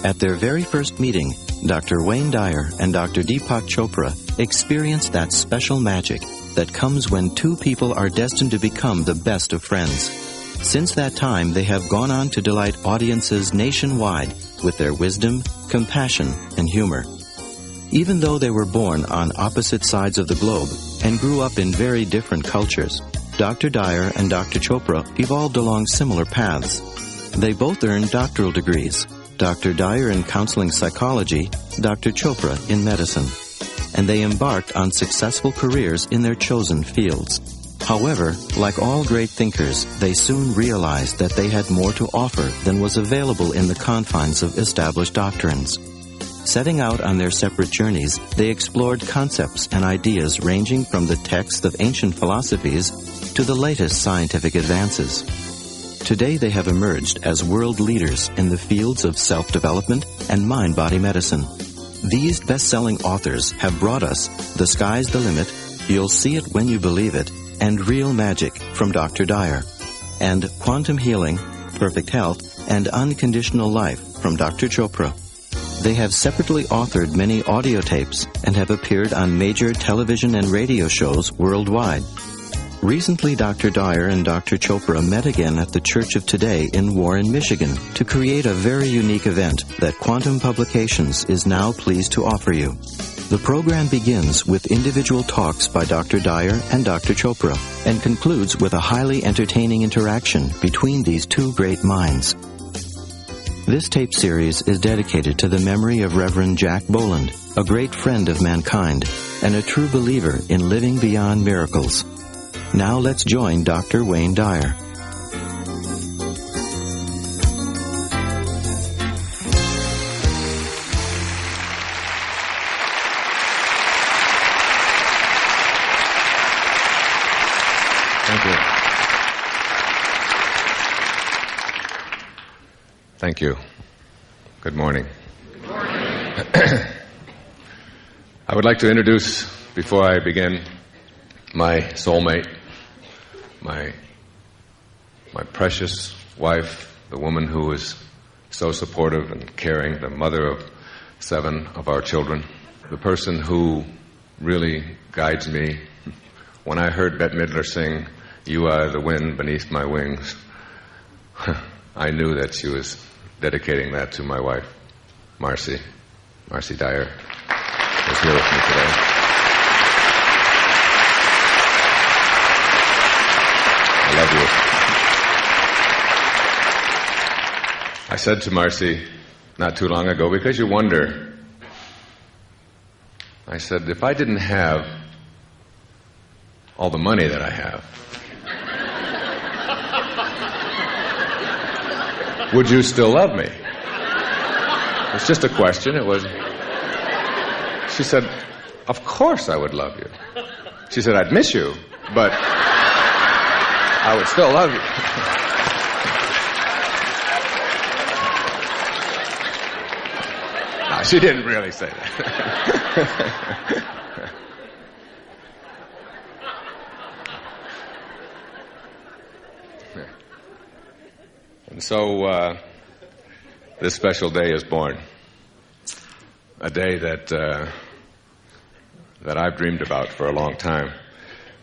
At their very first meeting, Dr. Wayne Dyer and Dr. Deepak Chopra experienced that special magic that comes when two people are destined to become the best of friends. Since that time, they have gone on to delight audiences nationwide with their wisdom, compassion, and humor. Even though they were born on opposite sides of the globe and grew up in very different cultures, Dr. Dyer and Dr. Chopra evolved along similar paths. They both earned doctoral degrees, Dr. Dyer in counseling psychology, Dr. Chopra in medicine, and they embarked on successful careers in their chosen fields. However, like all great thinkers, they soon realized that they had more to offer than was available in the confines of established doctrines. Setting out on their separate journeys, they explored concepts and ideas ranging from the texts of ancient philosophies to the latest scientific advances. Today they have emerged as world leaders in the fields of self-development and mind-body medicine. These best-selling authors have brought us The Sky's the Limit, You'll See It When You Believe It, and Real Magic from Dr. Dyer, and Quantum Healing, Perfect Health, and Unconditional Life from Dr. Chopra. They have separately authored many audio tapes and have appeared on major television and radio shows worldwide. Recently, Dr. Dyer and Dr. Chopra met again at the Church of Today in Warren, Michigan, to create a very unique event that Quantum Publications is now pleased to offer you. The program begins with individual talks by Dr. Dyer and Dr. Chopra and concludes with a highly entertaining interaction between these two great minds. This tape series is dedicated to the memory of Reverend Jack Boland, a great friend of mankind and a true believer in living beyond miracles. Now let's join Dr. Wayne Dyer. Thank you. Good morning. Good morning. I would like to introduce, before I begin, my soulmate, my precious wife, the woman who is so supportive and caring, the mother of 7 of our children, the person who really guides me. When I heard Bette Midler sing, "You Are the Wind Beneath My Wings," I knew that she was dedicating that to my wife, Marcy Dyer, who's here with me today. I love you. I said to Marcy not too long ago, because you wonder, I said, if I didn't have all the money that I have, would you still love me? It's just a question. It was. She said, of course I would love you. She said, I'd miss you, but I would still love you. No, she didn't really say that. And so this special day is born. A day that I've dreamed about for a long time.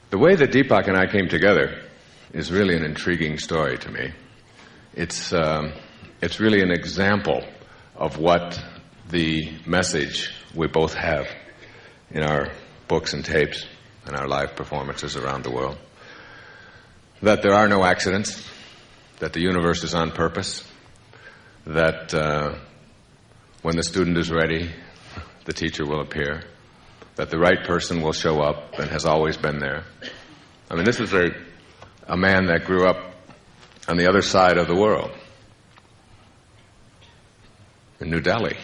The way that Deepak and I came together is really an intriguing story to me. It's really an example of what the message we both have in our books and tapes and our live performances around the world. That there are no accidents, that the universe is on purpose, that when the student is ready, the teacher will appear, that the right person will show up and has always been there. I mean, this is a man that grew up on the other side of the world, in New Delhi,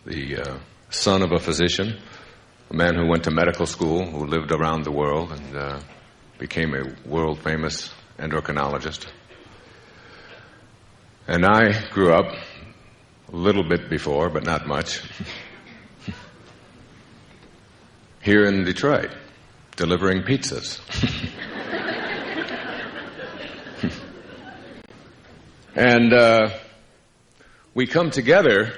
the son of a physician, a man who went to medical school, who lived around the world and became a world-famous endocrinologist. And I grew up a little bit before, but not much, here in Detroit, delivering pizzas. And we come together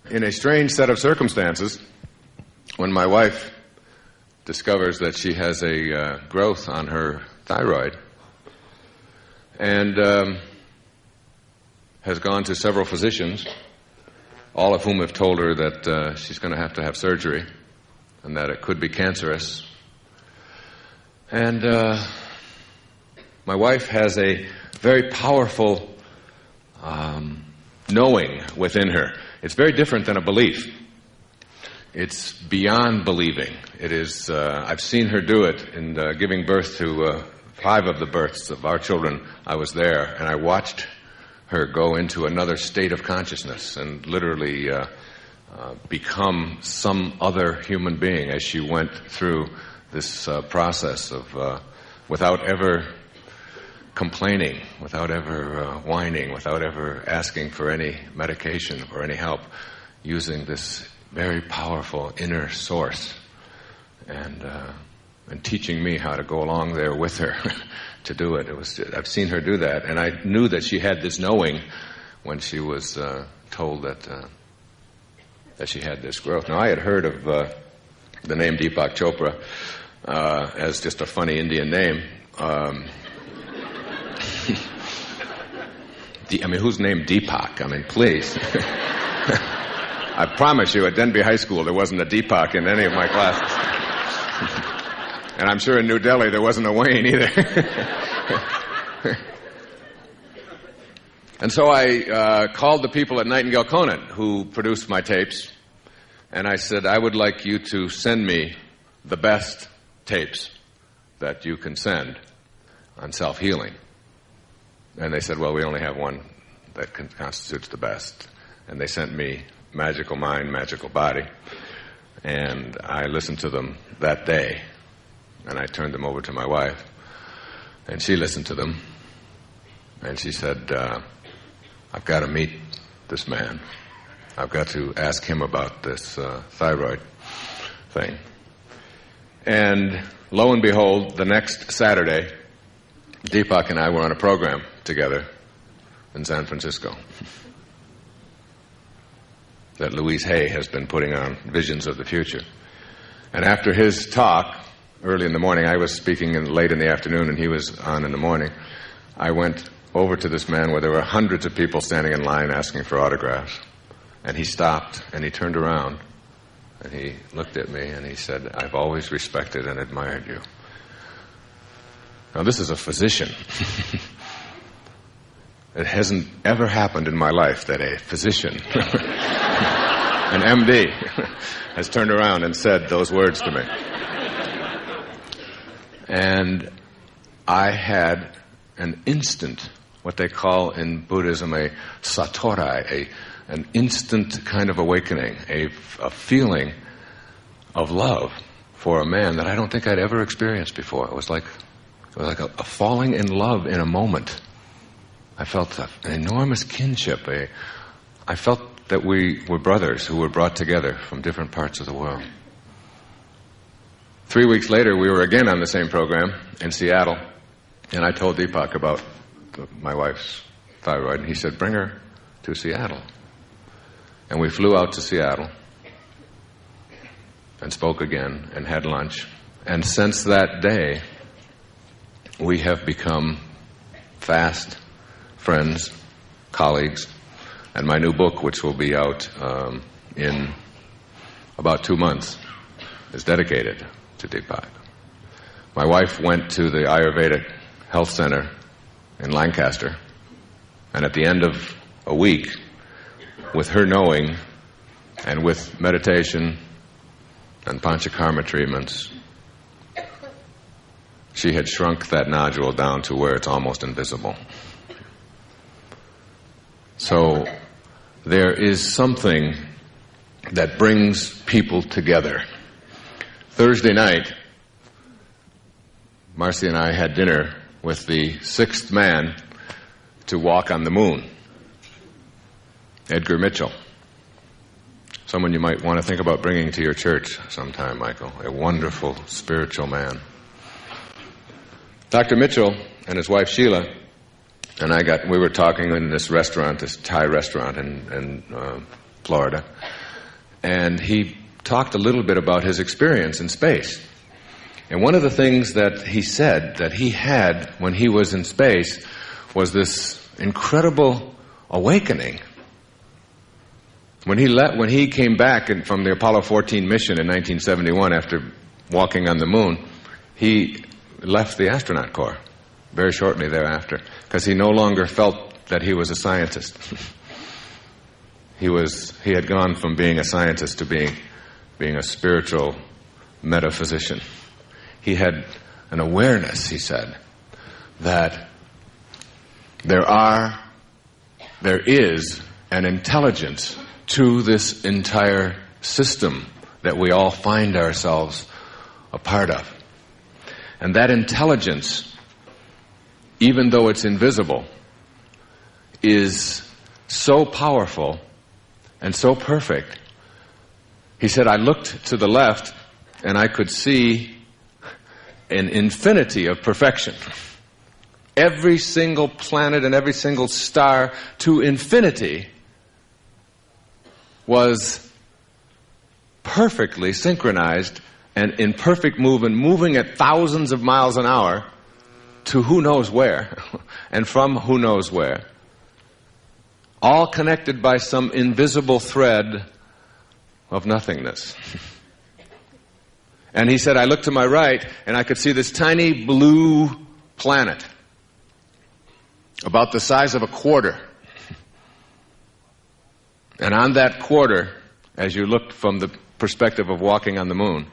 in a strange set of circumstances when my wife discovers that she has a growth on her thyroid and has gone to several physicians, all of whom have told her that she's going to have surgery and that it could be cancerous. And my wife has a very powerful knowing within her. It's very different than a belief. It's beyond believing. It is. I've seen her do it in giving birth to 5 of the births of our children. I was there, and I watched her go into another state of consciousness and literally become some other human being as she went through this process of, without ever complaining, without ever whining, without ever asking for any medication or any help, using this very powerful inner source and teaching me how to go along there with her to do it. I've seen her do that, and I knew that she had this knowing when she was told that she had this growth. Now, I had heard of the name Deepak Chopra as just a funny Indian name. Who's named Deepak? Please. I promise you, at Denby High School, there wasn't a Deepak in any of my classes. And I'm sure in New Delhi there wasn't a Wayne either. And so I called the people at Nightingale Conant who produced my tapes, and I said, I would like you to send me the best tapes that you can send on self-healing. And they said, well, we only have one that constitutes the best. And they sent me Magical Mind, Magical Body. And I listened to them that day. And I turned them over to my wife. And she listened to them. And she said, I've got to meet this man. I've got to ask him about this thyroid thing. And lo and behold, the next Saturday, Deepak and I were on a program together in San Francisco that Louise Hay has been putting on, Visions of the Future. And after his talk, early in the morning, I was speaking late in the afternoon and he was on in the morning, I went over to this man where there were hundreds of people standing in line asking for autographs. And he stopped and he turned around and he looked at me and he said, I've always respected and admired you. Now, this is a physician. It hasn't ever happened in my life that a physician, an MD, has turned around and said those words to me. And I had an instant, what they call in Buddhism a satori, an instant kind of awakening, a feeling of love for a man that I don't think I'd ever experienced before. It was like a falling in love in a moment. I felt an enormous kinship. I felt that we were brothers who were brought together from different parts of the world. 3 weeks later, we were again on the same program in Seattle, and I told Deepak about my wife's thyroid, and he said, bring her to Seattle. And we flew out to Seattle and spoke again and had lunch. And since that day, we have become fast friends, colleagues, and my new book, which will be out in about 2 months, is dedicated to Deepak. My wife went to the Ayurvedic Health Center in Lancaster, and at the end of a week, with her knowing and with meditation and panchakarma treatments, she had shrunk that nodule down to where it's almost invisible. So there is something that brings people together. Thursday night, Marcy and I had dinner with the 6th man to walk on the moon, Edgar Mitchell. Someone you might want to think about bringing to your church sometime, Michael. A wonderful spiritual man. Dr. Mitchell and his wife Sheila And we were talking in this restaurant, this Thai restaurant in Florida, and he talked a little bit about his experience in space. And one of the things that he said that he had when he was in space was this incredible awakening. When he came back from the Apollo 14 mission in 1971 after walking on the moon, he left the astronaut corps very shortly thereafter, because he no longer felt that he was a scientist. He had gone from being a scientist to being a spiritual metaphysician. He had an awareness, he said, that there is an intelligence to this entire system that we all find ourselves a part of. And that intelligence, even though it's invisible, is so powerful and so perfect. He said, I looked to the left and I could see an infinity of perfection. Every single planet and every single star to infinity was perfectly synchronized and in perfect movement, moving at thousands of miles an hour to who knows where and from who knows where, all connected by some invisible thread of nothingness. And he said, I looked to my right and I could see this tiny blue planet about the size of a quarter. And on that quarter, as you looked from the perspective of walking on the moon,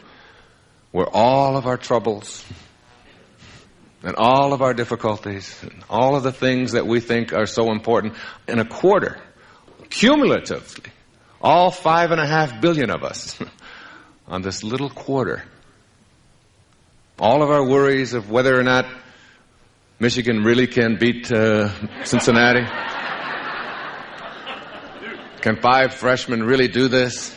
were all of our troubles and all of our difficulties and all of the things that we think are so important in a quarter, cumulatively, all 5.5 billion of us on this little quarter. All of our worries of whether or not Michigan really can beat Cincinnati. Can 5 freshmen really do this?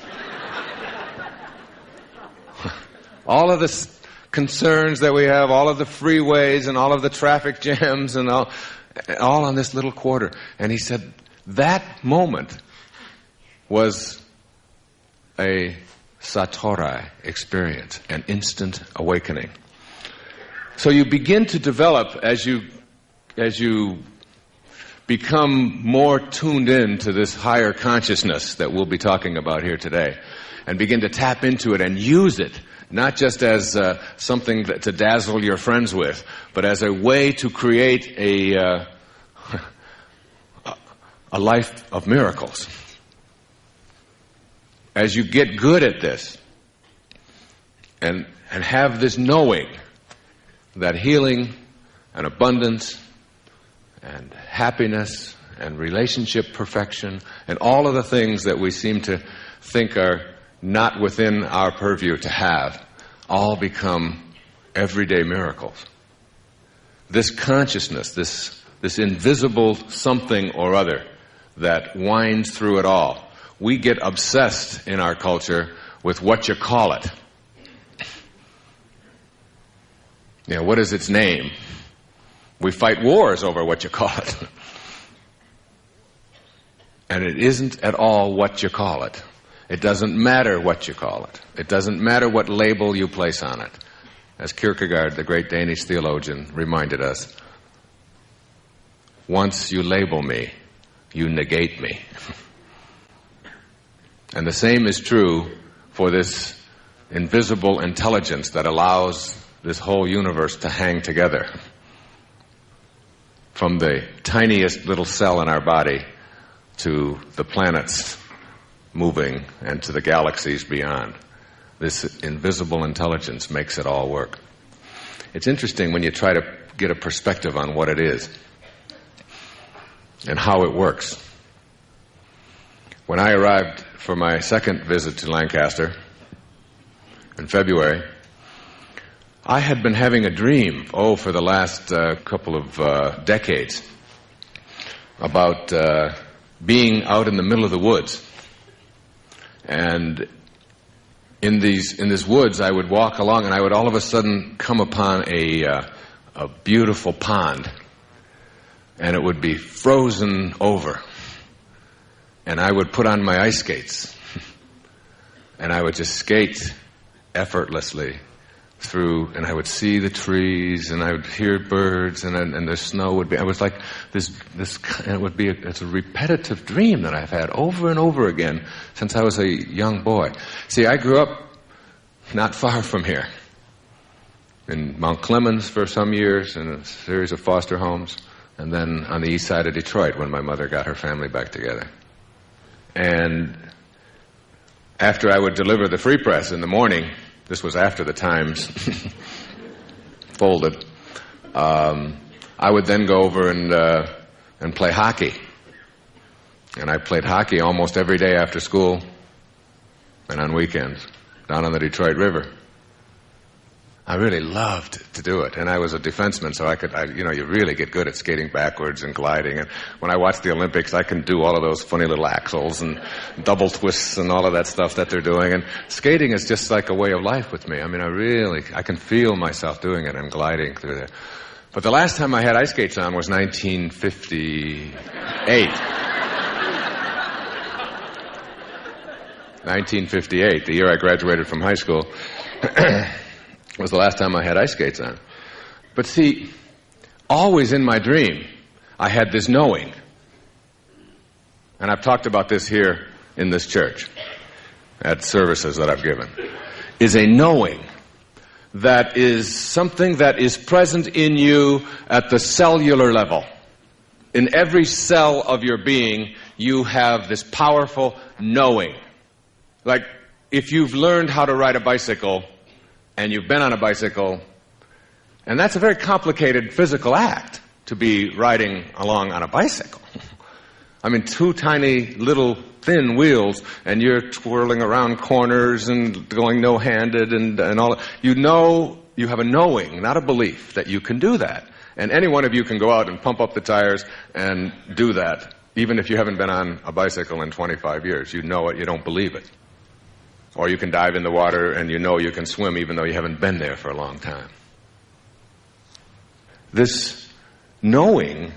All of the concerns that we have, all of the freeways and all of the traffic jams and all on this little quarter. And he said that moment was a satori experience, an instant awakening. So you begin to develop as you become more tuned in to this higher consciousness that we'll be talking about here today, and begin to tap into it and use it, not just as something to dazzle your friends with, but as a way to create a life of miracles. As you get good at this and have this knowing that healing and abundance and happiness and relationship perfection and all of the things that we seem to think are not within our purview to have, all become everyday miracles. This consciousness, this invisible something or other that winds through it all. We get obsessed in our culture with what you call it. You know, what is its name? We fight wars over what you call it. And it isn't at all what you call it. It doesn't matter what you call it. It doesn't matter what label you place on it. As Kierkegaard, the great Danish theologian, reminded us, once you label me, you negate me. And the same is true for this invisible intelligence that allows this whole universe to hang together. From the tiniest little cell in our body to the planets moving and to the galaxies beyond. This invisible intelligence makes it all work. It's interesting when you try to get a perspective on what it is and how it works. When I arrived for my second visit to Lancaster in February, I had been having a dream, for the last couple of decades, about being out in the middle of the woods. And in this woods, I would walk along, and I would all of a sudden come upon a beautiful pond. and it would be frozen over. And I would put on my ice skates, and I would just skate effortlessly through, and I would see the trees, and I would hear birds, and the snow would be, I was like this, and it would be, it's a repetitive dream that I've had over and over again since I was a young boy. See, I grew up not far from here, in Mount Clemens for some years, in a series of foster homes, and then on the east side of Detroit when my mother got her family back together. And after I would deliver the Free Press in the morning, this was after the Times folded, I would then go over and play hockey. And I played hockey almost every day after school and on weekends down on the Detroit River. I really loved to do it, and I was a defenseman, so you really get good at skating backwards and gliding. And when I watch the Olympics, I can do all of those funny little axles and double twists and all of that stuff that they're doing. And skating is just like a way of life with me. I mean, I can feel myself doing it and gliding through there. But the last time I had ice skates on was 1958. 1958, the year I graduated from high school. Was the last time I had ice skates on. But see, always in my dream, I had this knowing. And I've talked about this here in this church, at services that I've given, is a knowing that is something that is present in you at the cellular level. In every cell of your being, you have this powerful knowing. Like, if you've learned how to ride a bicycle, and you've been on a bicycle, and that's a very complicated physical act, to be riding along on a bicycle. I mean, two tiny little thin wheels, and you're twirling around corners and going no-handed and all. You know, you have a knowing, not a belief, that you can do that. And any one of you can go out and pump up the tires and do that, even if you haven't been on a bicycle in 25 years. You know it, you don't believe it. Or you can dive in the water and you know you can swim even though you haven't been there for a long time. This knowing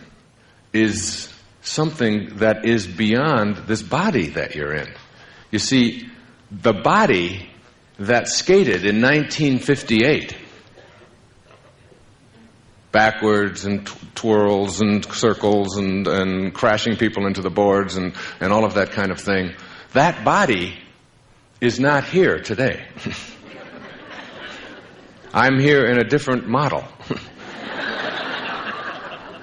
is something that is beyond this body that you're in. You see, the body that skated in 1958, backwards and twirls and circles and crashing people into the boards and all of that kind of thing, that body is not here today. I'm here in a different model.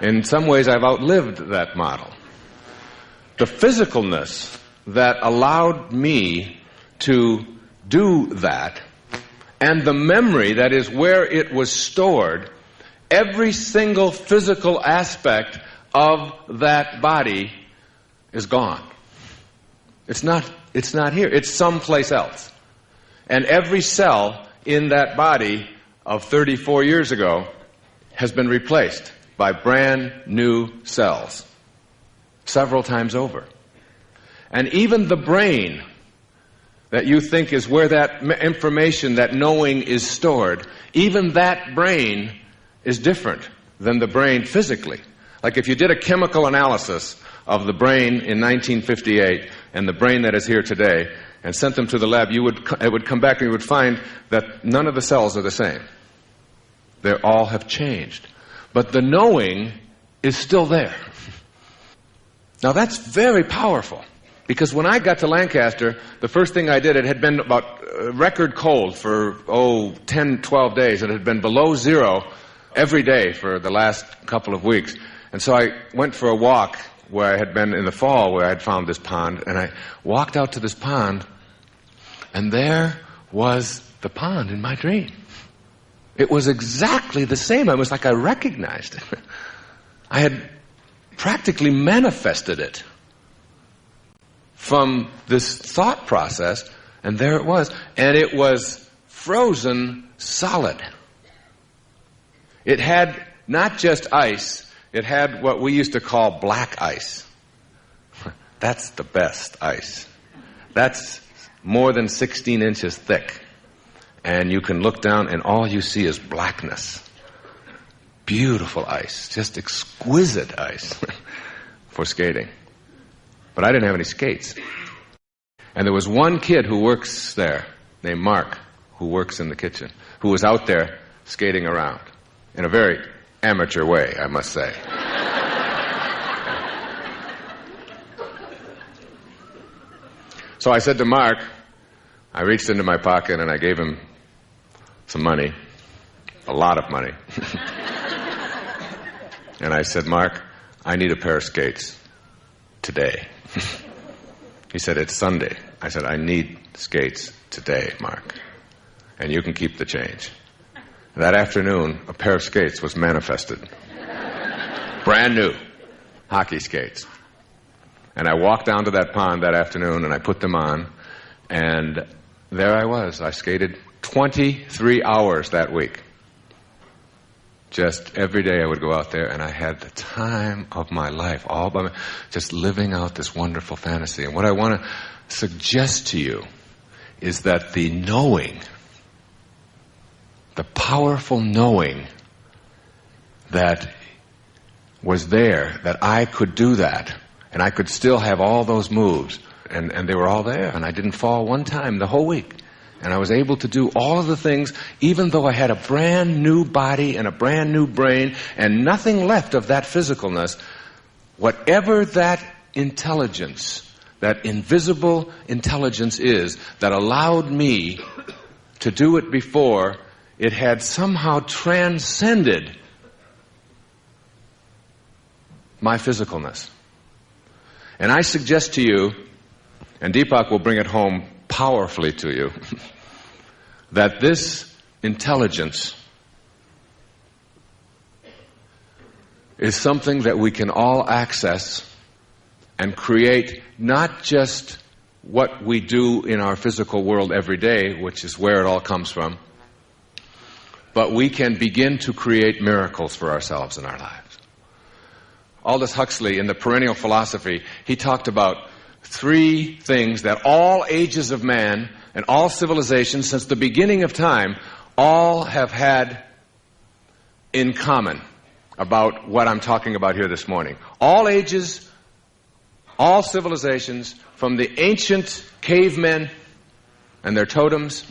In some ways, I've outlived that model. The physicalness that allowed me to do that, and the memory that is where it was stored, every single physical aspect of that body is gone. It's not here. It's someplace else. And every cell in that body of 34 years ago has been replaced by brand new cells several times over. And even the brain that you think is where that information, that knowing is stored, even that brain is different than the brain physically. Like if you did a chemical analysis of the brain in 1958 and the brain that is here today and sent them to the lab, it would come back and you would find that none of the cells are the same. They all have changed. But the knowing is still there. Now that's very powerful, because when I got to Lancaster, the first thing I did, it had been about record cold for 10, 12 days. It had been below zero every day for the last couple of weeks. And so I went for a walk where I had been in the fall, where I had found this pond, and I walked out to this pond, and there was the pond in my dream. It was exactly the same. It was like I recognized it. I had practically manifested it from this thought process, and there it was. And it was frozen solid. It had not just ice, it had what we used to call black ice. That's the best ice. That's more than 16 inches thick. And you can look down and all you see is blackness. beautiful ice, just exquisite ice for skating. But I didn't have any skates. And there was one kid who works there, named Mark, who works in the kitchen, who was out there skating around in a very amateur way, I must say. So I said to Mark, I reached into my pocket and I gave him some money, a lot of money. And I said, Mark, I need a pair of skates today. He said, it's Sunday. I said, I need skates today, Mark. And you can keep the change. That afternoon, a pair of skates was manifested. Brand new hockey skates. And I walked down to that pond that afternoon and I put them on. And there I was. I skated 23 hours that week. Just every day I would go out there and I had the time of my life, all by just living out this wonderful fantasy. And what I want to suggest to you is that the knowing, the powerful knowing that was there, that I could do that, and I could still have all those moves, and they were all there, and I didn't fall one time the whole week. And I was able to do all of the things, even though I had a brand new body and a brand new brain and nothing left of that physicalness. Whatever that intelligence, that invisible intelligence is that allowed me to do it before, it had somehow transcended my physicalness. And I suggest to you, and Deepak will bring it home powerfully to you, that this intelligence is something that we can all access and create not just what we do in our physical world every day, which is where it all comes from, but we can begin to create miracles for ourselves in our lives. Aldous Huxley, in the Perennial Philosophy, he talked about 3 things that all ages of man and all civilizations since the beginning of time all have had in common about what I'm talking about here this morning. All ages, all civilizations, from the ancient cavemen and their totems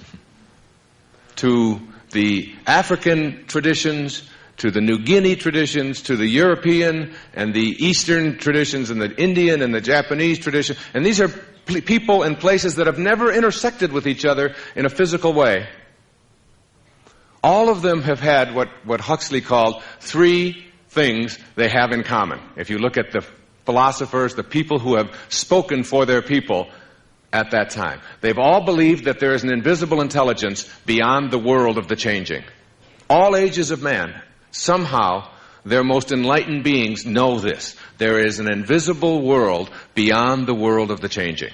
to the African traditions, to the New Guinea traditions, to the European and the Eastern traditions, and the Indian and the Japanese tradition. And these are people and places that have never intersected with each other in a physical way. All of them have had what Huxley called 3 things they have in common. If you look at the philosophers, the people who have spoken for their people at that time, they've all believed that there is an invisible intelligence beyond the world of the changing. All ages of man, somehow, their most enlightened beings know this. There is an invisible world beyond the world of the changing.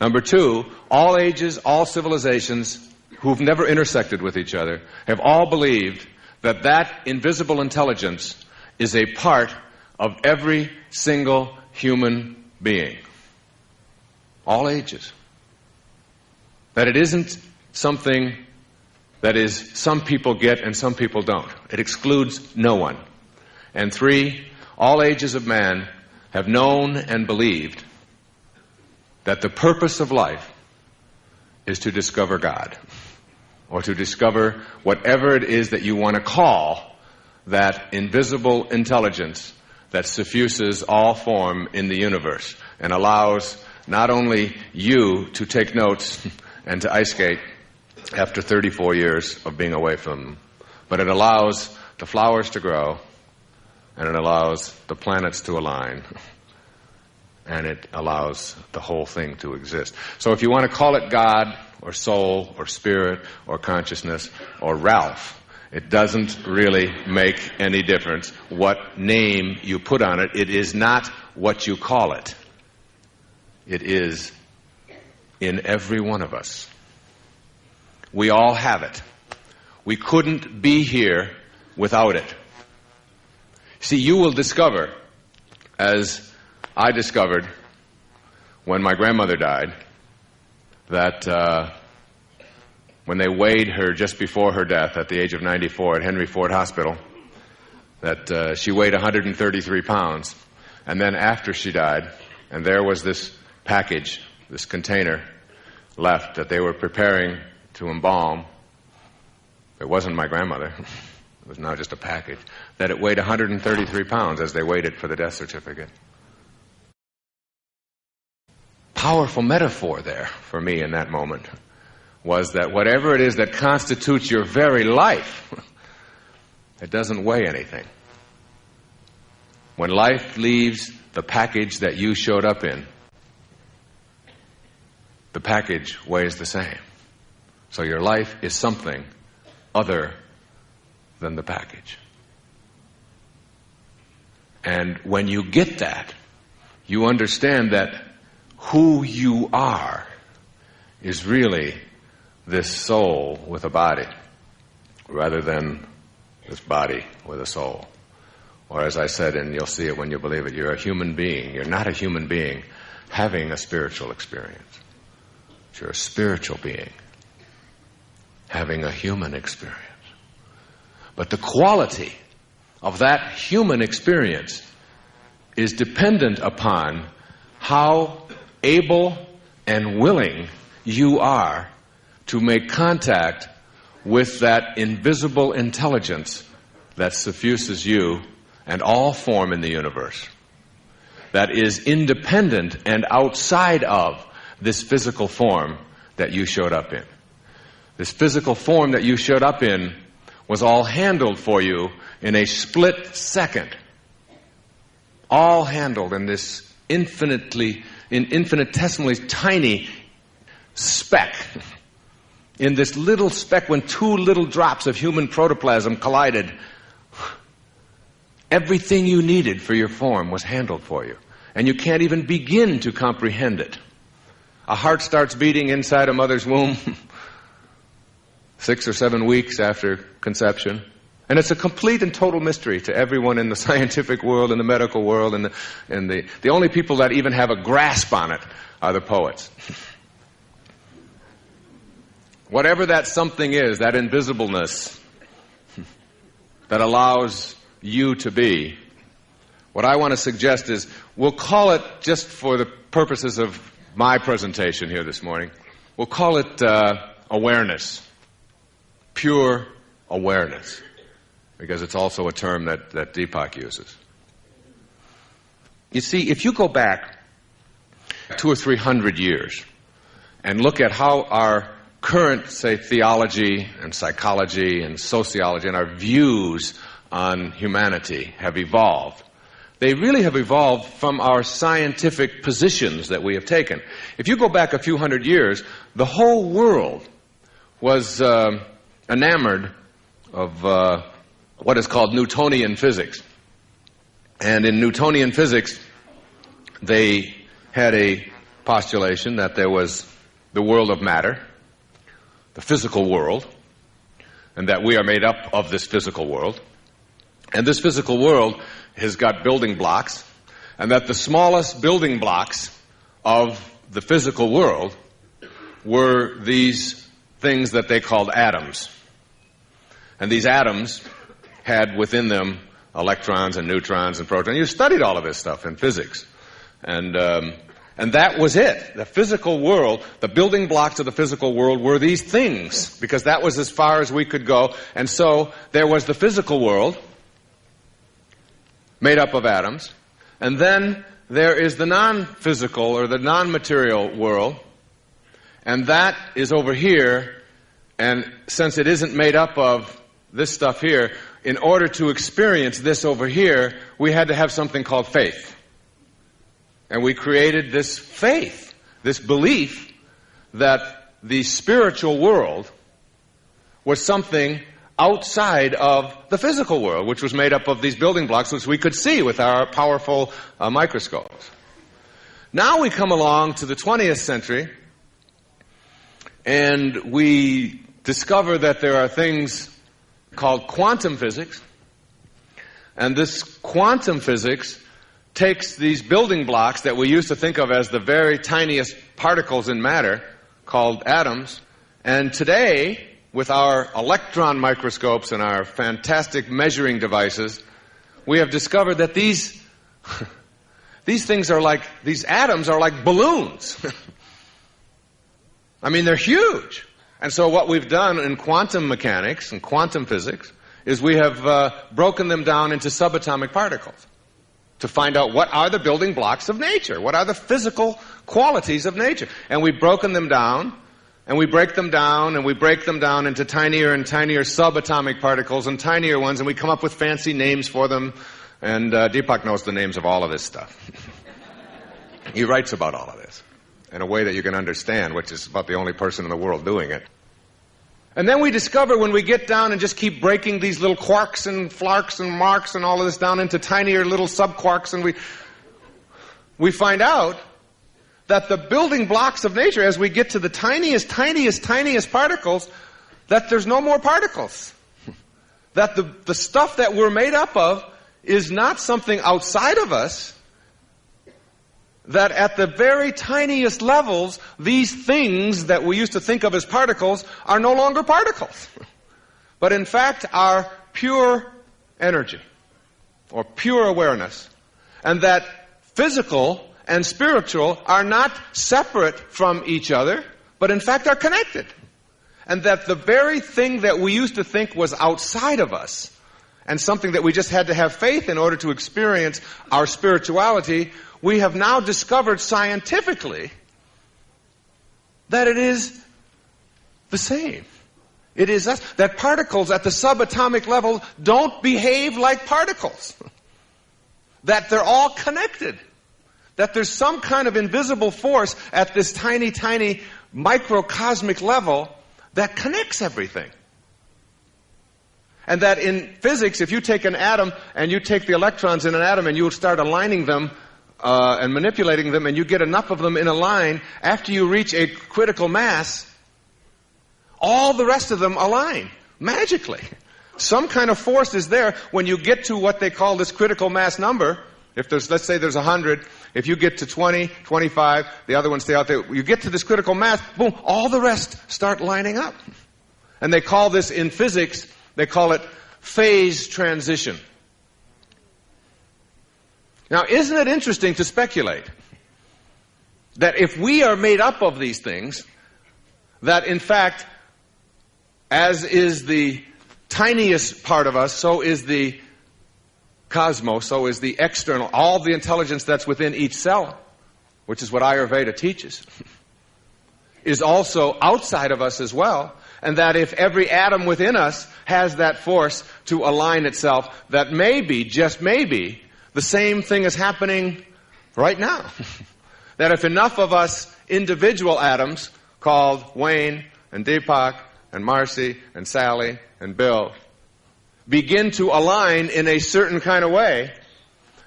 Number 2, all ages, all civilizations who've never intersected with each other have all believed that that invisible intelligence is a part of every single human being. All ages. That it isn't something that is some people get and some people don't. It excludes no one. And 3, all ages of man have known and believed that the purpose of life is to discover God, or to discover whatever it is that you want to call that invisible intelligence that suffuses all form in the universe and allows not only you to take notes and to ice skate after 34 years of being away from them, but it allows the flowers to grow, and it allows the planets to align, and it allows the whole thing to exist. So if you want to call it God or soul or spirit or consciousness or Ralph, it doesn't really make any difference what name you put on it. It is not what you call it. It is in every one of us. We all have it. We couldn't be here without it. See, you will discover, as I discovered when my grandmother died, that when they weighed her just before her death at the age of 94 at Henry Ford Hospital, that she weighed 133 pounds. And then after she died, and there was this package, this container left that they were preparing to embalm. It wasn't my grandmother. It was now just a package. That it weighed 133 pounds as they waited for the death certificate. Powerful metaphor there for me in that moment was that whatever it is that constitutes your very life, it doesn't weigh anything. When life leaves the package that you showed up in, the package weighs the same. So your life is something other than the package. And when you get that, you understand that who you are is really this soul with a body, rather than this body with a soul. Or as I said, and you'll see it when you believe it, you're a human being. You're not a human being having a spiritual experience. You're a spiritual being having a human experience. But the quality of that human experience is dependent upon how able and willing you are to make contact with that invisible intelligence that suffuses you and all form in the universe, that is independent and outside of this physical form that you showed up in. This physical form that you showed up in was all handled for you in a split second. All handled in this infinitesimally tiny speck. In this little speck, when two little drops of human protoplasm collided, everything you needed for your form was handled for you. And you can't even begin to comprehend it. A heart starts beating inside a mother's womb 6 or 7 weeks after conception. And it's a complete and total mystery to everyone in the scientific world, in the medical world, and the only people that even have a grasp on it are the poets. Whatever that something is, that invisibleness that allows you to be, what I want to suggest is, we'll call it, just for the purposes of my presentation here this morning, we'll call it awareness. Pure awareness. Because it's also a term that Deepak uses. You see, if you go back 200 or 300 years and look at how our current, say, theology and psychology and sociology and our views on humanity have evolved, they really have evolved from our scientific positions that we have taken. If you go back a few hundred years, the whole world was enamored of what is called Newtonian physics. And in Newtonian physics, they had a postulation that there was the world of matter, the physical world, and that we are made up of this physical world. And this physical world has got building blocks, and that the smallest building blocks of the physical world were these things that they called atoms. And these atoms had within them electrons and neutrons and protons. You studied all of this stuff in physics. And that was it. The physical world, the building blocks of the physical world were these things, because that was as far as we could go. And so there was the physical world, made up of atoms. And then there is the non-physical or the non-material world. And that is over here. And since it isn't made up of this stuff here, in order to experience this over here, we had to have something called faith. And we created this faith, this belief that the spiritual world was something outside of the physical world, which was made up of these building blocks, which we could see with our powerful microscopes. Now we come along to the 20th century, and we discover that there are things called quantum physics, and this quantum physics takes these building blocks that we used to think of as the very tiniest particles in matter, called atoms, and today, with our electron microscopes and our fantastic measuring devices, we have discovered that these things are like, these atoms are like balloons. I mean, they're huge. And so what we've done in quantum mechanics and quantum physics is we have broken them down into subatomic particles to find out what are the building blocks of nature, what are the physical qualities of nature. And we've broken them down, and we break them down, and we break them down into tinier and tinier subatomic particles and tinier ones, and we come up with fancy names for them. And Deepak knows the names of all of this stuff. He writes about all of this in a way that you can understand, which is about the only person in the world doing it. And then we discover when we get down and just keep breaking these little quarks and flarks and marks and all of this down into tinier little subquarks, and we find out that the building blocks of nature, as we get to the tiniest particles, that there's no more particles. That the stuff that we're made up of is not something outside of us, that at the very tiniest levels, these things that we used to think of as particles are no longer particles, but in fact are pure energy or pure awareness, and that physical and spiritual are not separate from each other, but in fact are connected, and that the very thing that we used to think was outside of us and something that we just had to have faith in order to experience our spirituality, we have now discovered scientifically that it is the same. It is us. That particles at the subatomic level don't behave like particles. That they're all connected. That there's some kind of invisible force at this tiny microcosmic level that connects everything. And that in physics, if you take an atom and you take the electrons in an atom and you start aligning them and manipulating them, and you get enough of them in a line, after you reach a critical mass, all the rest of them align magically. Some kind of force is there when you get to what they call this critical mass number. If there's, let's say there's 100, if you get to 20, 25, the other ones stay out there, you get to this critical mass, boom, all the rest start lining up. And they call this in physics, they call it phase transition. Now, isn't it interesting to speculate that if we are made up of these things, that in fact, as is the tiniest part of us, so is the cosmos, so is the external, all the intelligence that's within each cell, which is what Ayurveda teaches, is also outside of us as well, and that if every atom within us has that force to align itself, that maybe, just maybe, the same thing is happening right now. That if enough of us individual atoms, called Wayne and Deepak and Marcy and Sally and Bill, begin to align in a certain kind of way,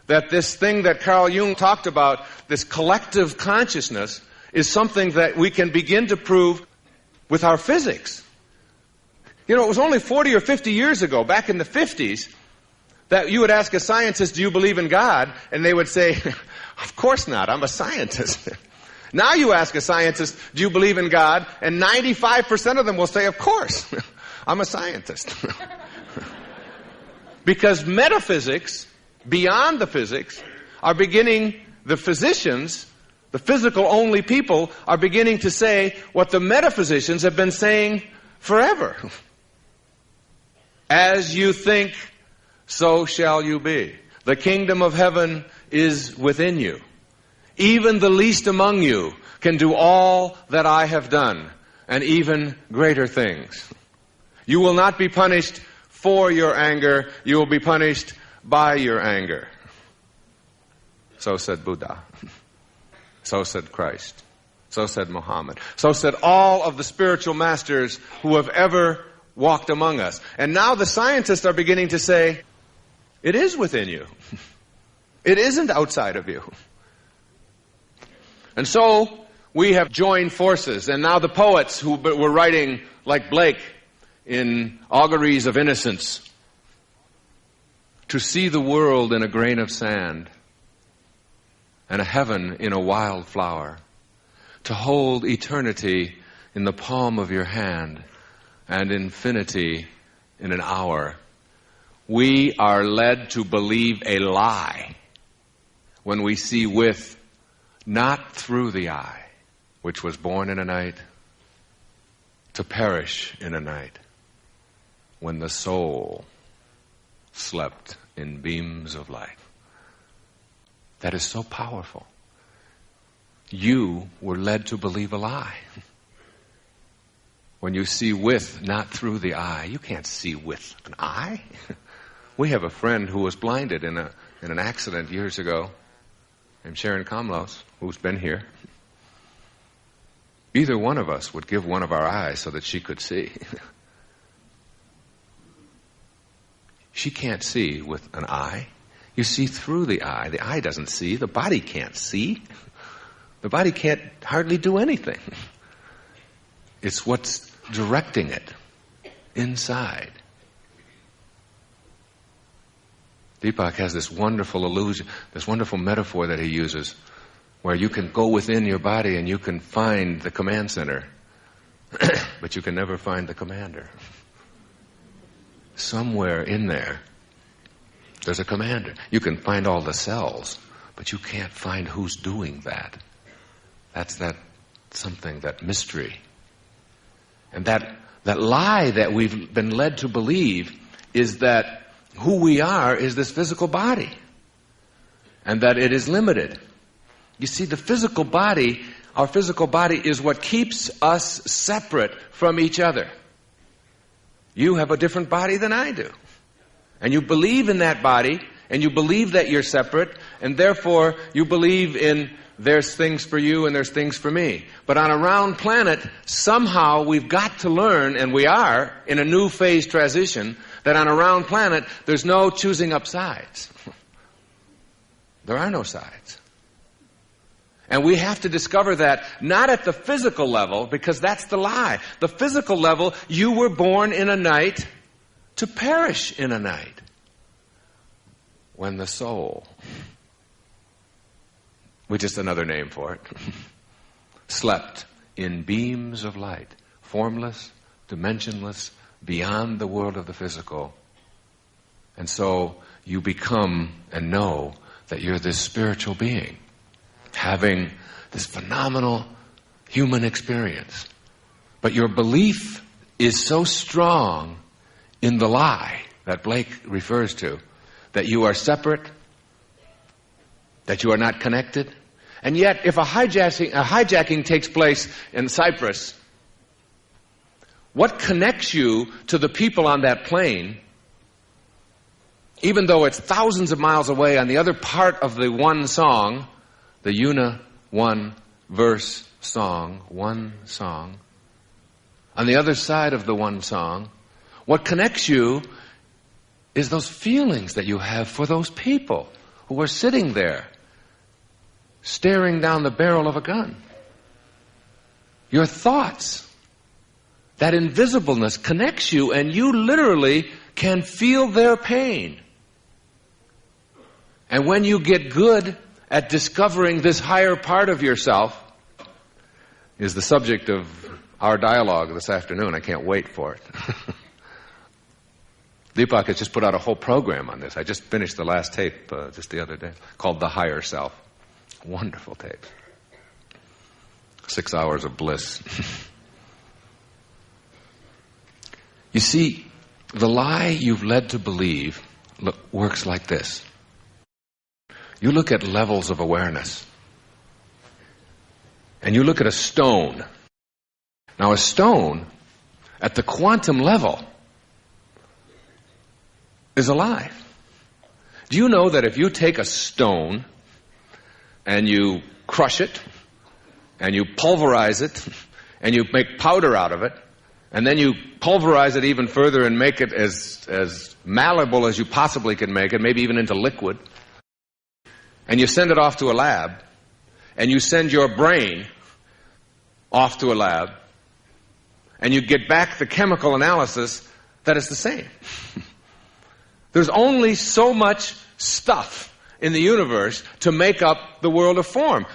that this thing that Carl Jung talked about, this collective consciousness, is something that we can begin to prove with our physics. You know, it was only 40 or 50 years ago, back in the 50s, that you would ask a scientist, do you believe in God? And they would say, of course not, I'm a scientist. Now you ask a scientist, do you believe in God? And 95% of them will say, of course, I'm a scientist. Because metaphysics, beyond the physics, are beginning, the physicians, the physical-only people, are beginning to say what the metaphysicians have been saying forever. As you think, so shall you be. The kingdom of heaven is within you. Even the least among you can do all that I have done, and even greater things. You will not be punished for your anger, you will be punished by your anger. So said Buddha. So said Christ. So said Muhammad. So said all of the spiritual masters who have ever walked among us. And now the scientists are beginning to say, it is within you. It isn't outside of you. And so we have joined forces, and now the poets who were writing like Blake in Auguries of Innocence, to see the world in a grain of sand and a heaven in a wild flower, to hold eternity in the palm of your hand and infinity in an hour. we are led to believe a lie when we see with, not through the eye, which was born in a night, to perish in a night, when the soul slept in beams of light. That is so powerful. You were led to believe a lie. When you see with, not through the eye, you can't see with an eye. We have a friend who was blinded in an accident years ago, named Sharon Kamlos, who's been here. Either one of us would give one of our eyes so that she could see. She can't see with an eye. You see through the eye. The eye doesn't see. The body can't see. The body can't hardly do anything. It's what's directing it inside. Deepak has this wonderful illusion, this wonderful metaphor that he uses, where you can go within your body and you can find the command center, but you can never find the commander. Somewhere in there, there's a commander. You can find all the cells, but you can't find who's doing that. That's that something, that mystery. And that lie that we've been led to believe is that who we are is this physical body, and that it is limited. You see, the physical body, our physical body, is what keeps us separate from each other. You have a different body than I do. And you believe in that body, and you believe that you're separate, and therefore you believe in there's things for you and there's things for me. But on a round planet, somehow we've got to learn, and we are in a new phase transition, that on a round planet there's no choosing up sides. There are no sides. And we have to discover that not at the physical level, because that's the lie. The physical level, you were born in a night to perish in a night. When the soul, which is another name for it, slept in beams of light, formless, dimensionless, beyond the world of the physical. And so you become and know that you're this spiritual being, having this phenomenal human experience. But your belief is so strong in the lie that Blake refers to, that you are separate, that you are not connected. And yet, if a hijacking takes place in Cyprus, what connects you to the people on that plane, even though it's thousands of miles away on the other part of the one song, the one verse song, one song, on the other side of the one song, what connects you is those feelings that you have for those people who are sitting there staring down the barrel of a gun. Your thoughts, that invisibleness connects you, and you literally can feel their pain. And when you get good at discovering this higher part of yourself, is the subject of our dialogue this afternoon. I can't wait for it. Deepak has just put out a whole program on this. I just finished the last tape just the other day, called The Higher Self. Wonderful tape. 6 hours of bliss. You see, the lie you've led to believe works like this. You look at levels of awareness, and you look at a stone. Now, a stone at the quantum level is alive. Do you know that if you take a stone and you crush it and you pulverize it and you make powder out of it, and then you pulverize it even further and make it as malleable as you possibly can make it, maybe even into liquid, and you send it off to a lab, and you send your brain off to a lab, and you get back the chemical analysis that is the same. There's only so much stuff in the universe to make up the world of form.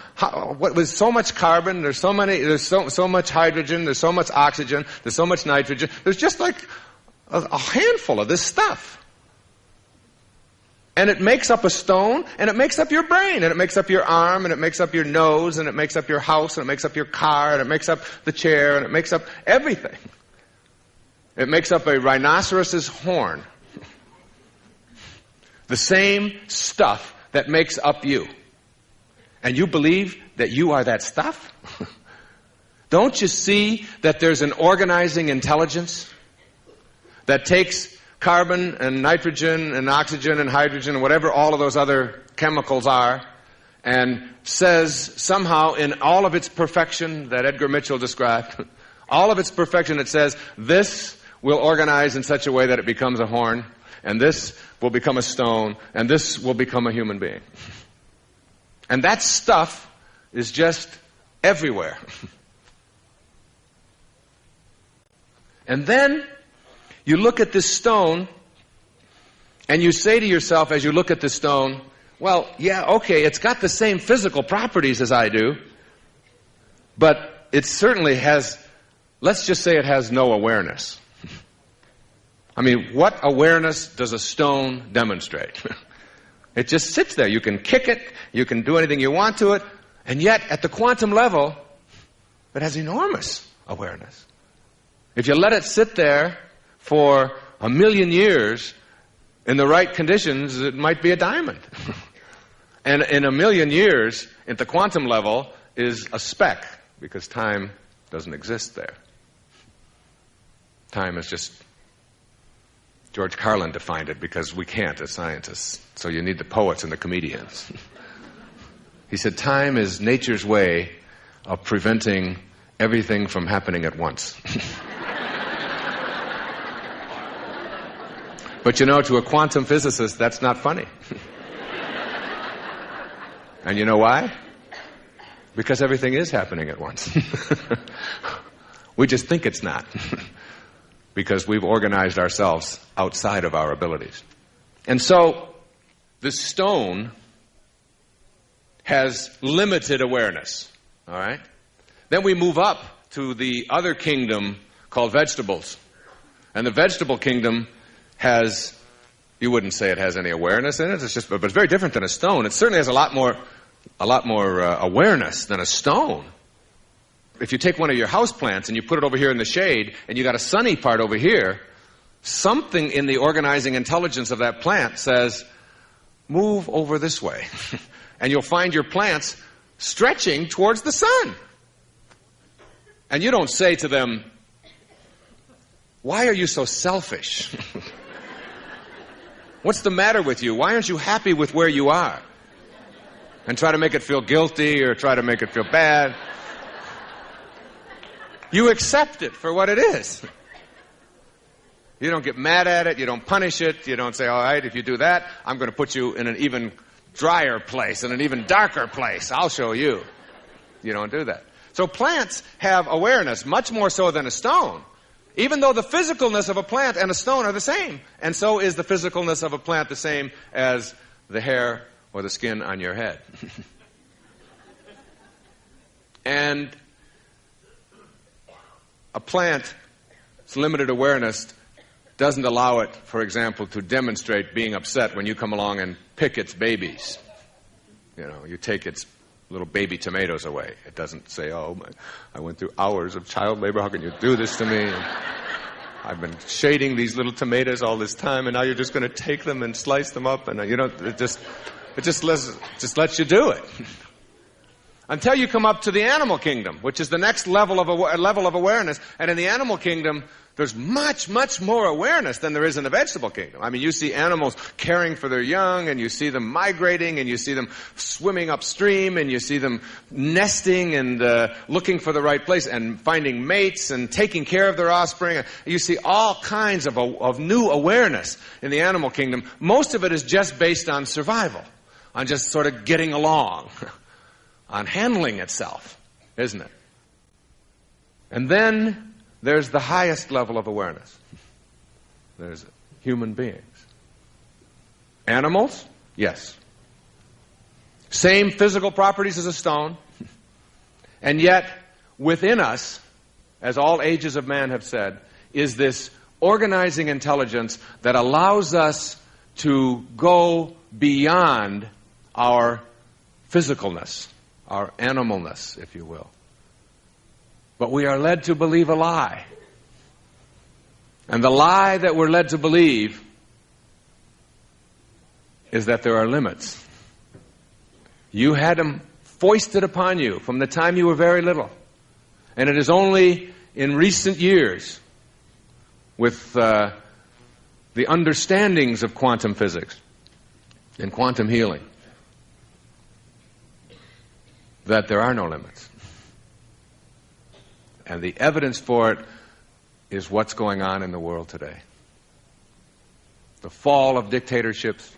With so much carbon, there's so much hydrogen, there's so much oxygen, there's so much nitrogen. There's just like a handful of this stuff. And it makes up a stone, and it makes up your brain, and it makes up your arm, and it makes up your nose, and it makes up your house, and it makes up your car, and it makes up the chair, and it makes up everything. It makes up a rhinoceros's horn. The same stuff that makes up you. And you believe that you are that stuff? Don't you see that there's an organizing intelligence that takes carbon and nitrogen and oxygen and hydrogen and whatever all of those other chemicals are, and says somehow in all of its perfection that Edgar Mitchell described, all of its perfection, it says, this will organize in such a way that it becomes a horn, and this will become a stone, and this will become a human being. And that stuff is just everywhere. And then you look at this stone, and you say to yourself as you look at the stone, well, yeah, okay, it's got the same physical properties as I do, but it certainly has, let's just say it has no awareness. I mean, what awareness does a stone demonstrate? It just sits there. You can kick it, you can do anything you want to it, and yet at the quantum level, it has enormous awareness. If you let it sit there for 1,000,000 years, in the right conditions, it might be a diamond. And in 1,000,000 years, at the quantum level, is a speck, because time doesn't exist there. Time is just, George Carlin defined it, because we can't as scientists. So you need the poets and the comedians. He said, time is nature's way of preventing everything from happening at once. But you know, to a quantum physicist, that's not funny. And you know why? Because everything is happening at once. We just think it's not. Because we've organized ourselves outside of our abilities. And so, the stone has limited awareness. All right? Then we move up to the other kingdom called vegetables. And the vegetable kingdom has, you wouldn't say it has any awareness in it, but it's very different than a stone. It certainly has a lot more awareness than a stone. If you take one of your house plants and you put it over here in the shade, and you got a sunny part over here, something in the organizing intelligence of that plant says, move over this way. And you'll find your plants stretching towards the sun. And you don't say to them, why are you so selfish? What's the matter with you? Why aren't you happy with where you are? And try to make it feel guilty or try to make it feel bad. You accept it for what it is. You don't get mad at it. You don't punish it. You don't say, all right, if you do that, I'm going to put you in an even drier place, in an even darker place. I'll show you. You don't do that. So plants have awareness, much more so than a stone. Even though the physicalness of a plant and a stone are the same. And so is the physicalness of a plant the same as the hair or the skin on your head. And a plant's limited awareness doesn't allow it, for example, to demonstrate being upset when you come along and pick its babies. You know, you take its little baby tomatoes away. It doesn't say, oh, I went through hours of child labor. How can you do this to me? And I've been shading these little tomatoes all this time, and now you're just going to take them and slice them up, and you know, it just lets you do it. Until you come up to the animal kingdom, which is the next level of awareness. And in the animal kingdom, there's much, much more awareness than there is in the vegetable kingdom. I mean, you see animals caring for their young, and you see them migrating, and you see them swimming upstream, and you see them nesting and looking for the right place, and finding mates, and taking care of their offspring. You see all kinds of new awareness in the animal kingdom. Most of it is just based on survival, on just sort of getting along. On handling itself, isn't it? And then there's the highest level of awareness. There's human beings. Animals? Yes. Same physical properties as a stone. And yet, within us, as all ages of man have said, is this organizing intelligence that allows us to go beyond our physicalness, our animalness, if you will. But we are led to believe a lie. And the lie that we're led to believe is that there are limits. You had them foisted upon you from the time you were very little. And it is only in recent years, with the understandings of quantum physics and quantum healing, that there are no limits. And the evidence for it is what's going on in the world today. The fall of dictatorships,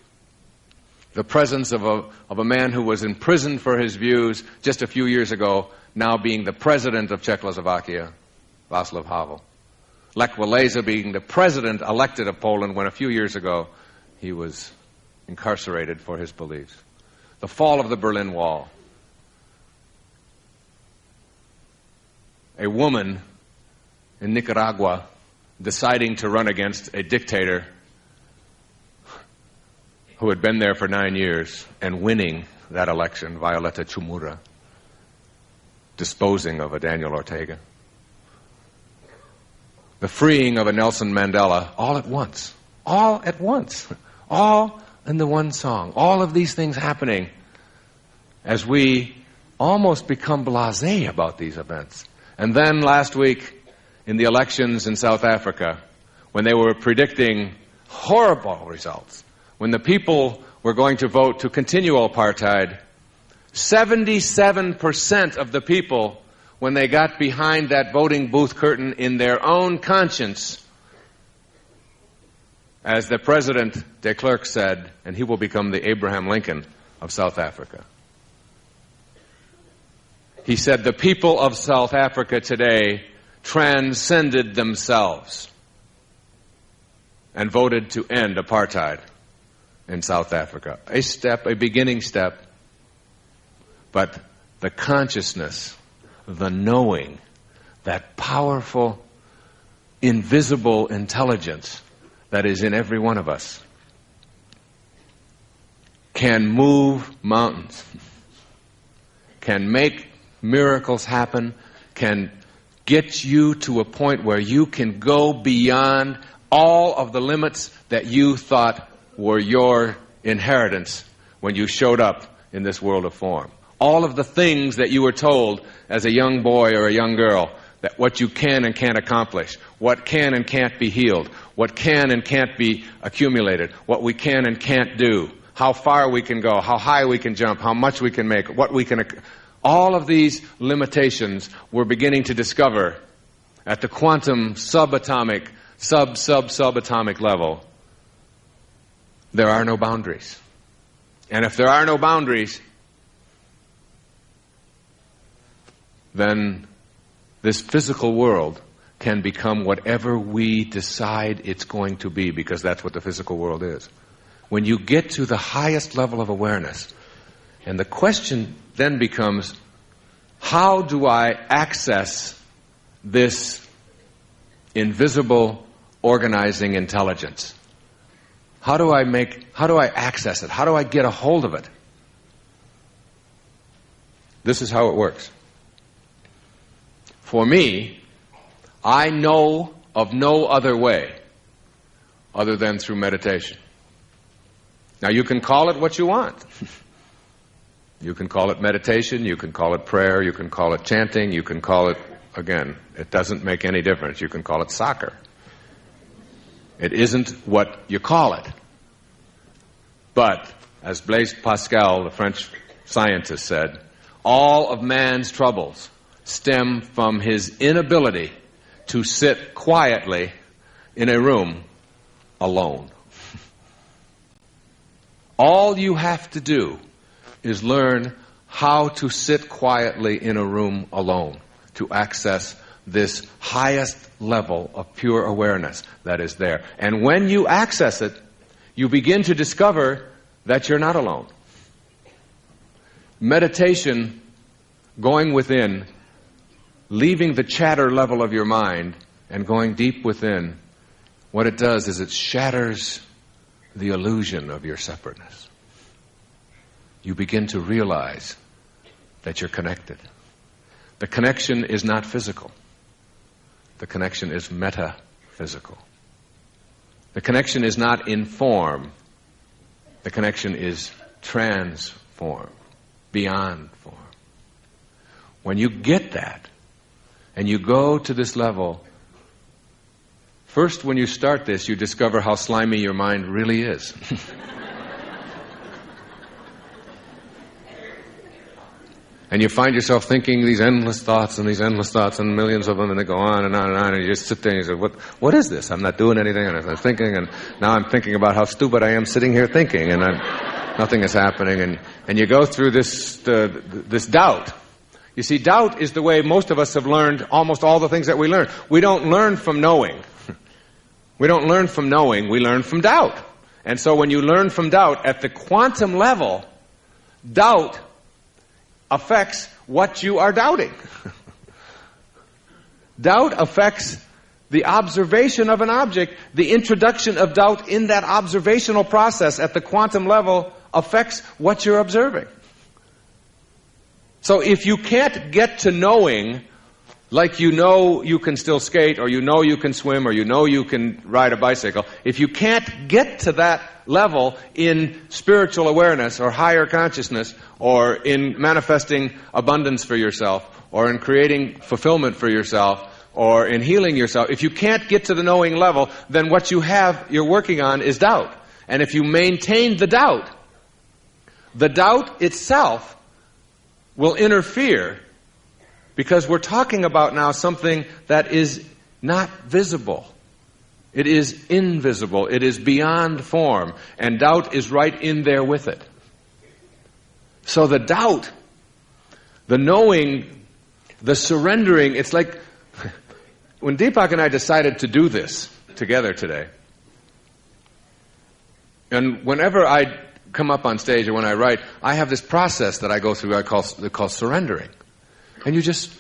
the presence of a man who was imprisoned for his views just a few years ago, now being the president of Czechoslovakia, Václav Havel. Lech Walesa being the president elected of Poland when a few years ago he was incarcerated for his beliefs. The fall of the Berlin Wall. A woman in Nicaragua deciding to run against a dictator who had been there for 9 years and winning that election, Violeta Chamorro, disposing of a Daniel Ortega. The freeing of a Nelson Mandela, all at once. All at once. All in the one song. All of these things happening as we almost become blasé about these events. And then last week, in the elections in South Africa, when they were predicting horrible results, when the people were going to vote to continue apartheid, 77% of the people, when they got behind that voting booth curtain in their own conscience, as the President de Klerk said, and he will become the Abraham Lincoln of South Africa. He said, the people of South Africa today transcended themselves and voted to end apartheid in South Africa. A step, a beginning step, but the consciousness, the knowing, that powerful, invisible intelligence that is in every one of us can move mountains, can make miracles happen, can get you to a point where you can go beyond all of the limits that you thought were your inheritance when you showed up in this world of form. All of the things that you were told as a young boy or a young girl, that what you can and can't accomplish, what can and can't be healed, what can and can't be accumulated, what we can and can't do, how far we can go, how high we can jump, how much we can make, what we can... All of these limitations we're beginning to discover at the quantum subatomic, subatomic level. There are no boundaries. And if there are no boundaries, then this physical world can become whatever we decide it's going to be, because that's what the physical world is. When you get to the highest level of awareness, and the question then becomes, how do I access this invisible organizing intelligence? How do I access it? How do I get a hold of it? This is how it works. For me, I know of no other way other than through meditation. Now, you can call it what you want. You can call it meditation, you can call it prayer, you can call it chanting, you can call it, again, it doesn't make any difference. You can call it soccer. It isn't what you call it. But, as Blaise Pascal, the French scientist, said, all of man's troubles stem from his inability to sit quietly in a room alone. All you have to do is learn how to sit quietly in a room alone to access this highest level of pure awareness that is there. And when you access it, you begin to discover that you're not alone. Meditation, going within, leaving the chatter level of your mind and going deep within, what it does is it shatters the illusion of your separateness. you begin to realize that you're connected. The connection is not physical. The connection is metaphysical. The connection is not in form. The connection is transform, beyond form. When you get that, and you go to this level, first when you start this, you discover how slimy your mind really is. And you find yourself thinking these endless thoughts and millions of them, and they go on and on and on, and you just sit there and you say, what is this? I'm not doing anything, and I'm thinking, and now I'm thinking about how stupid I am sitting here thinking, and nothing is happening, and you go through this doubt. You see, doubt is the way most of us have learned almost all the things that we learn. We don't learn from knowing. We don't learn from knowing, we learn from doubt. And so when you learn from doubt, at the quantum level, doubt affects what you are doubting. Doubt affects the observation of an object. The introduction of doubt in that observational process at the quantum level affects what you're observing. So if you can't get to knowing, like you know you can still skate, or you know you can swim, or you know you can ride a bicycle, if you can't get to that level in spiritual awareness or higher consciousness, or in manifesting abundance for yourself, or in creating fulfillment for yourself, or in healing yourself, if you can't get to the knowing level, then what you're working on is doubt. And if you maintain the doubt itself will interfere, because we're talking about now something that is not visible. It is invisible. It is beyond form. And doubt is right in there with it. So the doubt, the knowing, the surrendering, it's like when Deepak and I decided to do this together today, and whenever I come up on stage or when I write, I have this process that I go through I call surrendering. And you just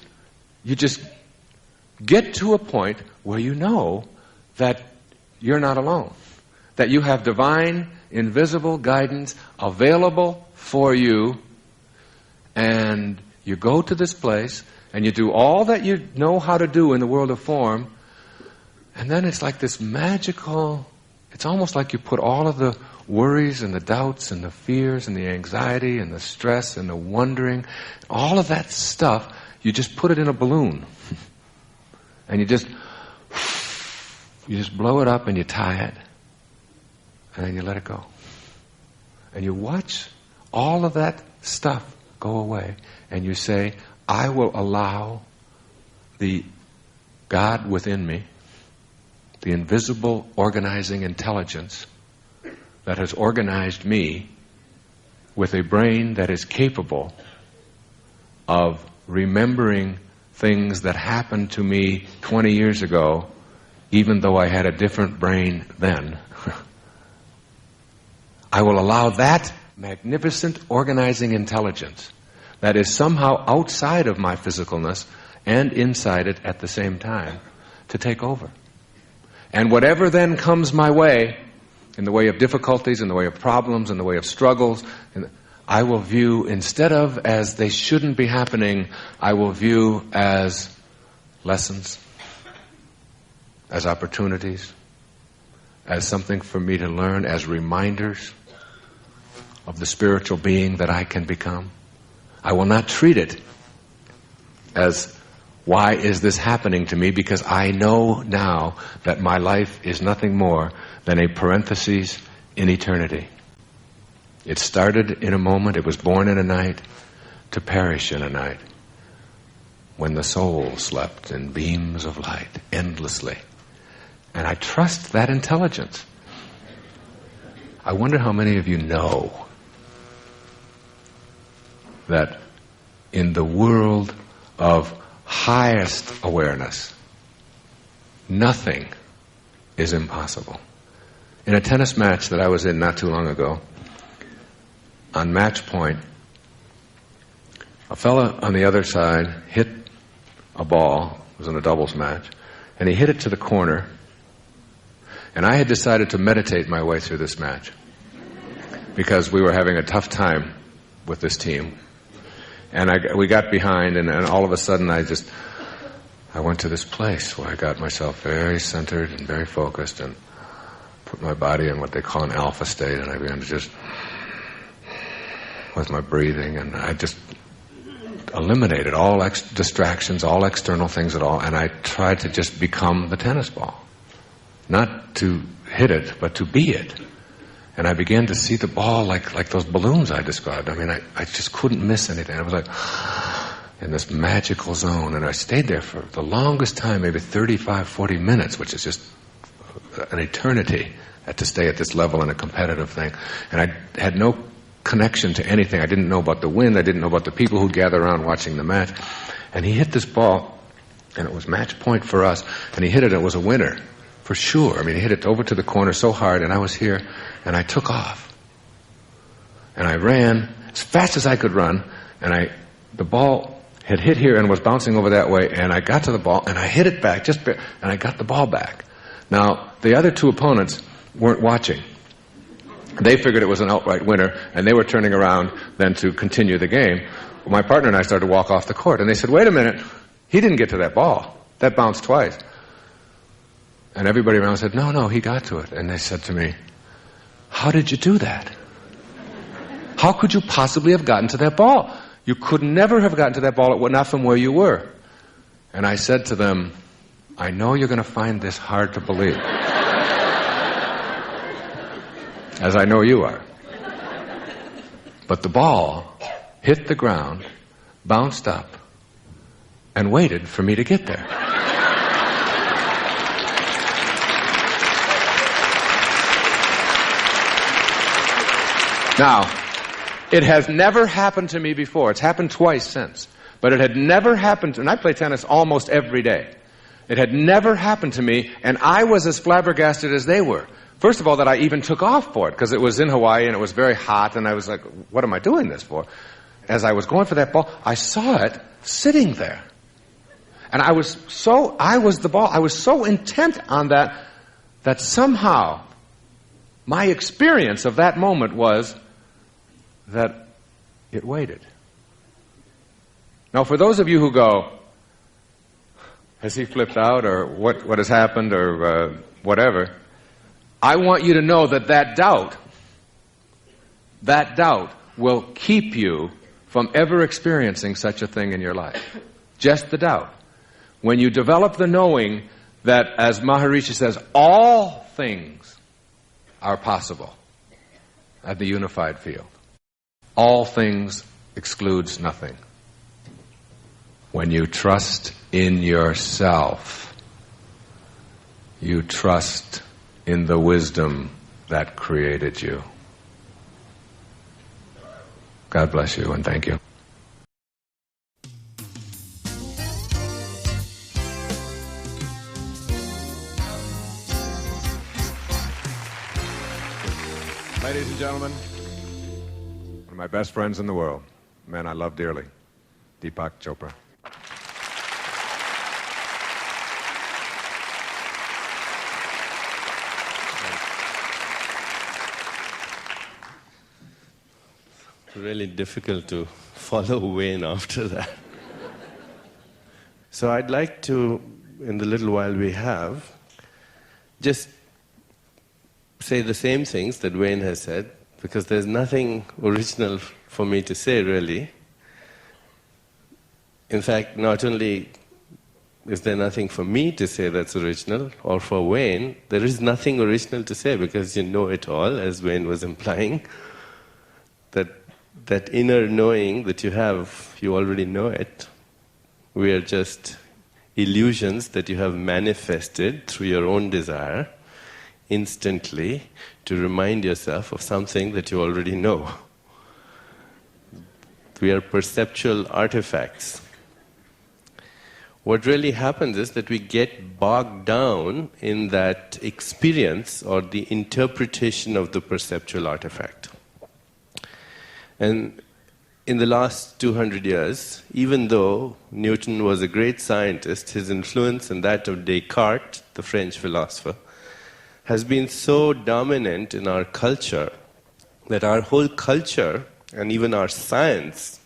get to a point where you know that you're not alone. That you have divine, invisible guidance available for you. And you go to this place and you do all that you know how to do in the world of form. And then it's like this magical, it's almost like you put all of the worries and the doubts and the fears and the anxiety and the stress and the wondering, all of that stuff, you just put it in a balloon. And you just blow it up and you tie it. And then you let it go. And you watch all of that stuff go away. And you say, I will allow the God within me, the invisible organizing intelligence that has organized me with a brain that is capable of remembering things that happened to me 20 years ago, even though I had a different brain then. I will allow that magnificent organizing intelligence that is somehow outside of my physicalness and inside it at the same time to take over. And whatever then comes my way, in the way of difficulties, in the way of problems, in the way of struggles, I will view, instead of as they shouldn't be happening, I will view as lessons, as opportunities, as something for me to learn, as reminders of the spiritual being that I can become. I will not treat it as, why is this happening to me? Because I know now that my life is nothing more than a parenthesis in eternity. It started in a moment, it was born in a night, to perish in a night, when the soul slept in beams of light endlessly. And I trust that intelligence. I wonder how many of you know that in the world of highest awareness, nothing is impossible. In a tennis match that I was in not too long ago, on match point, a fella on the other side hit a ball, it was in a doubles match, and he hit it to the corner, and I had decided to meditate my way through this match because we were having a tough time with this team. And we got behind, and all of a sudden I went to this place where I got myself very centered and very focused and put my body in what they call an alpha state, and I began to just, with my breathing, and I just eliminated all distractions, all external things at all, and I tried to just become the tennis ball. Not to hit it, but to be it. And I began to see the ball like those balloons I described. I mean, I just couldn't miss anything. I was like in this magical zone, and I stayed there for the longest time, maybe 35, 40 minutes, which is just an eternity to stay at this level in a competitive thing. And I had no connection to anything. I didn't know about the wind. I didn't know about the people who'd gather around watching the match. And he hit this ball, and it was match point for us, and he hit it, and it was a winner, for sure. I mean, he hit it over to the corner so hard, and I was here, and I took off. And I ran as fast as I could run, and the ball had hit here and was bouncing over that way, and I got to the ball, and I hit it back, and I got the ball back. Now, the other two opponents weren't watching. They figured it was an outright winner, and they were turning around then to continue the game. Well, my partner and I started to walk off the court, and they said, wait a minute, he didn't get to that ball. That bounced twice. And everybody around said, no, he got to it. And they said to me, how did you do that? How could you possibly have gotten to that ball? You could never have gotten to that ball, not from where you were. And I said to them, I know you're going to find this hard to believe. As I know you are. But the ball hit the ground, bounced up, and waited for me to get there. Now, it has never happened to me before. It's happened twice since. But it had never happened and I play tennis almost every day. It had never happened to me, and I was as flabbergasted as they were. First of all, that I even took off for it, because it was in Hawaii and it was very hot, and I was like, what am I doing this for? As I was going for that ball, I saw it sitting there. And I was the ball. I was so intent on that somehow my experience of that moment was that it waited. Now, for those of you who go, has he flipped out, or what has happened, or whatever, I want you to know that doubt will keep you from ever experiencing such a thing in your life. Just the doubt. When you develop the knowing that, as Maharishi says, all things are possible at the unified field. All things excludes nothing. When you trust in yourself, you trust in the wisdom that created you. God bless you, and thank you. Ladies and gentlemen, one of my best friends in the world, a man I love dearly, Deepak Chopra. Really difficult to follow Wayne after that. So I'd like to, in the little while we have, just say the same things that Wayne has said, because there's nothing original for me to say, really. In fact, not only is there nothing for me to say that's original, or for Wayne, there is nothing original to say, because you know it all, as Wayne was implying. That inner knowing that you have, you already know it. We are just illusions that you have manifested through your own desire instantly to remind yourself of something that you already know. We are perceptual artifacts. What really happens is that we get bogged down in that experience or the interpretation of the perceptual artifact. And in the last 200 years, even though Newton was a great scientist, his influence and that of Descartes, the French philosopher, has been so dominant in our culture that our whole culture and even our science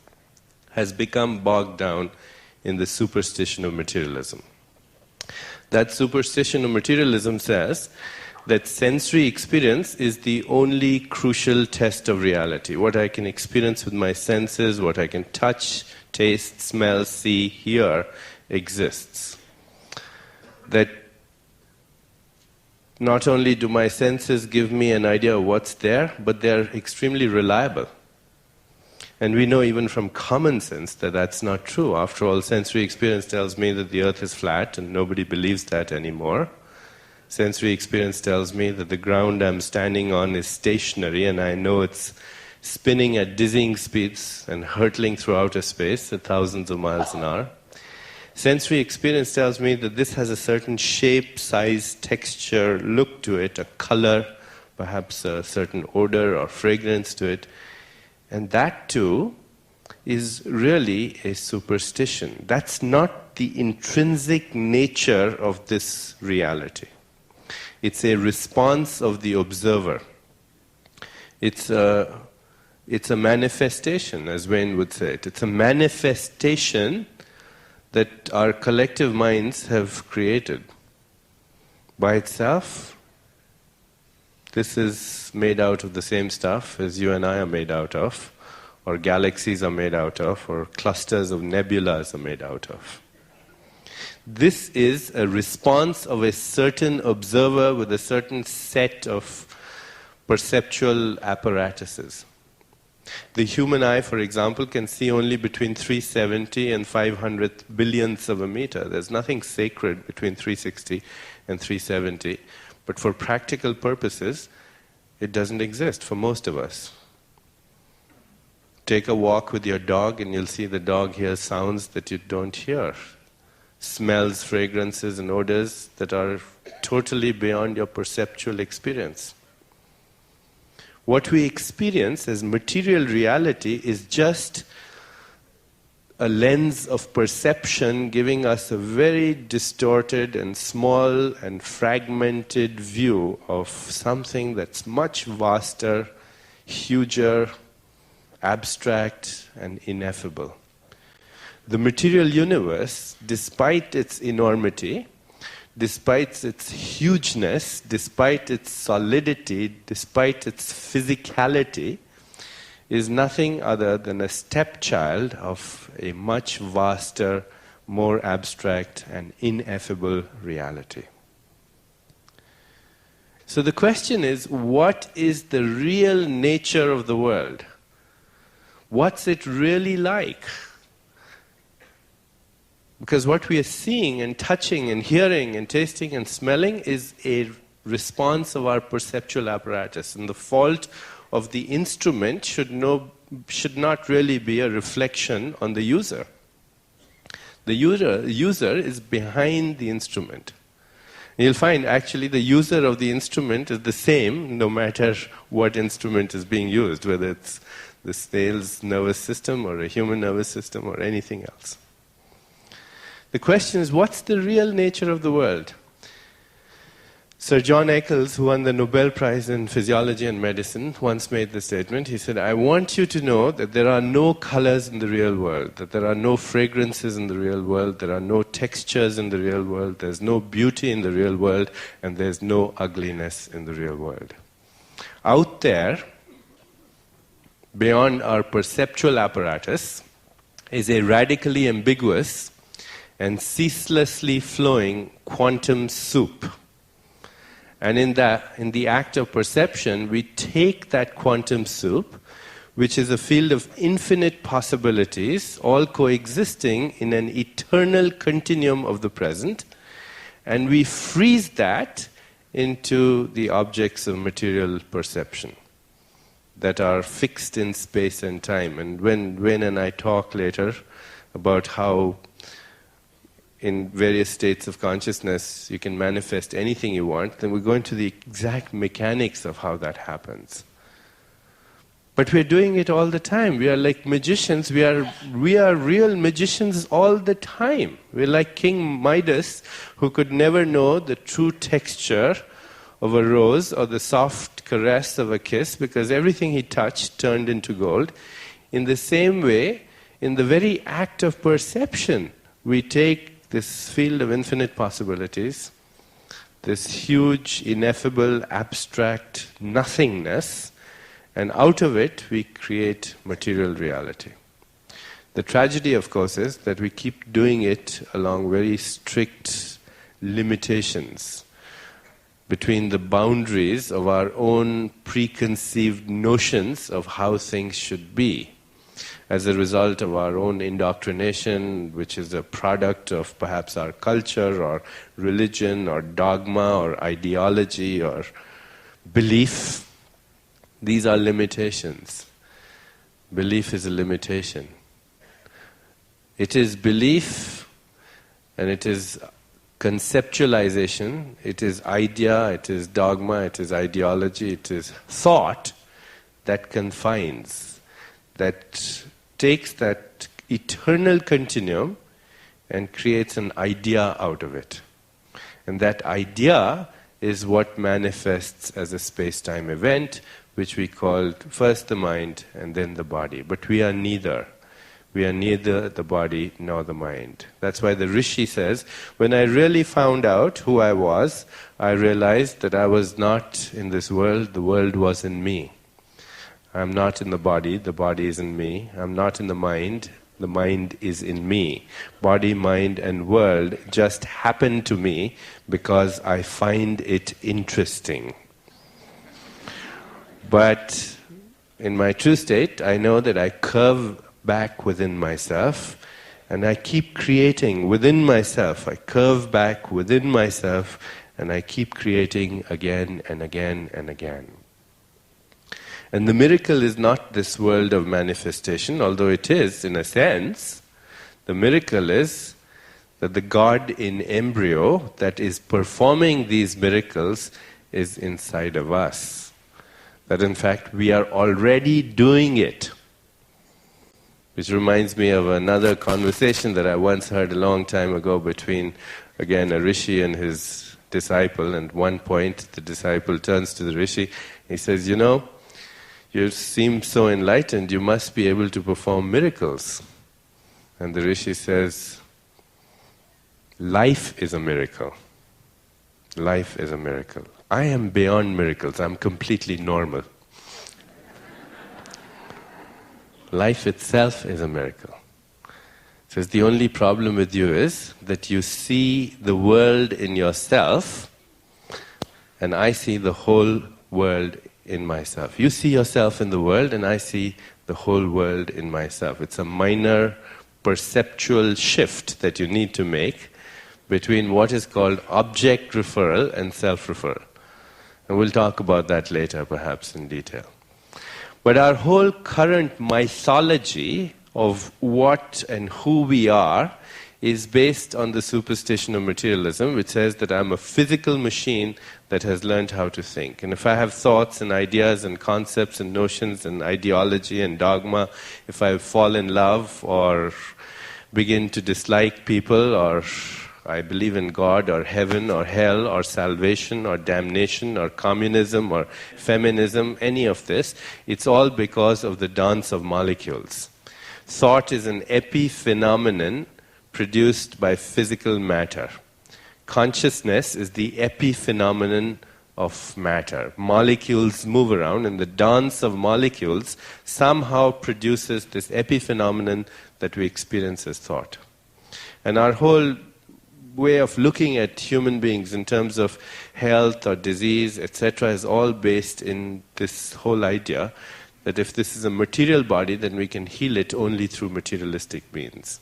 has become bogged down in the superstition of materialism. That superstition of materialism says that sensory experience is the only crucial test of reality. What I can experience with my senses, what I can touch, taste, smell, see, hear, exists. That not only do my senses give me an idea of what's there, but they're extremely reliable. And we know even from common sense that that's not true. After all, sensory experience tells me that the earth is flat, and nobody believes that anymore. Sensory experience tells me that the ground I'm standing on is stationary, and I know it's spinning at dizzying speeds and hurtling through outer space at thousands of miles an hour. Sensory experience tells me that this has a certain shape, size, texture, look to it, a color, perhaps a certain odor or fragrance to it. And that too is really a superstition. That's not the intrinsic nature of this reality. It's a response of the observer. It's a manifestation, as Wayne would say it. It's a manifestation that our collective minds have created. By itself, this is made out of the same stuff as you and I are made out of, or galaxies are made out of, or clusters of nebulas are made out of. This is a response of a certain observer with a certain set of perceptual apparatuses. The human eye, for example, can see only between 370 and 500 billionths of a meter. There's nothing sacred between 360 and 370. But for practical purposes, it doesn't exist for most of us. Take a walk with your dog and you'll see the dog hears sounds that you don't hear. Smells, fragrances, and odors that are totally beyond your perceptual experience. What we experience as material reality is just a lens of perception giving us a very distorted and small and fragmented view of something that's much vaster, huger, abstract, and ineffable. The material universe, despite its enormity, despite its hugeness, despite its solidity, despite its physicality, is nothing other than a stepchild of a much vaster, more abstract and ineffable reality. So the question is, what is the real nature of the world? What's it really like? Because what we are seeing and touching and hearing and tasting and smelling is a response of our perceptual apparatus. And the fault of the instrument should not really be a reflection on the user. The user is behind the instrument. And you'll find actually the user of the instrument is the same no matter what instrument is being used, whether it's the snail's nervous system or a human nervous system or anything else. The question is, what's the real nature of the world? Sir John Eccles, who won the Nobel Prize in Physiology and Medicine, once made the statement. He said, I want you to know that there are no colors in the real world, that there are no fragrances in the real world, there are no textures in the real world, there's no beauty in the real world, and there's no ugliness in the real world. Out there, beyond our perceptual apparatus, is a radically ambiguous and ceaselessly flowing quantum soup. And in the act of perception, we take that quantum soup, which is a field of infinite possibilities, all coexisting in an eternal continuum of the present, and we freeze that into the objects of material perception that are fixed in space and time. And when Wayne and I talk later about how in various states of consciousness you can manifest anything you want, then we go into the exact mechanics of how that happens. But we're doing it all the time. We are like magicians. We are real magicians all the time. We're like King Midas, who could never know the true texture of a rose or the soft caress of a kiss, because everything he touched turned into gold. In the same way, in the very act of perception, we take this field of infinite possibilities, this huge, ineffable, abstract nothingness, and out of it we create material reality. The tragedy, of course, is that we keep doing it along very strict limitations between the boundaries of our own preconceived notions of how things should be, as a result of our own indoctrination, which is a product of perhaps our culture or religion or dogma or ideology or belief. These are limitations. Belief is a limitation. It is belief, and it is conceptualization, it is idea, it is dogma, it is ideology, it is thought that confines, that takes that eternal continuum and creates an idea out of it. And that idea is what manifests as a space-time event, which we call first the mind and then the body. But we are neither. We are neither the body nor the mind. That's why the Rishi says, when I really found out who I was, I realized that I was not in this world, the world was in me. I'm not in the body is in me. I'm not in the mind is in me. Body, mind, and world just happen to me because I find it interesting. But in my true state, I know that I curve back within myself, and I keep creating within myself. I curve back within myself, and I keep creating again and again and again. And the miracle is not this world of manifestation, although it is in a sense. The miracle is that the God in embryo that is performing these miracles is inside of us. That in fact we are already doing it. Which reminds me of another conversation that I once heard a long time ago between, again, a rishi and his disciple. And at one point, the disciple turns to the rishi. He says, you know, you seem so enlightened, you must be able to perform miracles. And the rishi says, life is a miracle. Life is a miracle. I am beyond miracles. I'm completely normal. Life itself is a miracle. Says the only problem with you is that you see the world in yourself, and I see the whole world in myself. You see yourself in the world, and I see the whole world in myself. It's a minor perceptual shift that you need to make between what is called object referral and self-referral. And we'll talk about that later, perhaps in detail. But our whole current mythology of what and who we are is based on the superstition of materialism, which says that I'm a physical machine that has learned how to think. And if I have thoughts and ideas and concepts and notions and ideology and dogma, if I fall in love or begin to dislike people, or I believe in God or heaven or hell or salvation or damnation or communism or feminism, any of this, it's all because of the dance of molecules. Thought is an epiphenomenon produced by physical matter. Consciousness is the epiphenomenon of matter. Molecules move around, and the dance of molecules somehow produces this epiphenomenon that we experience as thought. And our whole way of looking at human beings in terms of health or disease, etc., is all based in this whole idea that if this is a material body, then we can heal it only through materialistic means.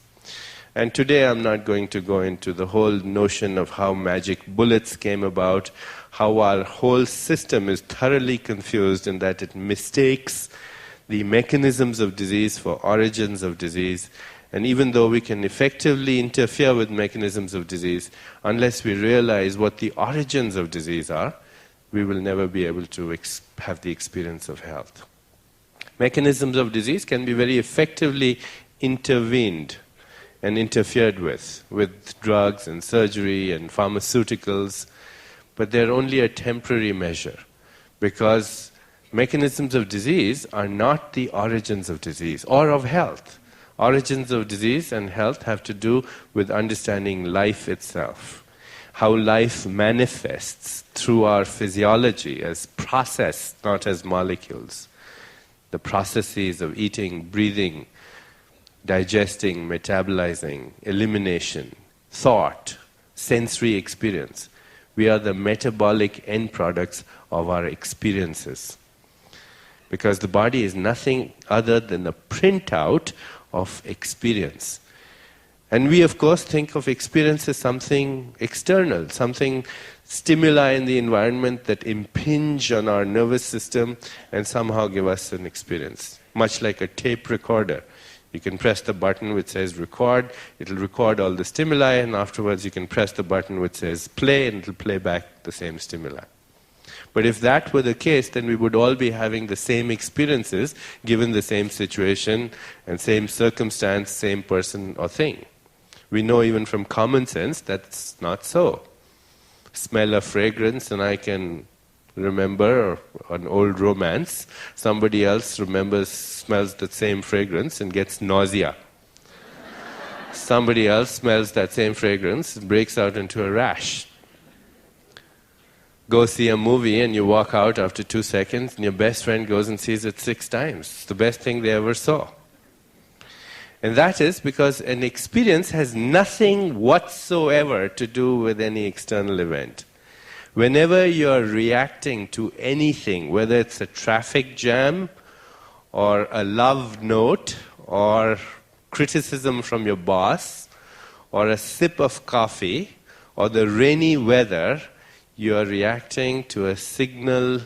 And today I'm not going to go into the whole notion of how magic bullets came about, how our whole system is thoroughly confused in that it mistakes the mechanisms of disease for origins of disease. And even though we can effectively interfere with mechanisms of disease, unless we realize what the origins of disease are, we will never be able to have the experience of health. Mechanisms of disease can be very effectively intervened and interfered with drugs and surgery and pharmaceuticals. but they're only a temporary measure, because mechanisms of disease are not the origins of disease or of health. Origins of disease and health have to do with understanding life itself, how life manifests through our physiology as process, not as molecules. The processes of eating, breathing, digesting, metabolizing, elimination, thought, sensory experience. We are the metabolic end products of our experiences. Because the body is nothing other than a printout of experience. And we, of course, think of experience as something external, something stimuli in the environment that impinge on our nervous system and somehow give us an experience. Much like a tape recorder. You can press the button which says record, it'll record all the stimuli, and afterwards you can press the button which says play, and it'll play back the same stimuli. But if that were the case, then we would all be having the same experiences, given the same situation and same circumstance, same person or thing. We know even from common sense that's not so. Smell a fragrance and I can remember an old romance. Somebody else smells the same fragrance and gets nausea. Somebody else smells that same fragrance and breaks out into a rash. Go see a movie and you walk out after 2 seconds and your best friend goes and sees it 6 times. It's the best thing they ever saw. And that is because an experience has nothing whatsoever to do with any external event. Whenever you're reacting to anything, whether it's a traffic jam or a love note or criticism from your boss or a sip of coffee or the rainy weather, you are reacting to a signal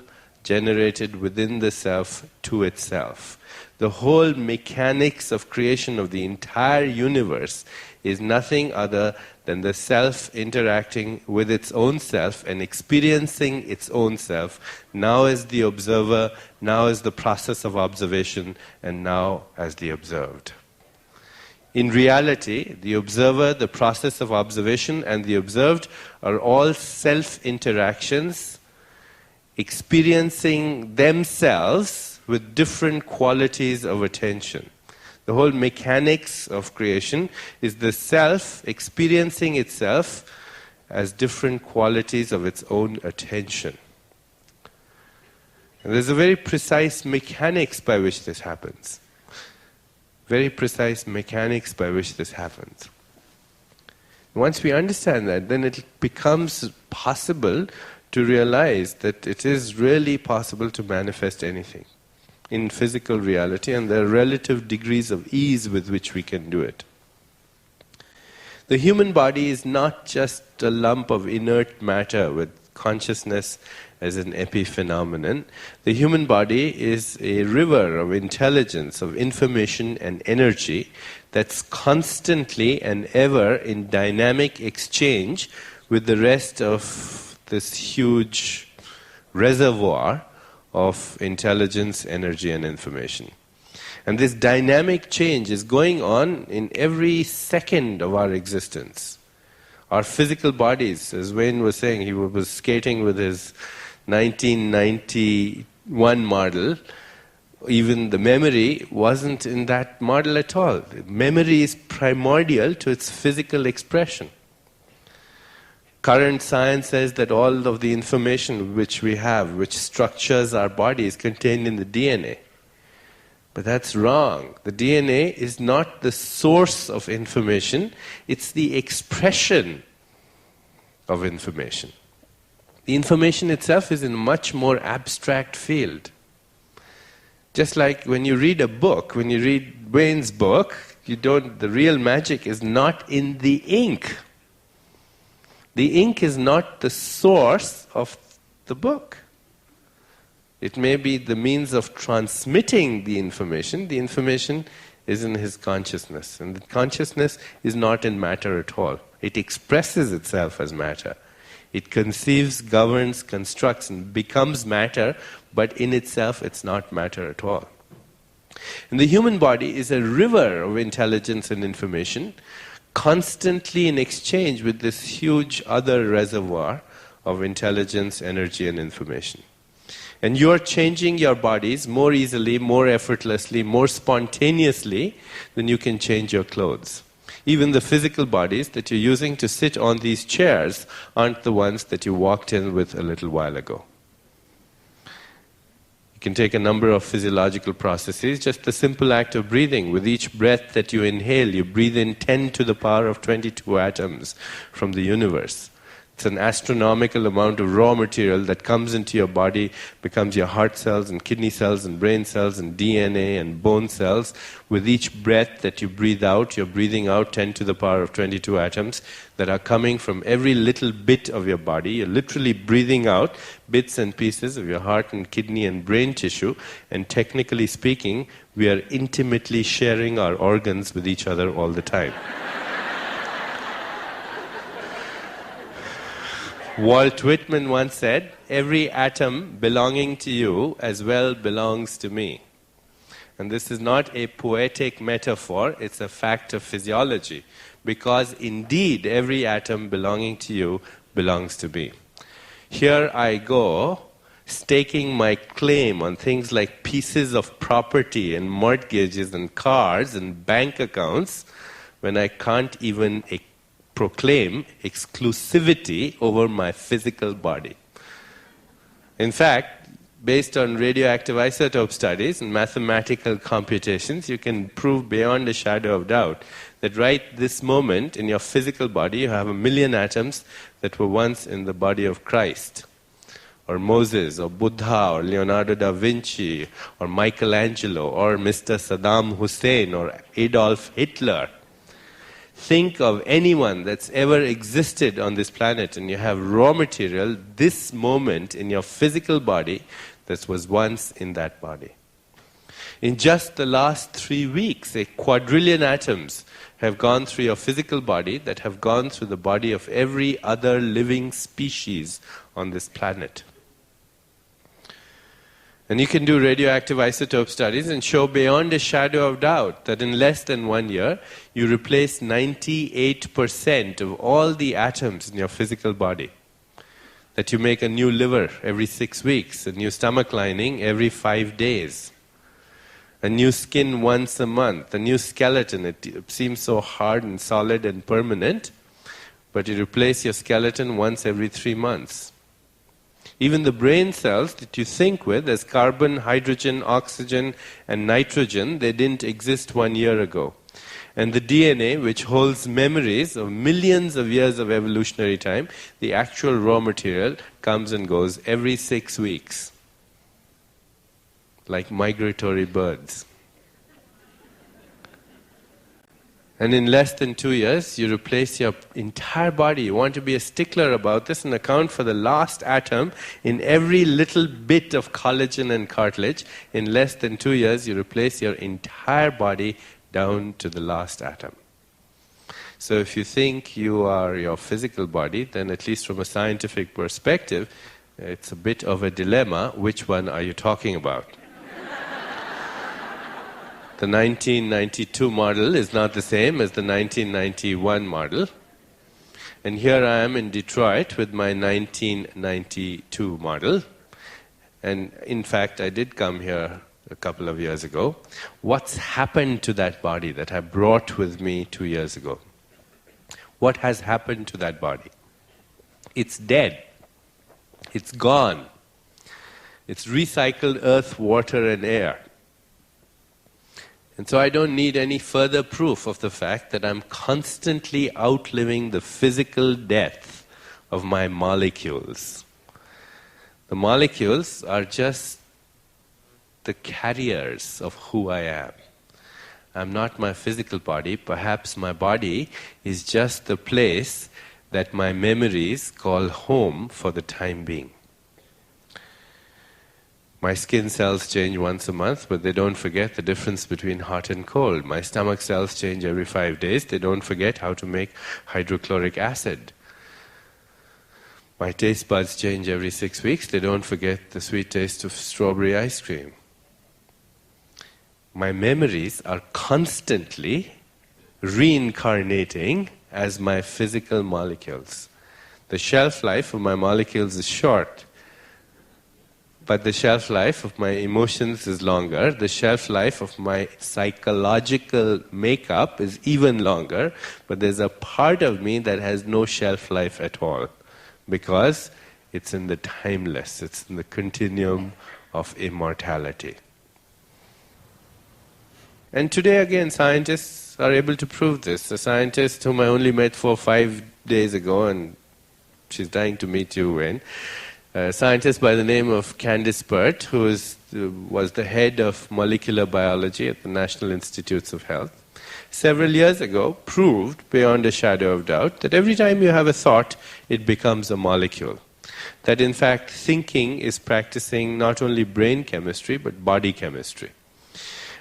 generated within the self to itself. The whole mechanics of creation of the entire universe is nothing other than the self interacting with its own self and experiencing its own self, now as the observer, now as the process of observation, and now as the observed. In reality, the observer, the process of observation, and the observed are all self-interactions experiencing themselves with different qualities of attention. The whole mechanics of creation is the self experiencing itself as different qualities of its own attention. And there's a very precise mechanics by which this happens. Very precise mechanics by which this happens. Once we understand that, then it becomes possible to realize that it is really possible to manifest anything in physical reality, and there are relative degrees of ease with which we can do it. The human body is not just a lump of inert matter with consciousness as an epiphenomenon. The human body is a river of intelligence, of information and energy that's constantly and ever in dynamic exchange with the rest of this huge reservoir of intelligence, energy and information. And this dynamic change is going on in every second of our existence. Our physical bodies, as Wayne was saying, he was skating with his 1991 model, even the memory wasn't in that model at all. Memory is primordial to its physical expression. Current science says that all of the information which we have, which structures our body, is contained in the DNA. But that's wrong. The DNA is not the source of information, it's the expression of information. The information itself is in a much more abstract field. Just like when you read a book, when you read Wayne's book, the real magic is not in the ink. The ink is not the source of the book. It may be the means of transmitting the information. The information is in his consciousness. And the consciousness is not in matter at all. It expresses itself as matter. It conceives, governs, constructs, and becomes matter, but in itself it's not matter at all. And the human body is a river of intelligence and information, constantly in exchange with this huge other reservoir of intelligence, energy, and information. And you are changing your bodies more easily, more effortlessly, more spontaneously than you can change your clothes. Even the physical bodies that you're using to sit on these chairs aren't the ones that you walked in with a little while ago. You can take a number of physiological processes, just the simple act of breathing. With each breath that you inhale, you breathe in 10 to the power of 22 atoms from the universe. It's an astronomical amount of raw material that comes into your body, becomes your heart cells and kidney cells and brain cells and DNA and bone cells. With each breath that you breathe out, you're breathing out 10 to the power of 22 atoms that are coming from every little bit of your body. You're literally breathing out bits and pieces of your heart and kidney and brain tissue. And technically speaking, we are intimately sharing our organs with each other all the time. Walt Whitman once said, "Every atom belonging to you as well belongs to me." And this is not a poetic metaphor, it's a fact of physiology. Because indeed, every atom belonging to you belongs to me. Here I go, staking my claim on things like pieces of property and mortgages and cars and bank accounts, when I can't even proclaim exclusivity over my physical body. In fact, based on radioactive isotope studies and mathematical computations, you can prove beyond a shadow of doubt that right this moment in your physical body you have 1 million atoms that were once in the body of Christ, or Moses, or Buddha, or Leonardo da Vinci, or Michelangelo, or Mr. Saddam Hussein, or Adolf Hitler. Think of anyone that's ever existed on this planet and you have raw material this moment in your physical body that was once in that body. In just the last 3 weeks, a quadrillion atoms have gone through your physical body that have gone through the body of every other living species on this planet. And you can do radioactive isotope studies and show beyond a shadow of doubt that in less than 1 year, you replace 98% of all the atoms in your physical body. That you make a new liver every 6 weeks, a new stomach lining every 5 days, a new skin once a month, a new skeleton. It seems so hard and solid and permanent, but you replace your skeleton once every 3 months. Even the brain cells that you think with as carbon, hydrogen, oxygen, and nitrogen, they didn't exist 1 year ago. And the DNA, which holds memories of millions of years of evolutionary time, the actual raw material comes and goes every 6 weeks, like migratory birds. And in less than 2 years, you replace your entire body. You want to be a stickler about this and account for the last atom in every little bit of collagen and cartilage. In less than 2 years, you replace your entire body down to the last atom. So if you think you are your physical body, then at least from a scientific perspective, it's a bit of a dilemma. Which one are you talking about? The 1992 model is not the same as the 1991 model. And here I am in Detroit with my 1992 model. And in fact, I did come here a couple of years ago. What's happened to that body that I brought with me 2 years ago? What has happened to that body? It's dead. It's gone. It's recycled earth, water, and air. And so I don't need any further proof of the fact that I'm constantly outliving the physical death of my molecules. The molecules are just the carriers of who I am. I'm not my physical body. Perhaps my body is just the place that my memories call home for the time being. My skin cells change once a month, but they don't forget the difference between hot and cold. My stomach cells change every 5 days. They don't forget how to make hydrochloric acid. My taste buds change every 6 weeks. They don't forget the sweet taste of strawberry ice cream. My memories are constantly reincarnating as my physical molecules. The shelf life of my molecules is short, but the shelf life of my emotions is longer. The shelf life of my psychological makeup is even longer, but there's a part of me that has no shelf life at all, because it's in the timeless, it's in the continuum of immortality. And today again, scientists are able to prove this. A scientist whom I only met 4 or 5 days ago, and she's dying to meet you, Wayne, a scientist by the name of Candice Pert, who was the head of molecular biology at the National Institutes of Health, several years ago proved beyond a shadow of doubt that every time you have a thought, it becomes a molecule. That in fact thinking is practicing not only brain chemistry but body chemistry.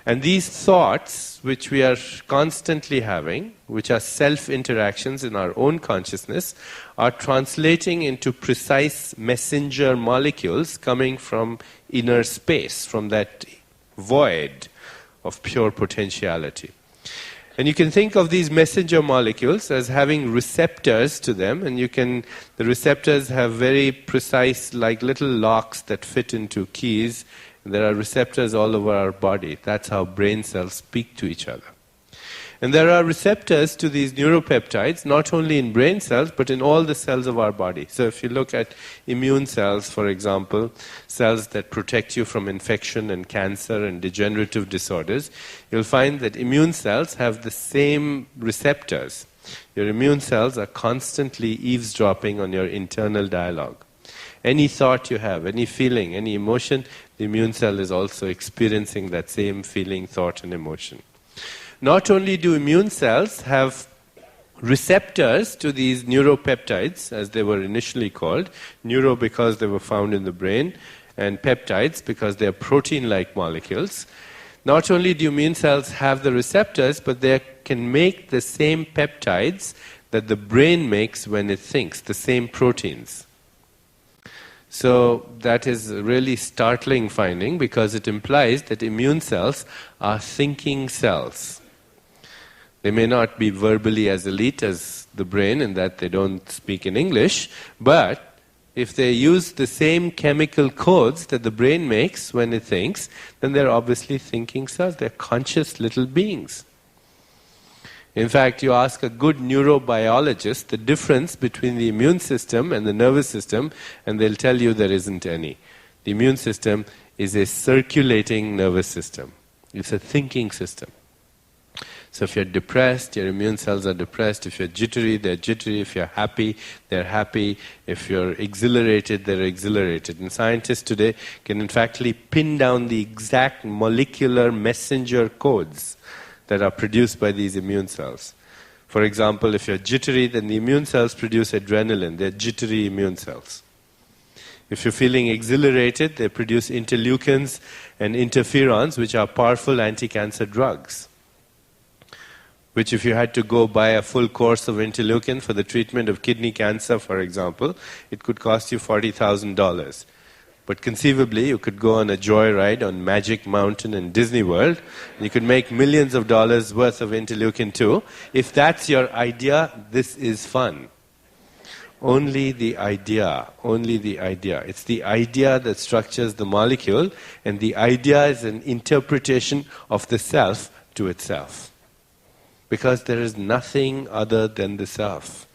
And these thoughts, which we are constantly having, which are self-interactions in our own consciousness, are translating into precise messenger molecules coming from inner space, from that void of pure potentiality. And you can think of these messenger molecules as having receptors to them, and the receptors have very precise, like little locks that fit into keys. There are receptors all over our body. That's how brain cells speak to each other. And there are receptors to these neuropeptides, not only in brain cells, but in all the cells of our body. So if you look at immune cells, for example, cells that protect you from infection and cancer and degenerative disorders, you'll find that immune cells have the same receptors. Your immune cells are constantly eavesdropping on your internal dialogue. Any thought you have, any feeling, any emotion, the immune cell is also experiencing that same feeling, thought, and emotion. Not only do immune cells have receptors to these neuropeptides, as they were initially called, neuro because they were found in the brain, and peptides because they are protein-like molecules. Not only do immune cells have the receptors, but they can make the same peptides that the brain makes when it thinks, the same proteins. So that is a really startling finding, because it implies that immune cells are thinking cells. They may not be verbally as elite as the brain in that they don't speak in English, but if they use the same chemical codes that the brain makes when it thinks, then they're obviously thinking cells. They're conscious little beings. In fact, you ask a good neurobiologist the difference between the immune system and the nervous system, and they'll tell you there isn't any. The immune system is a circulating nervous system. It's a thinking system. So if you're depressed, your immune cells are depressed. If you're jittery, they're jittery. If you're happy, they're happy. If you're exhilarated, they're exhilarated. And scientists today can in fact pin down the exact molecular messenger codes that are produced by these immune cells. For example, if you're jittery, then the immune cells produce adrenaline. They're jittery immune cells. If you're feeling exhilarated, they produce interleukins and interferons, which are powerful anti-cancer drugs. Which if you had to go buy a full course of interleukin for the treatment of kidney cancer, for example, it could cost you $40,000. But conceivably, you could go on a joyride on Magic Mountain in Disney World, and you could make millions of dollars worth of interleukin too. If that's your idea, this is fun. Only the idea, only the idea. It's the idea that structures the molecule, and the idea is an interpretation of the self to itself. Because there is nothing other than the self.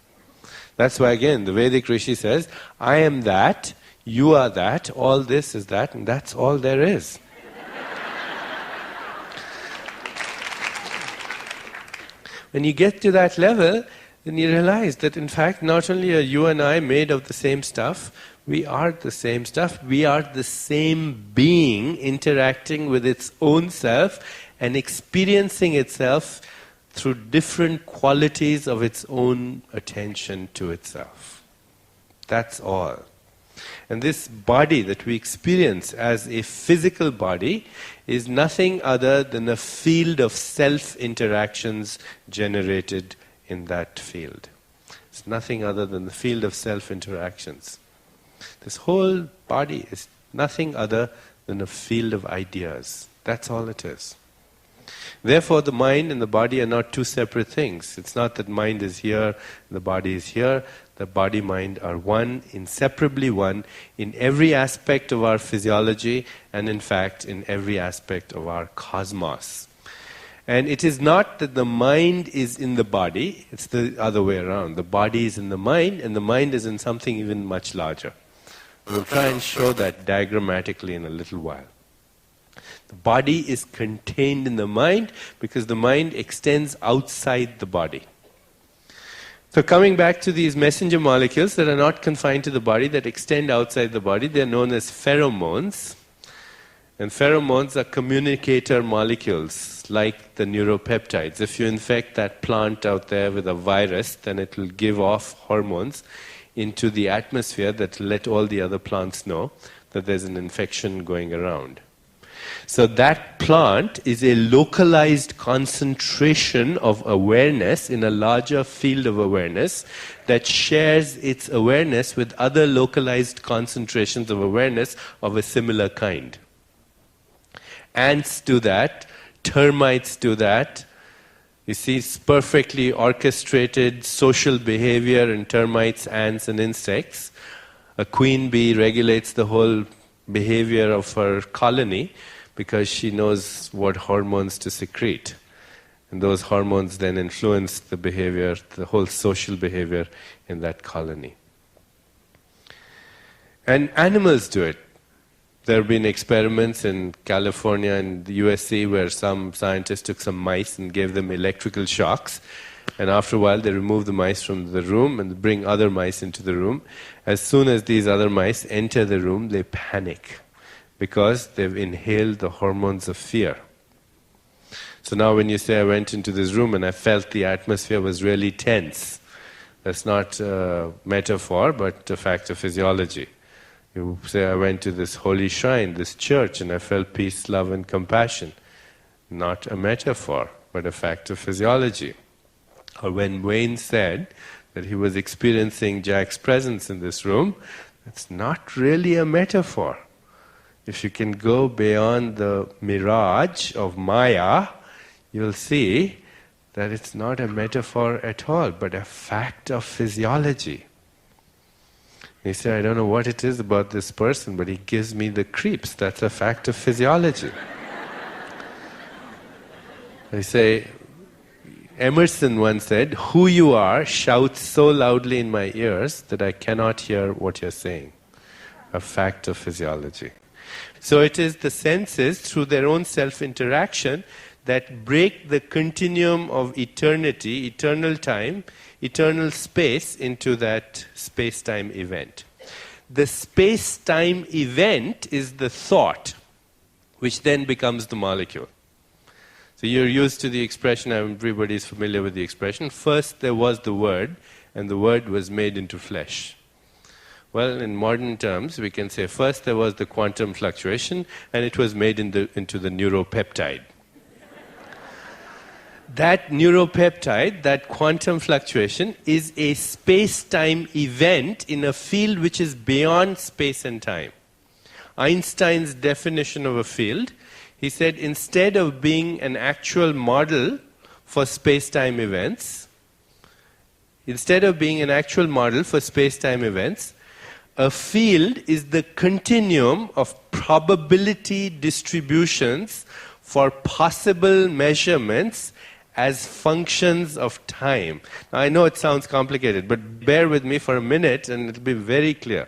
That's why again, the Vedic Rishi says, I am that, you are that, all this is that, and that's all there is. When you get to that level, then you realize that in fact not only are you and I made of the same stuff, we are the same stuff, we are the same being interacting with its own self and experiencing itself through different qualities of its own attention to itself. That's all. And this body that we experience as a physical body is nothing other than a field of self-interactions generated in that field. It's nothing other than the field of self-interactions. This whole body is nothing other than a field of ideas. That's all it is. Therefore, the mind and the body are not two separate things. It's not that mind is here, the body is here. the body-mind are one, inseparably one, in every aspect of our physiology and in fact in every aspect of our cosmos. And it is not that the mind is in the body, it's the other way around. The body is in the mind and the mind is in something even much larger. We'll try and show that diagrammatically in a little while. The body is contained in the mind because the mind extends outside the body. So coming back to these messenger molecules that are not confined to the body, that extend outside the body, they're known as pheromones. And pheromones are communicator molecules, like the neuropeptides. If you infect that plant out there with a virus, then it will give off hormones into the atmosphere that will let all the other plants know that there's an infection going around. So that plant is a localized concentration of awareness in a larger field of awareness that shares its awareness with other localized concentrations of awareness of a similar kind. Ants do that, termites do that. You see, it's perfectly orchestrated social behavior in termites, ants, and insects. A queen bee regulates the whole behavior of her colony because she knows what hormones to secrete. And those hormones then influence the behavior, the whole social behavior in that colony. And animals do it. There have been experiments in California and the USA where some scientists took some mice and gave them electrical shocks. And after a while, they remove the mice from the room and bring other mice into the room. As soon as these other mice enter the room, they panic because they've inhaled the hormones of fear. So now when you say, I went into this room and I felt the atmosphere was really tense, that's not a metaphor, but a fact of physiology. You say, I went to this holy shrine, this church, and I felt peace, love, and compassion. Not a metaphor, but a fact of physiology. Or when Wayne said that he was experiencing Jack's presence in this room, it's not really a metaphor. If you can go beyond the mirage of Maya, you'll see that it's not a metaphor at all, but a fact of physiology. He said, I don't know what it is about this person, but he gives me the creeps. That's a fact of physiology. I say, Emerson once said, who you are shouts so loudly in my ears that I cannot hear what you're saying. A fact of physiology. So it is the senses, through their own self-interaction, that break the continuum of eternity, eternal time, eternal space into that space-time event. The space-time event is the thought, which then becomes the molecule. So you're used to the expression, everybody's familiar with the expression, first there was the word, and the word was made into flesh. Well, in modern terms, we can say first there was the quantum fluctuation, and it was made into the neuropeptide. That neuropeptide, that quantum fluctuation, is a space-time event in a field which is beyond space and time. Einstein's definition of a field, he said instead of being an actual model for space-time events, a field is the continuum of probability distributions for possible measurements as functions of time. Now, I know it sounds complicated, but bear with me for a minute and it'll be very clear.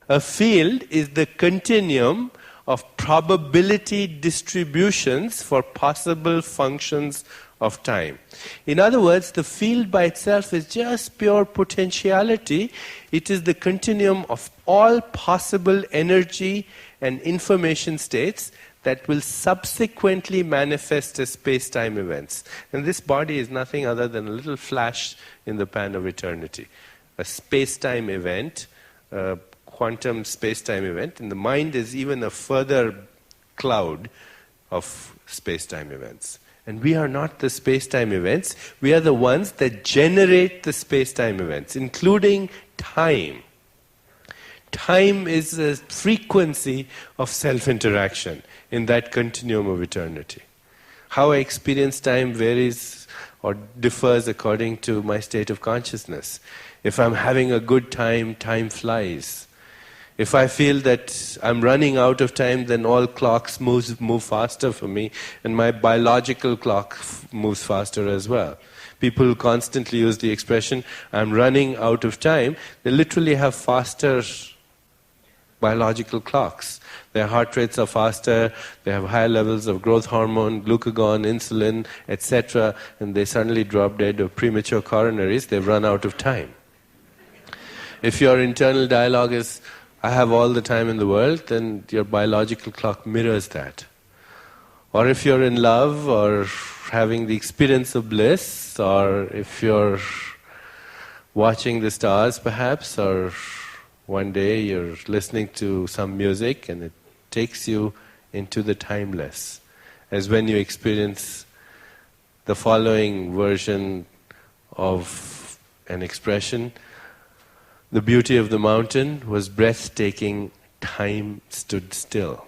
A field is the continuum of probability distributions for possible functions of time. In other words, the field by itself is just pure potentiality. It is the continuum of all possible energy and information states that will subsequently manifest as space-time events. And this body is nothing other than a little flash in the pan of eternity. A space-time event, a quantum space-time event, and the mind is even a further cloud of space-time events. And we are not the space-time events, we are the ones that generate the space-time events, including time. Time is a frequency of self-interaction in that continuum of eternity. How I experience time varies or differs according to my state of consciousness. If I'm having a good time, time flies. If I feel that I'm running out of time, then all clocks move faster for me, and my biological clock moves faster as well. People who constantly use the expression, I'm running out of time, they literally have faster biological clocks. Their heart rates are faster, they have higher levels of growth hormone, glucagon, insulin, etc., and they suddenly drop dead of premature coronaries, they've run out of time. If your internal dialogue is, I have all the time in the world, then your biological clock mirrors that. Or if you're in love, or having the experience of bliss, or if you're watching the stars perhaps, or one day you're listening to some music and it takes you into the timeless, as when you experience the following version of an expression. The beauty of the mountain was breathtaking, time stood still.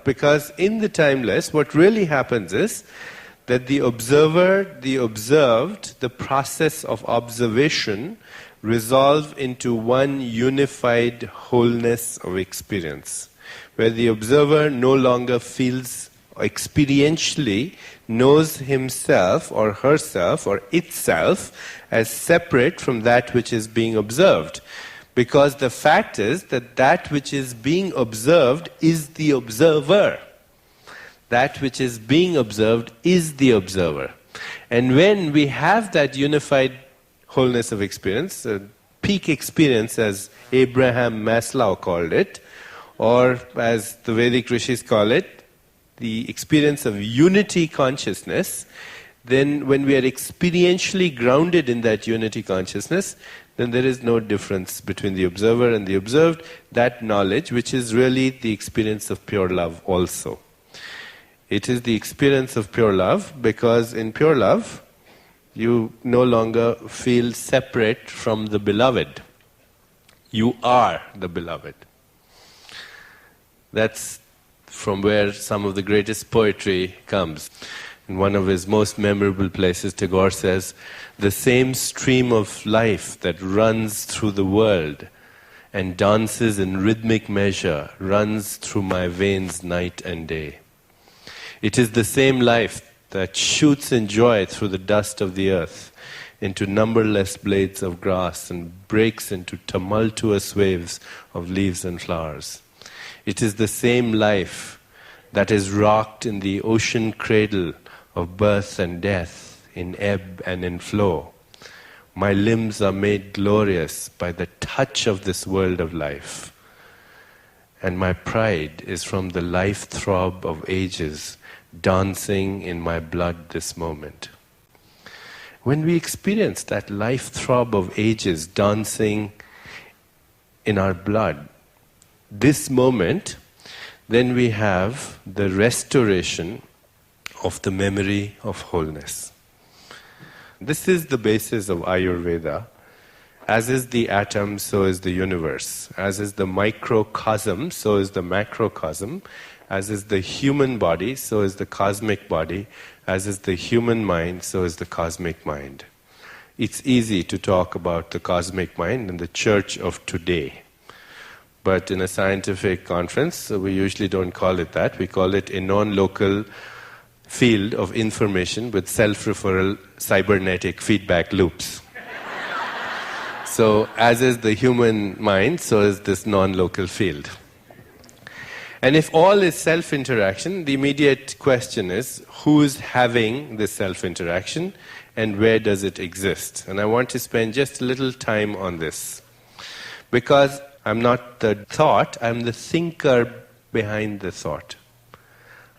Because in the timeless, what really happens is that the observer, the observed, the process of observation resolve into one unified wholeness of experience, where the observer no longer feels experientially, knows himself or herself or itself as separate from that which is being observed. Because the fact is that that which is being observed is the observer. That which is being observed is the observer. And when we have that unified wholeness of experience, peak experience as Abraham Maslow called it, or as the Vedic rishis call it, the experience of unity consciousness, then when we are experientially grounded in that unity consciousness, then there is no difference between the observer and the observed. That knowledge, which is really the experience of pure love also. It is the experience of pure love, because in pure love, you no longer feel separate from the beloved. You are the beloved. That's from where some of the greatest poetry comes. In one of his most memorable places, Tagore says, "The same stream of life that runs through the world and dances in rhythmic measure runs through my veins night and day. It is the same life that shoots in joy through the dust of the earth into numberless blades of grass and breaks into tumultuous waves of leaves and flowers. It is the same life that is rocked in the ocean cradle of birth and death, in ebb and in flow. My limbs are made glorious by the touch of this world of life. And my pride is from the life throb of ages dancing in my blood this moment." When we experience that life throb of ages dancing in our blood, this moment, then we have the restoration of the memory of wholeness. This is the basis of Ayurveda. As is the atom, so is the universe. As is the microcosm, so is the macrocosm. As is the human body, so is the cosmic body. As is the human mind, so is the cosmic mind. It's easy to talk about the cosmic mind in the church of today. But in a scientific conference, we usually don't call it that. We call it a non-local field of information with self-referral cybernetic feedback loops. So, as is the human mind, so is this non-local field. And if all is self-interaction, the immediate question is, who's having this self-interaction and where does it exist? And I want to spend just a little time on this. Because I'm not the thought, I'm the thinker behind the thought.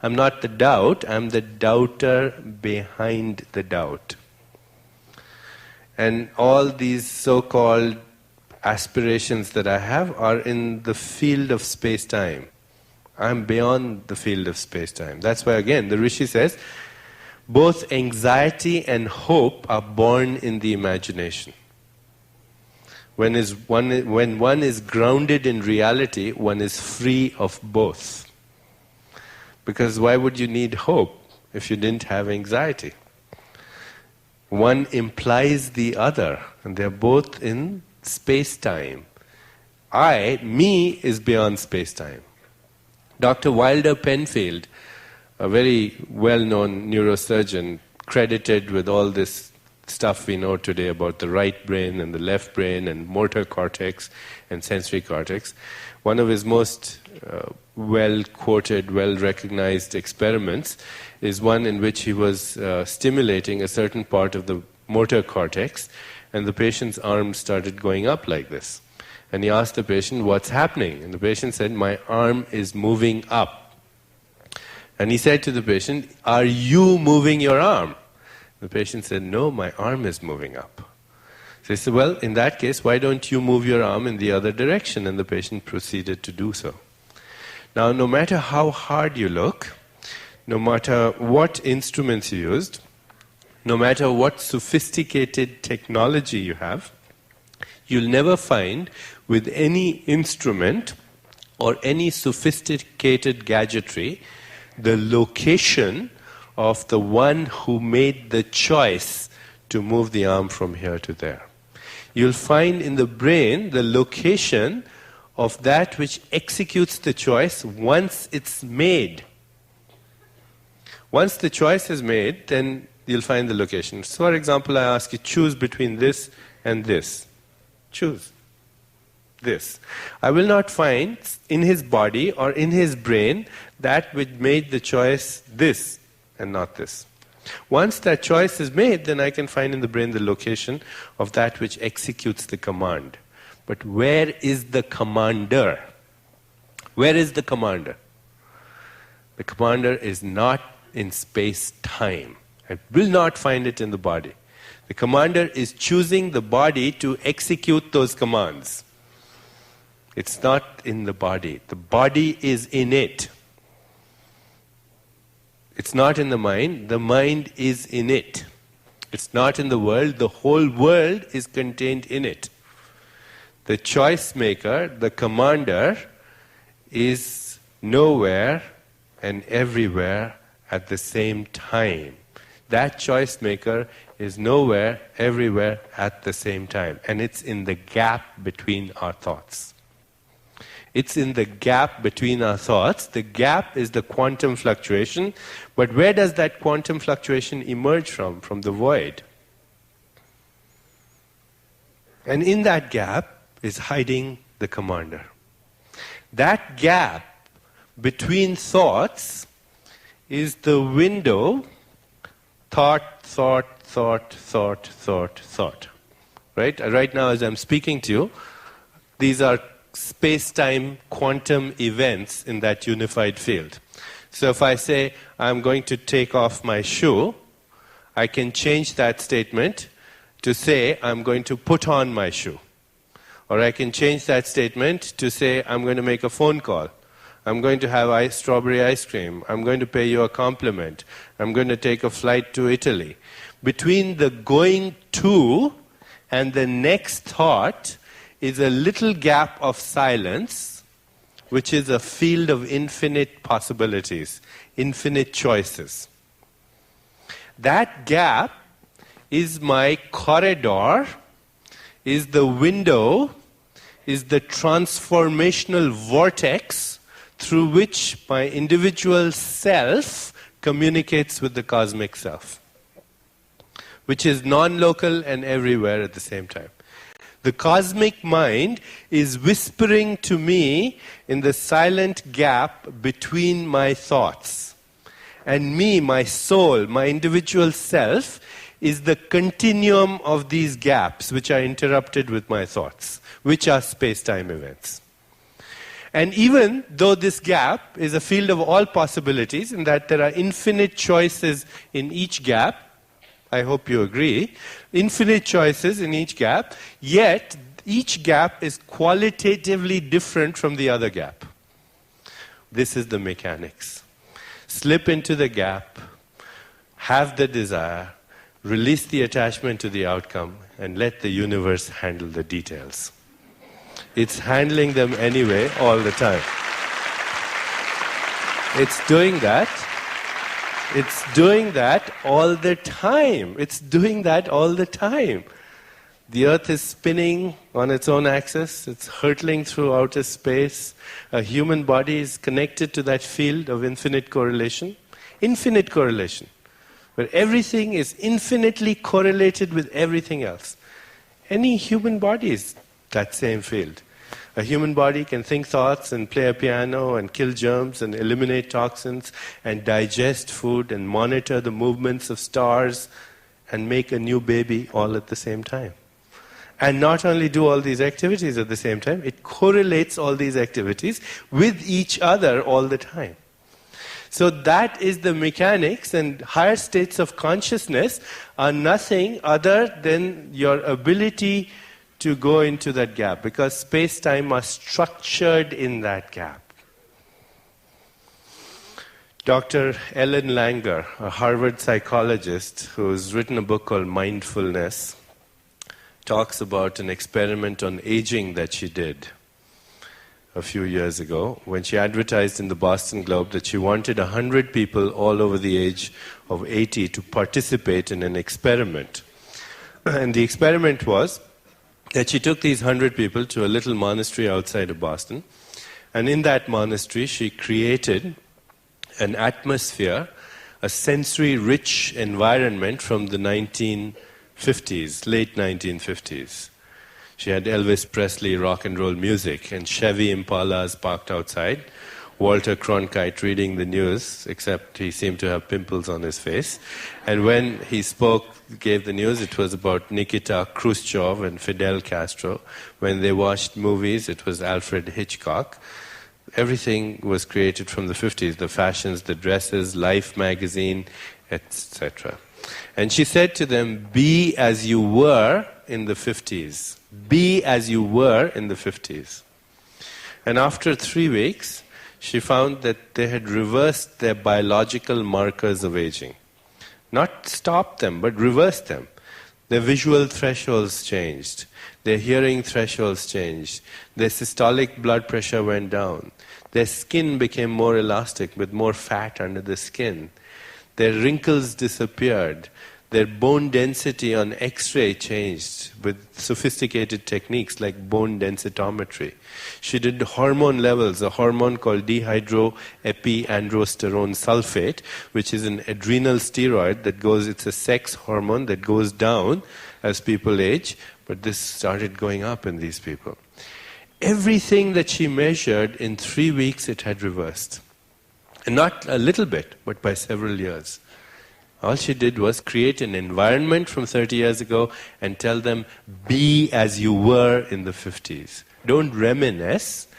I'm not the doubt, I'm the doubter behind the doubt. And all these so-called aspirations that I have are in the field of space-time. I'm beyond the field of space-time. That's why, again, the Rishi says, both anxiety and hope are born in the imagination. When one is grounded in reality, one is free of both. Because why would you need hope if you didn't have anxiety. One implies the other, and they're both in space-time. Me is beyond space-time. Dr. Wilder Penfield, a very well-known neurosurgeon, credited with all this stuff we know today about the right brain and the left brain and motor cortex and sensory cortex. One of his most well-quoted, well-recognized experiments is one in which he was stimulating a certain part of the motor cortex, and the patient's arm started going up like this. And he asked the patient, what's happening? And the patient said, my arm is moving up. And he said to the patient, are you moving your arm? The patient said, no, my arm is moving up. So he said, well, in that case, why don't you move your arm in the other direction? And the patient proceeded to do so. Now, no matter how hard you look, no matter what instruments you used, no matter what sophisticated technology you have, you'll never find with any instrument or any sophisticated gadgetry the location of the one who made the choice to move the arm from here to there. You'll find in the brain the location of that which executes the choice once it's made. Once the choice is made, then you'll find the location. So, for example, I ask you, choose between this and this. Choose this. I will not find in his body or in his brain that which made the choice this and not this. Once that choice is made, then I can find in the brain the location of that which executes the command. But where is the commander? Where is the commander? The commander is not in space-time. I will not find it in the body. The commander is choosing the body to execute those commands. It's not in the body. The body is in it. It's not in the mind is in it. It's not in the world, the whole world is contained in it. The choice maker, the commander, is nowhere and everywhere at the same time. That choice maker is nowhere, everywhere at the same time. And it's in the gap between our thoughts. It's in the gap between our thoughts. The gap is the quantum fluctuation. But where does that quantum fluctuation emerge from? From the void. And in that gap is hiding the commander. That gap between thoughts is the window, thought. Right? Right now as I'm speaking to you, these are space-time quantum events in that unified field. So if I say, I'm going to take off my shoe, I can change that statement to say, I'm going to put on my shoe. Or I can change that statement to say, I'm going to make a phone call. I'm going to have strawberry ice cream. I'm going to pay you a compliment. I'm going to take a flight to Italy. Between the going to and the next thought is a little gap of silence, which is a field of infinite possibilities, infinite choices. That gap is my corridor, is the window, is the transformational vortex through which my individual self communicates with the cosmic self, which is non-local and everywhere at the same time. The cosmic mind is whispering to me in the silent gap between my thoughts. And me, my soul, my individual self, is the continuum of these gaps which are interrupted with my thoughts, which are space-time events. And even though this gap is a field of all possibilities, in that there are infinite choices in each gap, I hope you agree, infinite choices in each gap, yet each gap is qualitatively different from the other gap. This is the mechanics. Slip into the gap, have the desire, release the attachment to the outcome, and let the universe handle the details. It's handling them anyway all the time. It's doing that. It's doing that all the time. It's doing that all the time. The earth is spinning on its own axis. It's hurtling through outer space. A human body is connected to that field of infinite correlation. Infinite correlation. Where everything is infinitely correlated with everything else. Any human body is that same field. A human body can think thoughts and play a piano and kill germs and eliminate toxins and digest food and monitor the movements of stars and make a new baby all at the same time. And not only do all these activities at the same time, it correlates all these activities with each other all the time. So that is the mechanics, and higher states of consciousness are nothing other than your ability to go into that gap, because space-time are structured in that gap. Dr. Ellen Langer, a Harvard psychologist who's written a book called Mindfulness, talks about an experiment on aging that she did a few years ago when she advertised in the Boston Globe that she wanted 100 people all over the age of 80 to participate in an experiment. And the experiment was that she took these 100 people to a little monastery outside of Boston, and in that monastery she created an atmosphere, a sensory-rich environment from the 1950s, late 1950s. She had Elvis Presley rock and roll music and Chevy Impalas parked outside, Walter Cronkite reading the news, except he seemed to have pimples on his face. And when he spoke, gave the news, it was about Nikita Khrushchev and Fidel Castro. When they watched movies, it was Alfred Hitchcock. Everything was created from the 50s, the fashions, the dresses, Life magazine, etc. And she said to them, be as you were in the 50s. Be as you were in the 50s. And after 3 weeks, she found that they had reversed their biological markers of aging. Not stopped them, but reversed them. Their visual thresholds changed. Their hearing thresholds changed. Their systolic blood pressure went down. Their skin became more elastic with more fat under the skin. Their wrinkles disappeared. Their bone density on X-ray changed with sophisticated techniques like bone densitometry. She did hormone levels, a hormone called dehydroepiandrosterone sulfate, which is an adrenal steroid that goes, it's a sex hormone that goes down as people age, but this started going up in these people. Everything that she measured, in 3 weeks it had reversed. And not a little bit, but by several years. All she did was create an environment from 30 years ago and tell them, be as you were in the 50s. Don't reminisce.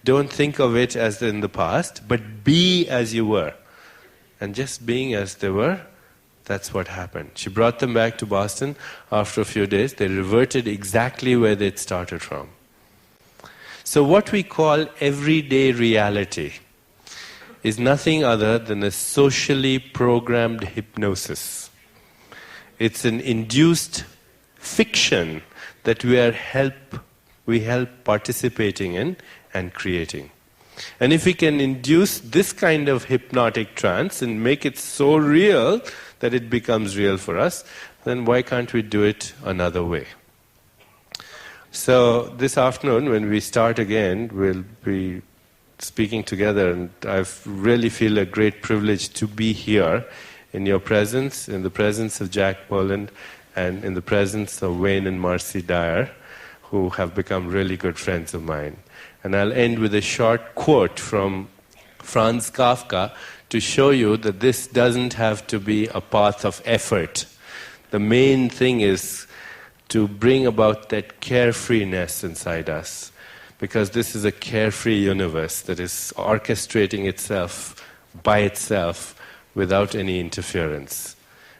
Don't think of it as in the past, but be as you were. And just being as they were, that's what happened. She brought them back to Boston. After a few days, they reverted exactly where they'd started from. So what we call everyday reality is nothing other than a socially programmed hypnosis. It's an induced fiction that we help participating in and creating. And if we can induce this kind of hypnotic trance and make it so real that it becomes real for us, then why can't we do it another way? So this afternoon, when we start again, we'll be speaking together, and I really feel a great privilege to be here in your presence, in the presence of Jack Boyle, and in the presence of Wayne and Marcy Dyer, who have become really good friends of mine. And I'll end with a short quote from Franz Kafka to show you that this doesn't have to be a path of effort. The main thing is to bring about that carefreeness inside us, because this is a carefree universe that is orchestrating itself by itself without any interference.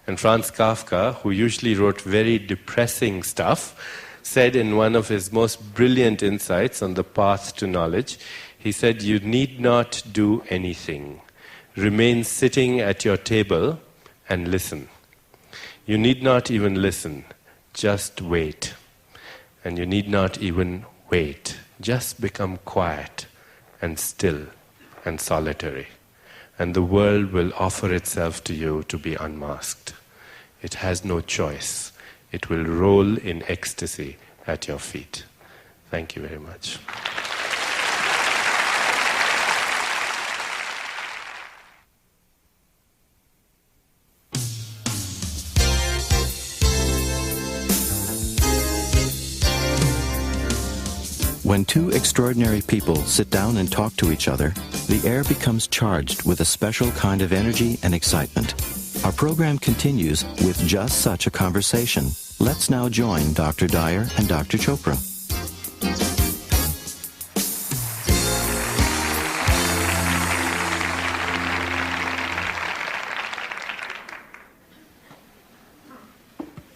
And Franz Kafka, who usually wrote very depressing stuff, said in one of his most brilliant insights on the path to knowledge, he said, you need not do anything. Remain sitting at your table and listen. You need not even listen, just wait. And you need not even wait. Just become quiet and still and solitary. and the world will offer itself to you to be unmasked. It has no choice. It will roll in ecstasy at your feet. Thank you very much. When two extraordinary people sit down and talk to each other, the air becomes charged with a special kind of energy and excitement. Our program continues with just such a conversation. Let's now join Dr. Dyer and Dr. Chopra.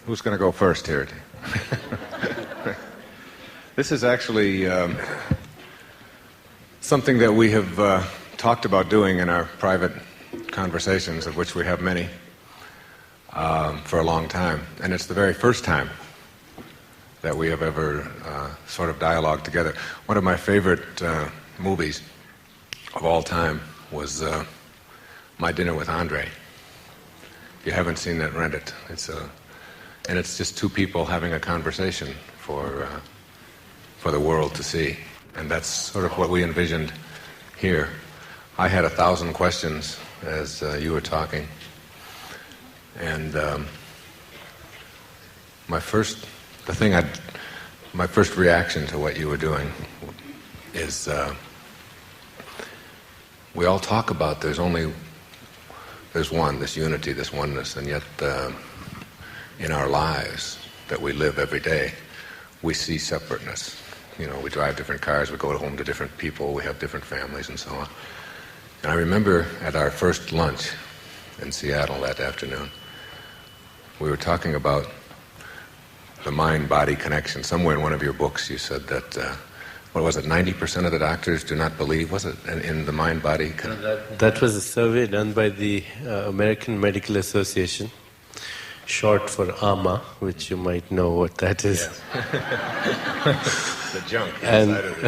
Who's going to go first here? This is actually something that we have talked about doing in our private conversations, of which we have many, for a long time. And it's the very first time that we have ever sort of dialogued together. One of my favorite movies of all time was My Dinner with Andre. If you haven't seen that, rent it. And it's just two people having a conversation for the world to see. And that's sort of what we envisioned here. I had 1,000 questions as you were talking. And my first reaction to what you were doing is we all talk about there's one, this unity, this oneness, and yet in our lives that we live every day, we see separateness. You know, we drive different cars, we go home to different people, we have different families and so on. And I remember at our first lunch in Seattle that afternoon, we were talking about the mind-body connection. Somewhere in one of your books you said that, 90% of the doctors do not believe, was it, in the mind-body connection? That was a survey done by the American Medical Association, short for AMA, which you might know what that is. Yes. The junk and, inside of it.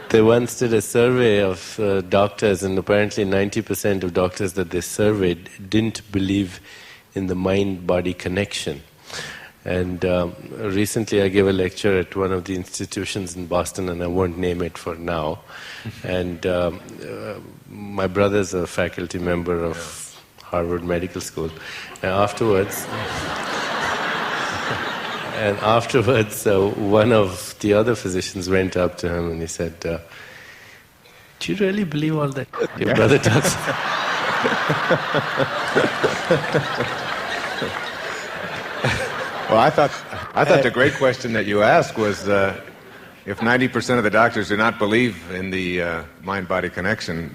they once did a survey of doctors, and apparently 90% of doctors that they surveyed didn't believe in the mind-body connection. And recently I gave a lecture at one of the institutions in Boston, and I won't name it for now. And my brother's a faculty member of Harvard Medical School. And afterwards, one of the other physicians went up to him and he said, "Do you really believe all that your brother talks?" Well, I thought the great question that you asked was, if 90% of the doctors do not believe in the mind-body connection,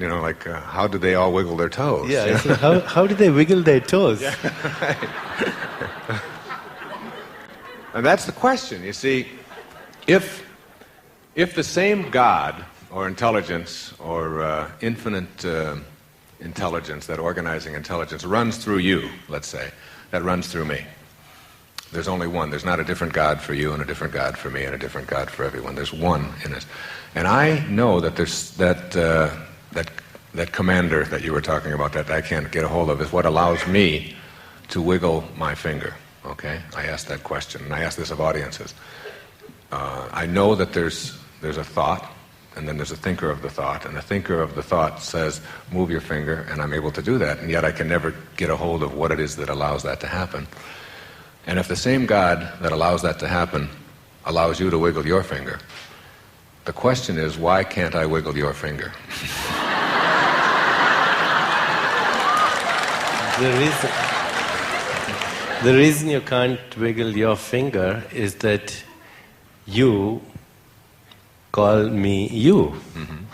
how do they all wiggle their toes? Yeah, so how do they wiggle their toes? Yeah, right. And that's the question. You see, if the same God or intelligence or infinite intelligence, that organizing intelligence, runs through you, let's say, that runs through me. There's only one. There's not a different God for you and a different God for me and a different God for everyone. There's one in us. And I know that there's that commander that you were talking about that I can't get a hold of is what allows me to wiggle my finger. Okay? I asked that question, and I ask this of audiences. I know that there's a thought, and then there's a thinker of the thought, and the thinker of the thought says, move your finger, and I'm able to do that, and yet I can never get a hold of what it is that allows that to happen. And if the same God that allows that to happen allows you to wiggle your finger, the question is, why can't I wiggle your finger? The reason you can't wiggle your finger is that you call me you. Mm-hmm.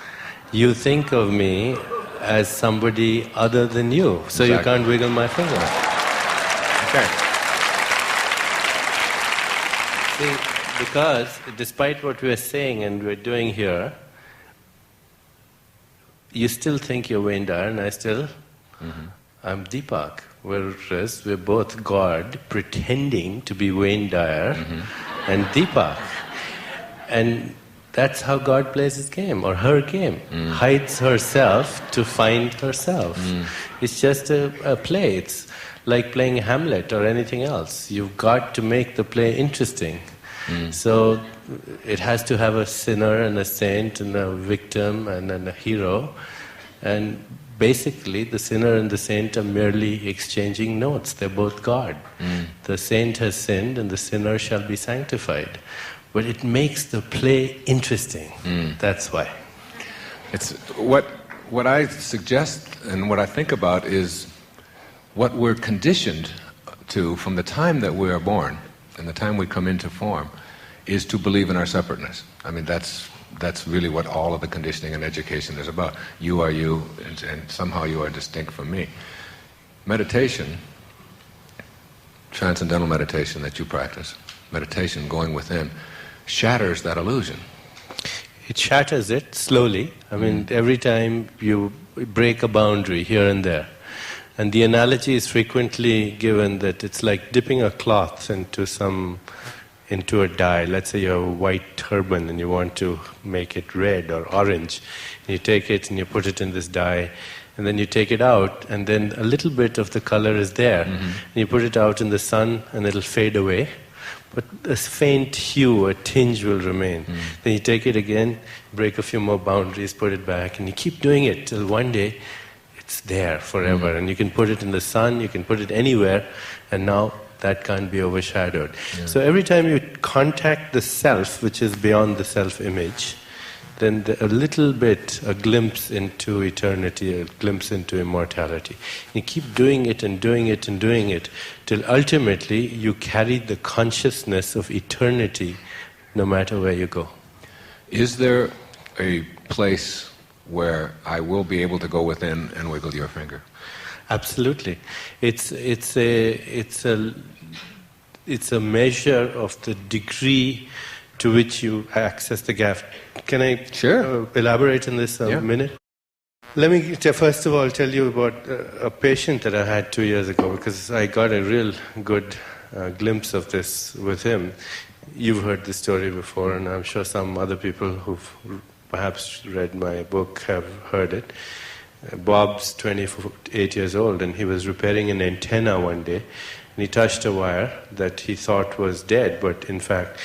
You think of me as somebody other than you, so exactly. You can't wiggle my finger. Okay. See, because despite what we're saying and we're doing here, you still think you're Wayne Dyer, and I still, I'm Deepak. Whereas we're both God pretending to be Wayne Dyer and Deepak. And That's how God plays his game, or her game. Hides herself to find herself. It's just a play. It's like playing Hamlet or anything else. You've got to make the play interesting. So it has to have a sinner and a saint and a victim and a hero. And basically, the sinner and the saint are merely exchanging notes. They're both God. The saint has sinned and the sinner shall be sanctified. But it makes the play interesting. That's why. It's what I suggest and what I think about is what we're conditioned to from the time that we are born and the time we come into form is to believe in our separateness. I mean, that's really what all of the conditioning and education is about. You are you, and somehow you are distinct from me. Meditation, transcendental meditation that you practice, meditation going within, shatters that illusion. It shatters it slowly. I mean, every time you break a boundary here and there. And the analogy is frequently given that it's like dipping a cloth into a dye. Let's say you have a white turban and you want to make it red or orange. And you take it and you put it in this dye, and then you take it out, and then a little bit of the color is there. And you put it out in the sun and it'll fade away. But a faint hue, a tinge will remain. Then you take it again, break a few more boundaries, put it back, and you keep doing it till one day it's there forever. And you can put it in the sun, you can put it anywhere, and now that can't be overshadowed. So every time you contact the self, which is beyond the self-image, then a little bit, a glimpse into eternity, a glimpse into immortality. You keep doing it and doing it and doing it, till ultimately you carry the consciousness of eternity no matter where you go. Is there a place where I will be able to go within and wiggle your finger? Absolutely. It's a measure of the degree to which you access the gap. Can I elaborate on this a minute? Let me first of all tell you about a patient that I had 2 years ago, because I got a real good glimpse of this with him. You've heard this story before, and I'm sure some other people who've perhaps read my book have heard it. Bob's 28 years old, and he was repairing an antenna one day, and he touched a wire that he thought was dead, but in fact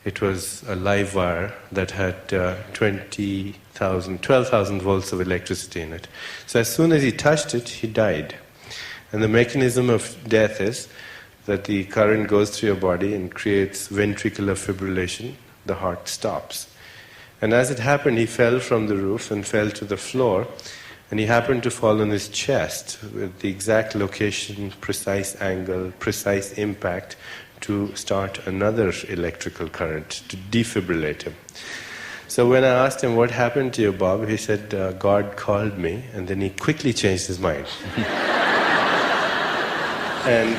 it was a live wire that had 12,000 volts of electricity in it. So as soon as he touched it, he died. And the mechanism of death is that the current goes through your body and creates ventricular fibrillation. The heart stops. And as it happened, he fell from the roof and fell to the floor, and he happened to fall on his chest with the exact location, precise angle, precise impact to start another electrical current, to defibrillate him. So when I asked him, what happened to you, Bob? He said, God called me, and then he quickly changed his mind. and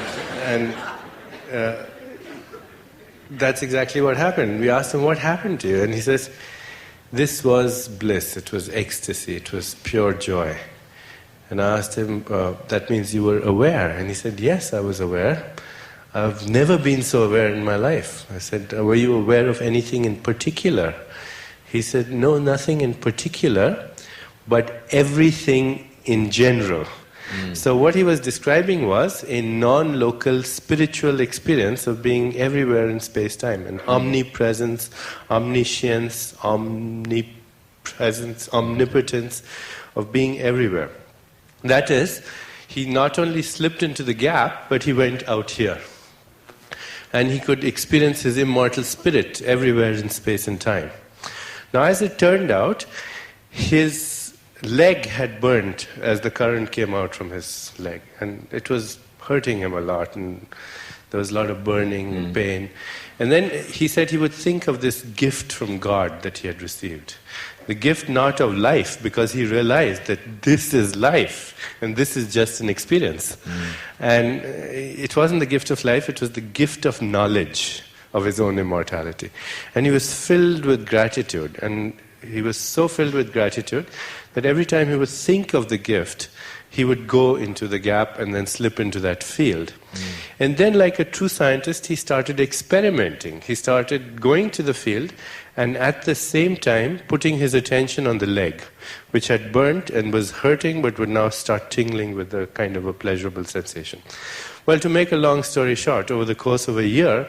that's exactly what happened. We asked him, what happened to you? And he says, this was bliss, it was ecstasy, it was pure joy. And I asked him, that means you were aware? And he said, yes, I was aware. I've never been so aware in my life. I said, were you aware of anything in particular? He said, no, nothing in particular, but everything in general. So what he was describing was a non-local spiritual experience of being everywhere in space-time, an omnipresence, omniscience, omnipotence of being everywhere. That is, he not only slipped into the gap, but he went out here. And he could experience his immortal spirit everywhere in space and time. Now, as it turned out, his leg had burnt as the current came out from his leg, and it was hurting him a lot, and there was a lot of burning and pain. And then he said he would think of this gift from God that he had received. The gift not of life, because he realized that this is life and this is just an experience. And it wasn't the gift of life, it was the gift of knowledge of his own immortality. And he was filled with gratitude. And he was so filled with gratitude that every time he would think of the gift, he would go into the gap and then slip into that field. And then, like a true scientist, he started experimenting. He started going to the field and at the same time putting his attention on the leg, which had burnt and was hurting but would now start tingling with a kind of a pleasurable sensation. Well, to make a long story short, over the course of a year,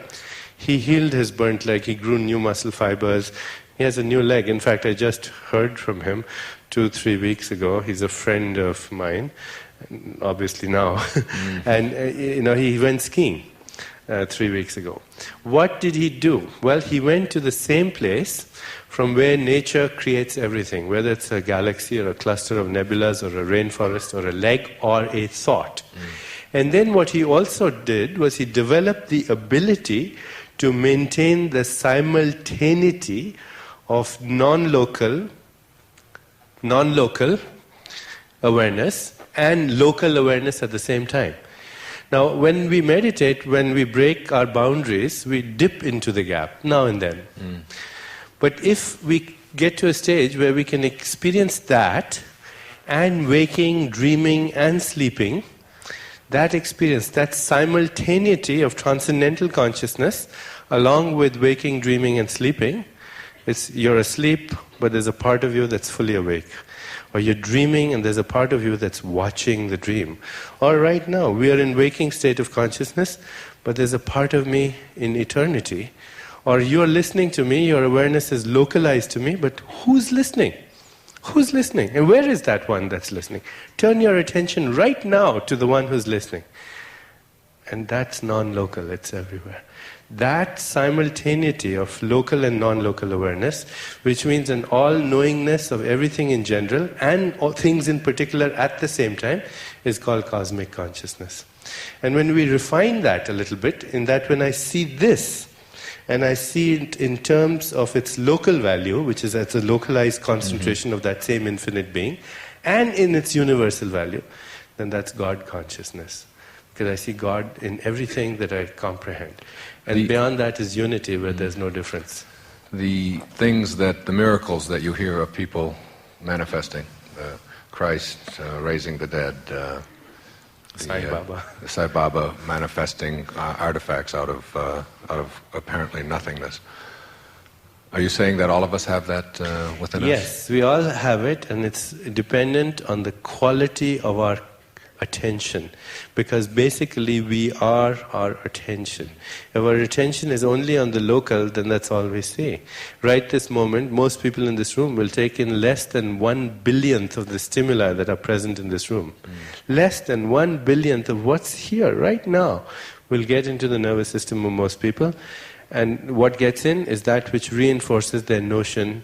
he healed his burnt leg, he grew new muscle fibers, he has a new leg. In fact, I just heard from him 2-3 weeks ago. He's a friend of mine, obviously now. And he went skiing 3 weeks ago. What did he do? Well, he went to the same place from where nature creates everything, whether it's a galaxy or a cluster of nebulas or a rainforest or a leg or a thought. And then what he also did was he developed the ability to maintain the simultaneity of non-local awareness and local awareness at the same time. Now, when we meditate, when we break our boundaries, we dip into the gap now and then. But if we get to a stage where we can experience that and waking, dreaming and sleeping, that experience, that simultaneity of transcendental consciousness, along with waking, dreaming and sleeping, you're asleep, but there's a part of you that's fully awake. Or you're dreaming and there's a part of you that's watching the dream. Or right now, we are in waking state of consciousness, but there's a part of me in eternity. Or you're listening to me, your awareness is localized to me, but who's listening? Who's listening? And where is that one that's listening? Turn your attention right now to the one who's listening. And that's non-local, it's everywhere. That simultaneity of local and non-local awareness, which means an all-knowingness of everything in general and all things in particular at the same time, is called cosmic consciousness. And when we refine that a little bit, in that when I see this, and I see it in terms of its local value, which is at a localized concentration of that same infinite being, and in its universal value, then that's God consciousness. Because I see God in everything that I comprehend. And beyond that is unity, where there's no difference. The miracles that you hear of people manifesting, Christ raising the dead, Sai Baba manifesting artifacts out of apparently nothingness. Are you saying that all of us have that within us? Yes, we all have it, and it's dependent on the quality of our attention, because basically we are our attention. If our attention is only on the local, then that's all we see. Right this moment, most people in this room will take in less than 1/1000th of the stimuli that are present in this room. Less than 1/1000th of what's here right now will get into the nervous system of most people, and what gets in is that which reinforces their notion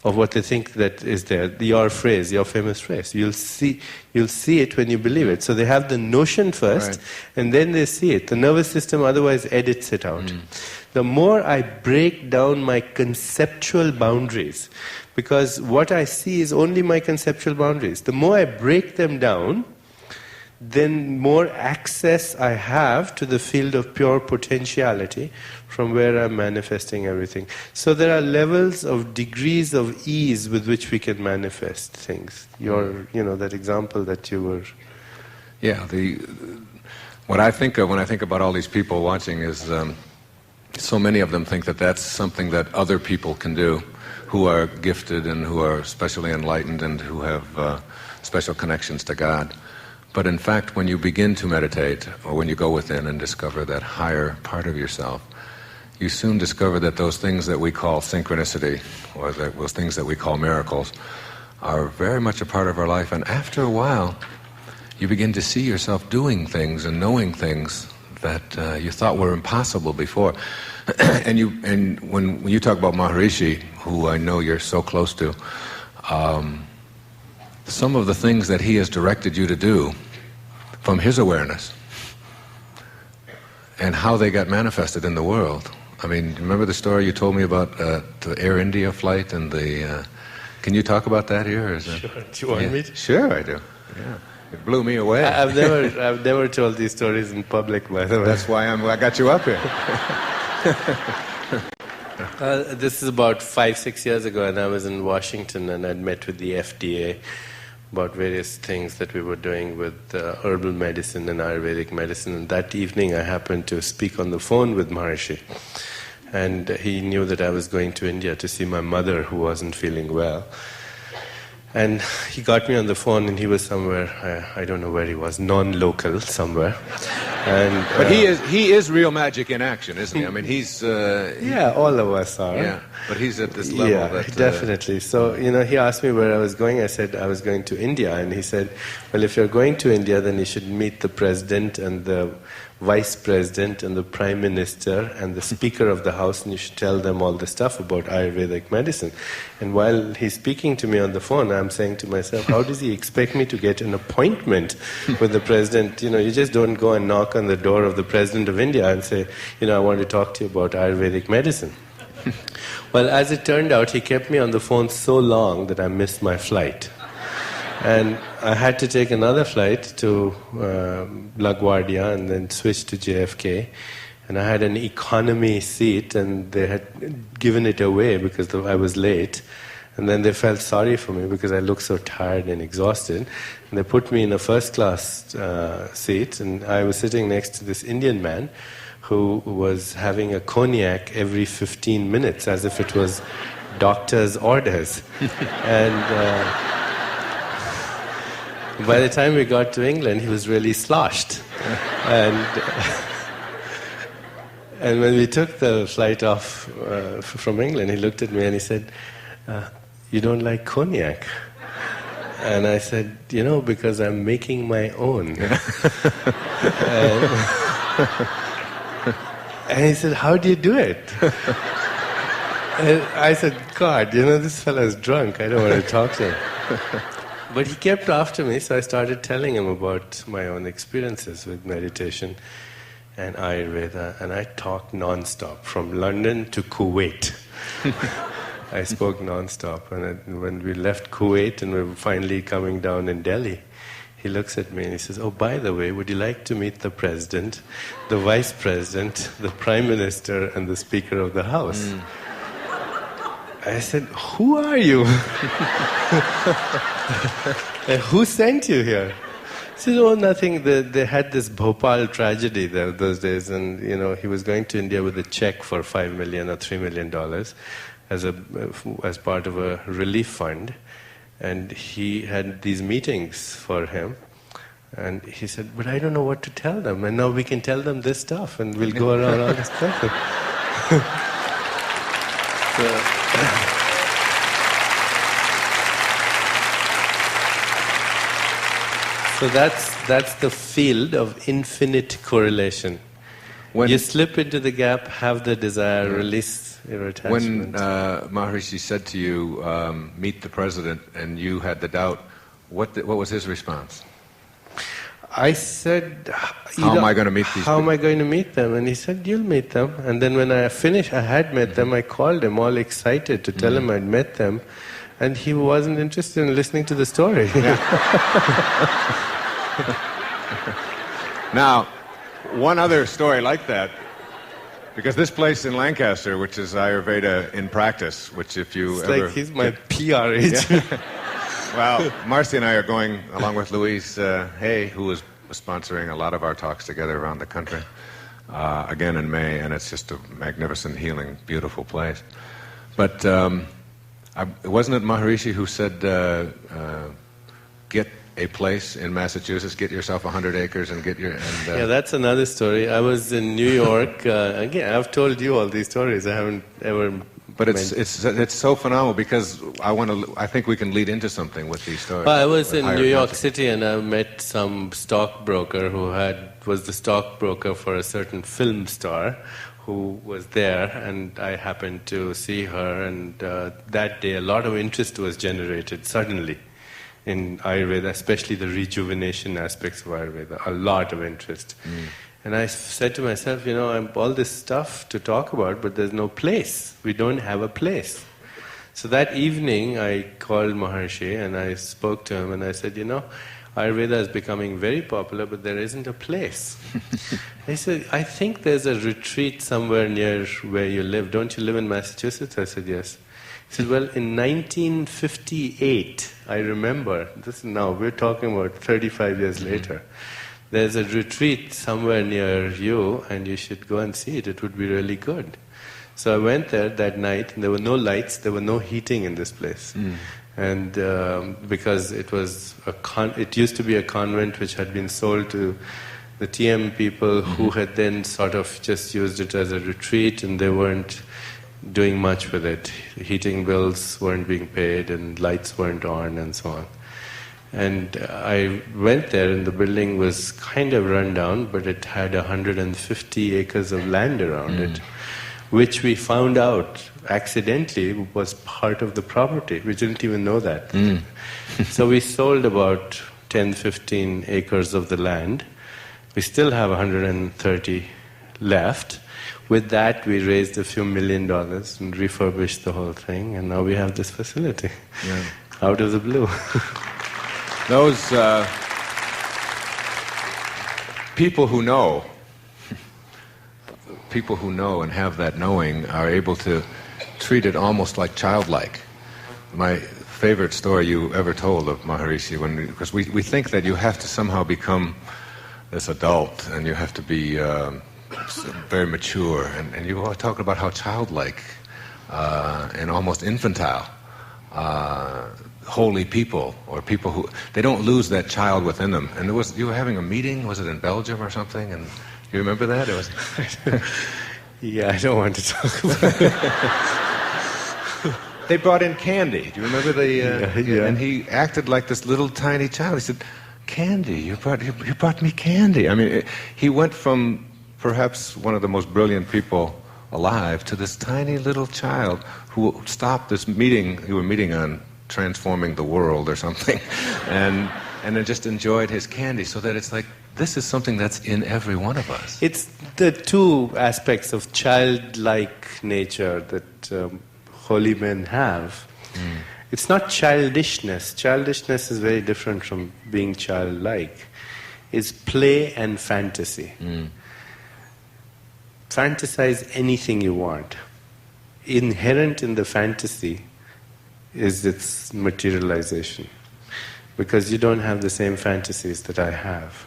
of what they think that is there. Your phrase, your famous phrase. You'll see it when you believe it. So they have the notion first, and then they see it. The nervous system otherwise edits it out. The more I break down my conceptual boundaries, because what I see is only my conceptual boundaries. The more I break them down, then more access I have to the field of pure potentiality from where I'm manifesting everything. So there are levels of degrees of ease with which we can manifest things. That example that you were... Yeah, what I think of when I think about all these people watching is so many of them think that that's something that other people can do who are gifted and who are specially enlightened and who have special connections to God. But in fact, when you begin to meditate, or when you go within and discover that higher part of yourself, you soon discover that those things that we call synchronicity, or those things that we call miracles, are very much a part of our life. And after a while, you begin to see yourself doing things and knowing things that you thought were impossible before. and when you talk about Maharishi, who I know you're so close to, some of the things that he has directed you to do from his awareness and how they got manifested in the world. I mean, remember the story you told me about the Air India flight and the... can you talk about that here? Or is sure. Do you want me to? Sure, I do. Yeah. It blew me away. I've never told these stories in public, by the way. That's why I got you up here. This is about 5-6 years ago, and I was in Washington, and I'd met with the FDA about various things that we were doing with herbal medicine and Ayurvedic medicine. And that evening, I happened to speak on the phone with Maharishi. And he knew that I was going to India to see my mother, who wasn't feeling well. And he got me on the phone, and he was somewhere, I don't know where he was, non-local somewhere. And, but he is real magic in action, isn't he? I mean, he's... yeah, all of us are. Yeah, but he's at this level. Yeah, definitely. So, he asked me where I was going. I said I was going to India. And he said, well, if you're going to India, then you should meet the president and the vice president and the prime minister and the speaker of the house, and you should tell them all the stuff about Ayurvedic medicine. And while he's speaking to me on the phone, I'm saying to myself, how does he expect me to get an appointment with the president? You just don't go and knock on the door of the president of India and say, I want to talk to you about Ayurvedic medicine. Well, as it turned out, he kept me on the phone so long that I missed my flight. And I had to take another flight to LaGuardia and then switch to JFK. And I had an economy seat, and they had given it away because I was late. And then they felt sorry for me because I looked so tired and exhausted. And they put me in a first-class seat, and I was sitting next to this Indian man who was having a cognac every 15 minutes as if it was doctor's orders. And... by the time we got to England, he was really sloshed. And when we took the flight off from England, he looked at me and he said, you don't like cognac? And I said, because I'm making my own. And he said, how do you do it? And I said, God, this fellow's drunk. I don't want to talk to him. But he kept after me, so I started telling him about my own experiences with meditation and Ayurveda, and I talked non-stop, from London to Kuwait. I spoke non-stop, and when we left Kuwait and we were finally coming down in Delhi, he looks at me and he says, oh, by the way, would you like to meet the president, the vice president, the prime minister, and the speaker of the house? Mm. I said, who are you? Who sent you here? He said, oh, nothing. They had this Bhopal tragedy there those days, and he was going to India with a check for $5 million or $3 million as part of a relief fund, and he had these meetings for him. And he said, but I don't know what to tell them, and now we can tell them this stuff, and we'll go around all this stuff. So that's the field of infinite correlation. When you slip into the gap, have the desire, release your attachment. When Maharishi said to you, meet the president, and you had the doubt, what was his response? I said, how am I going to meet these people? How am I going to meet them? And he said, you'll meet them. And then when I finished, I had met them, I called him all excited to tell him I'd met them. And he wasn't interested in listening to the story. Yeah. Now, one other story like that, because this place in Lancaster, which is Ayurveda in practice, which if you it's ever... like he's my PR agent. Yeah. Well, Marcy and I are going, along with Louise Hay, who is sponsoring a lot of our talks together around the country, again in May, and it's just a magnificent, healing, beautiful place. But wasn't it Maharishi who said, get a place in Massachusetts, get yourself 100 acres and get your... Yeah, that's another story. I was in New York. Again, I've told you all these stories. I haven't ever... But it's so phenomenal because I think we can lead into something with these stories. Well, I was in New York City and I met some stockbroker who was the stockbroker for a certain film star who was there, and I happened to see her, and that day a lot of interest was generated suddenly in Ayurveda, especially the rejuvenation aspects of Ayurveda, a lot of interest. Mm. And I said to myself, I'm all this stuff to talk about, but there's no place. We don't have a place. So that evening, I called Maharishi and I spoke to him and I said, Ayurveda is becoming very popular, but there isn't a place. He said, I think there's a retreat somewhere near where you live. Don't you live in Massachusetts? I said, yes. He said, well, in 1958, I remember, this is now, we're talking about 35 years later, there's a retreat somewhere near you, and you should go and see it. It would be really good. So I went there that night, and there were no lights, there were no heating in this place. And because it was it used to be a convent which had been sold to the TM people who had then sort of just used it as a retreat, and they weren't doing much with it. Heating bills weren't being paid, and lights weren't on, and so on. And I went there, and the building was kind of run down, but it had 150 acres of land around it, which we found out accidentally was part of the property. We didn't even know that. So we sold about 10, 15 acres of the land. We still have 130 left. With that, we raised a few $1 million and refurbished the whole thing, and now we have this facility out of the blue. Those people who know and have that knowing are able to treat it almost like childlike. My favorite story you ever told of Maharishi, because we think that you have to somehow become this adult and you have to be very mature, and you were talking about how childlike and almost infantile holy people, or people who, they don't lose that child within them. And you were having a meeting, was it in Belgium or something? And you remember that? It was. Yeah, I don't want to talk about it. They brought in candy. Do you remember and he acted like this little tiny child. He said, "Candy, you brought me candy." I mean, he went from perhaps one of the most brilliant people alive to this tiny little child who stopped this meeting you were meeting on transforming the world or something, and then just enjoyed his candy. So that it's like, this is something that's in every one of us. It's the two aspects of childlike nature that holy men have. It's not childishness. Childishness is very different from being childlike. It's play and fantasy. Fantasize anything you want. Inherent in the fantasy is its materialization, because you don't have the same fantasies that I have.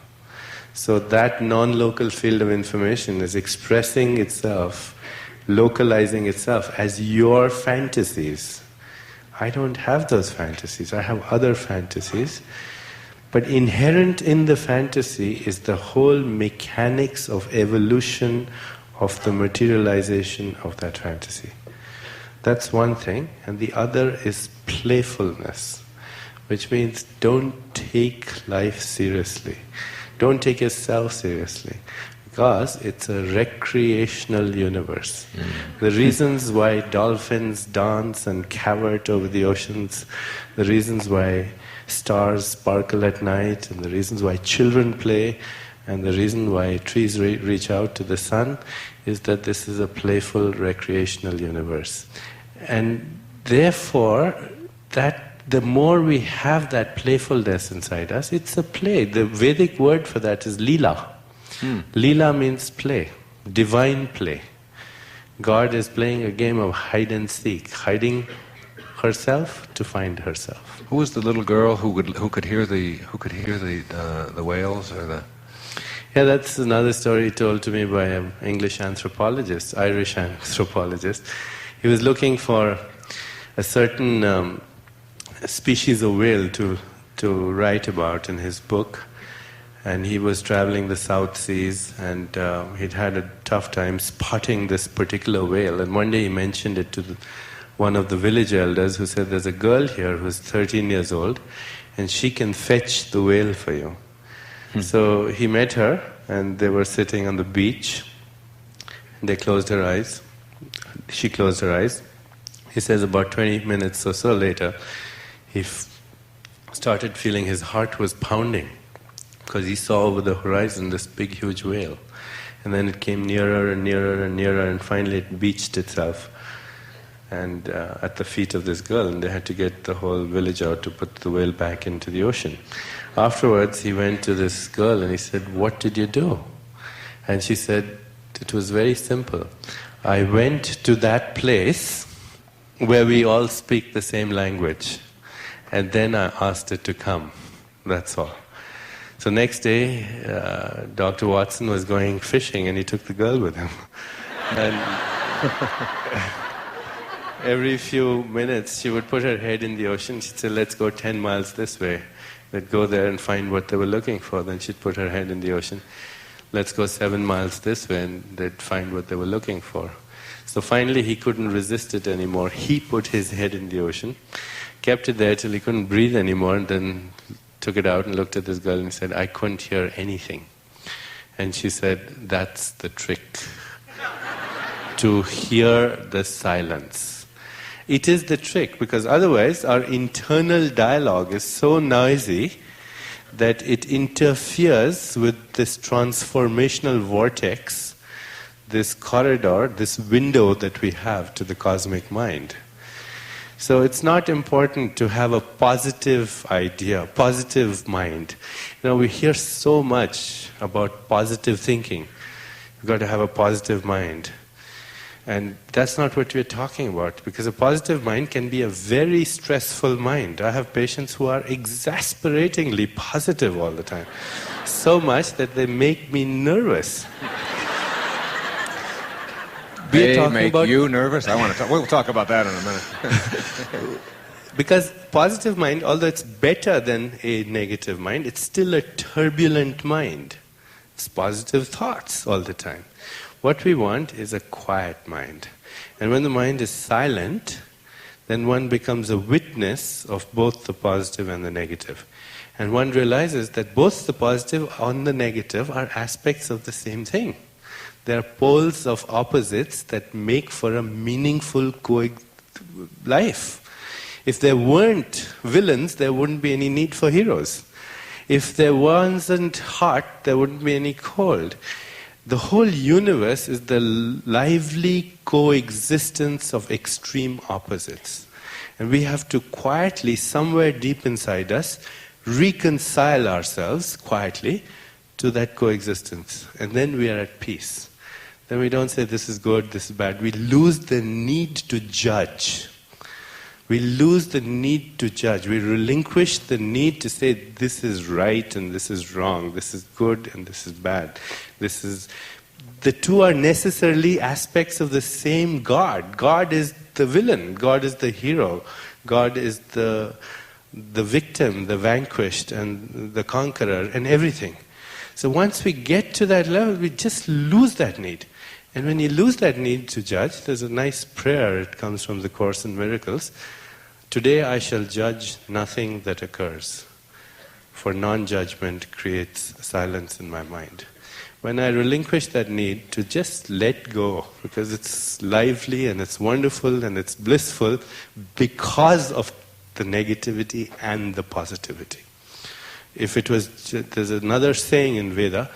So that non-local field of information is expressing itself, localizing itself as your fantasies. I don't have those fantasies. I have other fantasies. But inherent in the fantasy is the whole mechanics of evolution of the materialization of that fantasy. That's one thing. And the other is playfulness, which means don't take life seriously. Don't take yourself seriously, because it's a recreational universe. The reasons why dolphins dance and cavort over the oceans, the reasons why stars sparkle at night, and the reasons why children play, and the reason why trees reach out to the sun, is that this is a playful recreational universe. And therefore, that the more we have that playfulness inside us, it's a play. The Vedic word for that is lila. Lila means play, divine play. God is playing a game of hide and seek, hiding herself to find herself. Who was the little girl who could hear the whales or the? Yeah, that's another story told to me by an English anthropologist, Irish anthropologist. He was looking for a certain species of whale to write about in his book, and he was traveling the South Seas, and he'd had a tough time spotting this particular whale. And one day he mentioned it to one of the village elders, who said, "There's a girl here who's 13 years old, and she can fetch the whale for you." So he met her, and they were sitting on the beach. They closed her eyes. She closed her eyes. He says about 20 minutes or so later, he started feeling his heart was pounding, because he saw over the horizon this big, huge whale. And then it came nearer and nearer and nearer, and finally it beached itself and at the feet of this girl, and they had to get the whole village out to put the whale back into the ocean. Afterwards, he went to this girl and he said, "What did you do?" And she said, "It was very simple. I went to that place where we all speak the same language, and then I asked it to come. That's all." So next day, Dr. Watson was going fishing and he took the girl with him. And every few minutes she would put her head in the ocean. She'd say, "Let's go 10 miles this way." They'd go there and find what they were looking for. Then she'd put her head in the ocean. "Let's go 7 miles this way," and they'd find what they were looking for. So finally he couldn't resist it anymore. He put his head in the ocean, kept it there till he couldn't breathe anymore, and then took it out and looked at this girl and said, "I couldn't hear anything." And she said, "That's the trick. To hear the silence." It is the trick, because otherwise our internal dialogue is so noisy that it interferes with this transformational vortex, this corridor, this window that we have to the cosmic mind. So it's not important to have a positive idea, positive mind. We hear so much about positive thinking. You've got to have a positive mind. And that's not what we're talking about, because a positive mind can be a very stressful mind. I have patients who are exasperatingly positive all the time. So much that they make me nervous. They make you nervous? I want to talk. We'll talk about that in a minute. Because positive mind, although it's better than a negative mind, it's still a turbulent mind. It's positive thoughts all the time. What we want is a quiet mind. And when the mind is silent, then one becomes a witness of both the positive and the negative. And one realizes that both the positive and the negative are aspects of the same thing. They are poles of opposites that make for a meaningful life. If there weren't villains, there wouldn't be any need for heroes. If there wasn't hot, there wouldn't be any cold. The whole universe is the lively coexistence of extreme opposites. And we have to quietly, somewhere deep inside us, reconcile ourselves quietly to that coexistence. And then we are at peace. Then we don't say this is good, this is bad. We lose the need to judge. We lose the need to judge. We relinquish the need to say this is right and this is wrong, this is good and this is bad. The two are necessarily aspects of the same God. God is the villain, God is the hero, God is the victim, the vanquished and the conqueror and everything. So once we get to that level, we just lose that need. And when you lose that need to judge, there's a nice prayer, it comes from the Course in Miracles. "Today I shall judge nothing that occurs, for non-judgment creates silence in my mind." When I relinquish that need to just let go, because it's lively and it's wonderful and it's blissful because of the negativity and the positivity. There's another saying in Veda,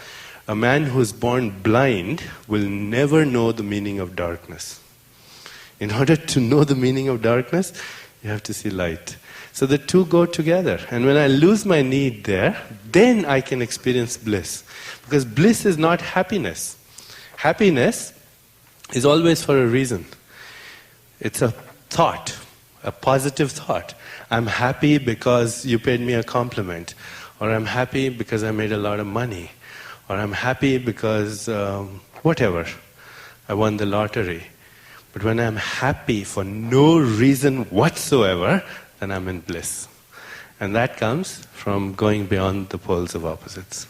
a man who's born blind will never know the meaning of darkness. In order to know the meaning of darkness, you have to see light. So the two go together. And when I lose my need there, then I can experience bliss. Because bliss is not happiness. Happiness is always for a reason. It's a thought, a positive thought. I'm happy because you paid me a compliment. Or I'm happy because I made a lot of money. Or I'm happy because whatever, I won the lottery. But when I'm happy for no reason whatsoever, then I'm in bliss. And that comes from going beyond the poles of opposites.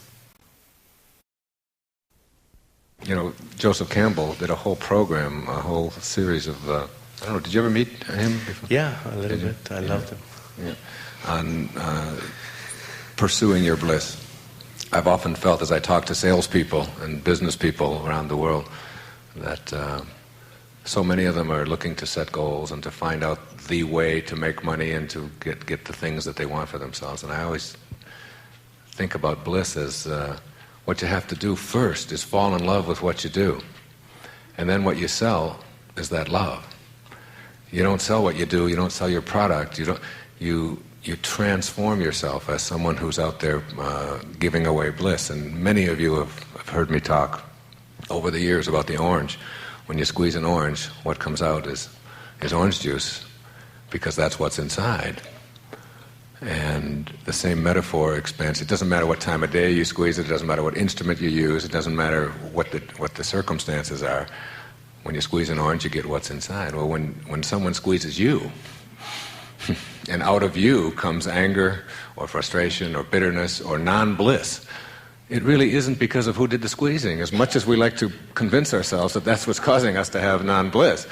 Joseph Campbell did a whole program, a whole series of, I don't know, did you ever meet him before? Yeah, a little bit. I loved him. Yeah. On pursuing your bliss. I've often felt as I talk to salespeople and business people around the world that so many of them are looking to set goals and to find out the way to make money and to get the things that they want for themselves. And I always think about bliss as what you have to do first is fall in love with what you do. And then what you sell is that love. You don't sell what you do. You don't sell your product. You transform yourself as someone who's out there giving away bliss. And many of you have heard me talk over the years about the orange. When you squeeze an orange, what comes out is orange juice, because that's what's inside. And the same metaphor expands. It doesn't matter what time of day you squeeze it. It doesn't matter what instrument you use. It doesn't matter what the circumstances are. When you squeeze an orange, you get what's inside. Well, when someone squeezes you, and out of you comes anger or frustration or bitterness or non-bliss, it really isn't because of who did the squeezing. As much as we like to convince ourselves that that's what's causing us to have non-bliss,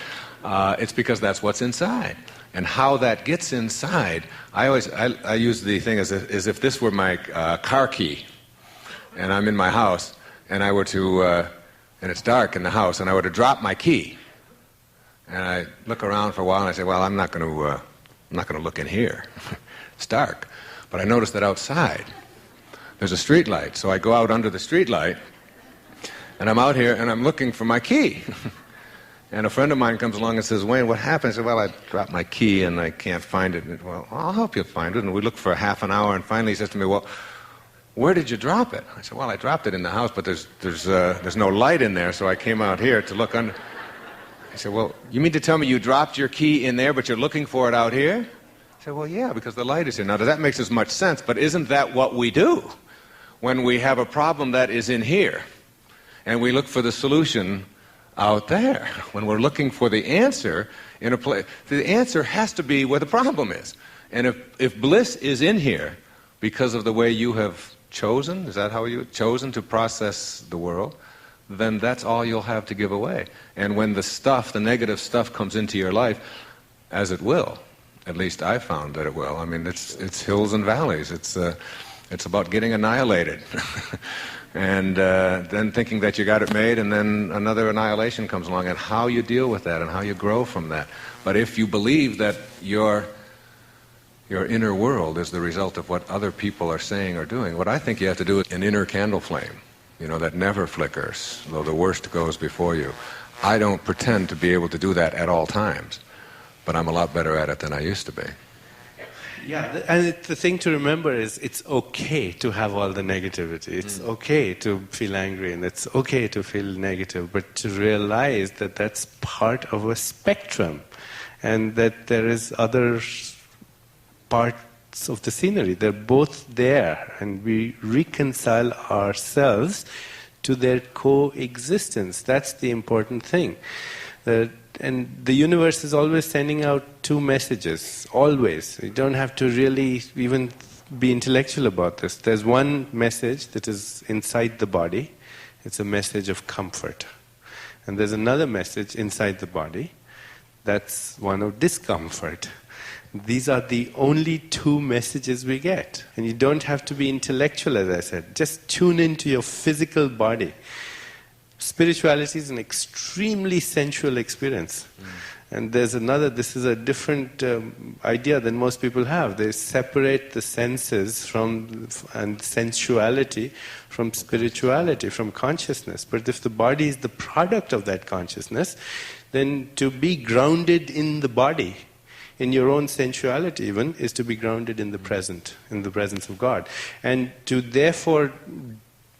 it's because that's what's inside. And how that gets inside, I use the thing as if this were my car key, and I'm in my house, and I were to, and it's dark in the house, and I were to drop my key, and I look around for a while, and I say, well, I'm not going to look in here. It's dark. But I notice that outside there's a street light. So I go out under the street light, and I'm out here, and I'm looking for my key. And a friend of mine comes along and says, Wayne, what happened? I said, well, I dropped my key, and I can't find it. And, well, I'll help you find it. And we look for half an hour, and finally he says to me, well, where did you drop it? I said, well, I dropped it in the house, but there's no light in there, so I came out here to look under. He said, well, you mean to tell me you dropped your key in there, but you're looking for it out here? I said, well, yeah, because the light is here. Now, that makes as much sense, but isn't that what we do when we have a problem that is in here, and we look for the solution out there? When we're looking for the answer in a place, the answer has to be where the problem is. And if bliss is in here because of the way you have chosen, is that how you chosen to process the world, then that's all you'll have to give away. And when the negative stuff comes into your life, as it will, at least I found that it will. I mean, it's hills and valleys. It's about getting annihilated. And then thinking that you got it made, and then another annihilation comes along, and how you deal with that and how you grow from that. But if you believe that your inner world is the result of what other people are saying or doing, what I think you have to do is an inner candle flame, that never flickers, though the worst goes before you. I don't pretend to be able to do that at all times, but I'm a lot better at it than I used to be. Yeah, and the thing to remember is it's okay to have all the negativity. It's okay to feel angry, and it's okay to feel negative, but to realize that that's part of a spectrum, and that there is other parts of the scenery. They're both there, and we reconcile ourselves to their coexistence. That's the important thing. And the universe is always sending out two messages, always. You don't have to really even be intellectual about this. There's one message that is inside the body. It's a message of comfort. And there's another message inside the body. That's one of discomfort. These are the only two messages we get. And you don't have to be intellectual, as I said. Just tune into your physical body. Spirituality is an extremely sensual experience. And this is a different idea than most people have. They separate the senses and sensuality from spirituality, from consciousness. But if the body is the product of that consciousness, then to be grounded in the body, in your own sensuality even, is to be grounded in the presence of God. And to therefore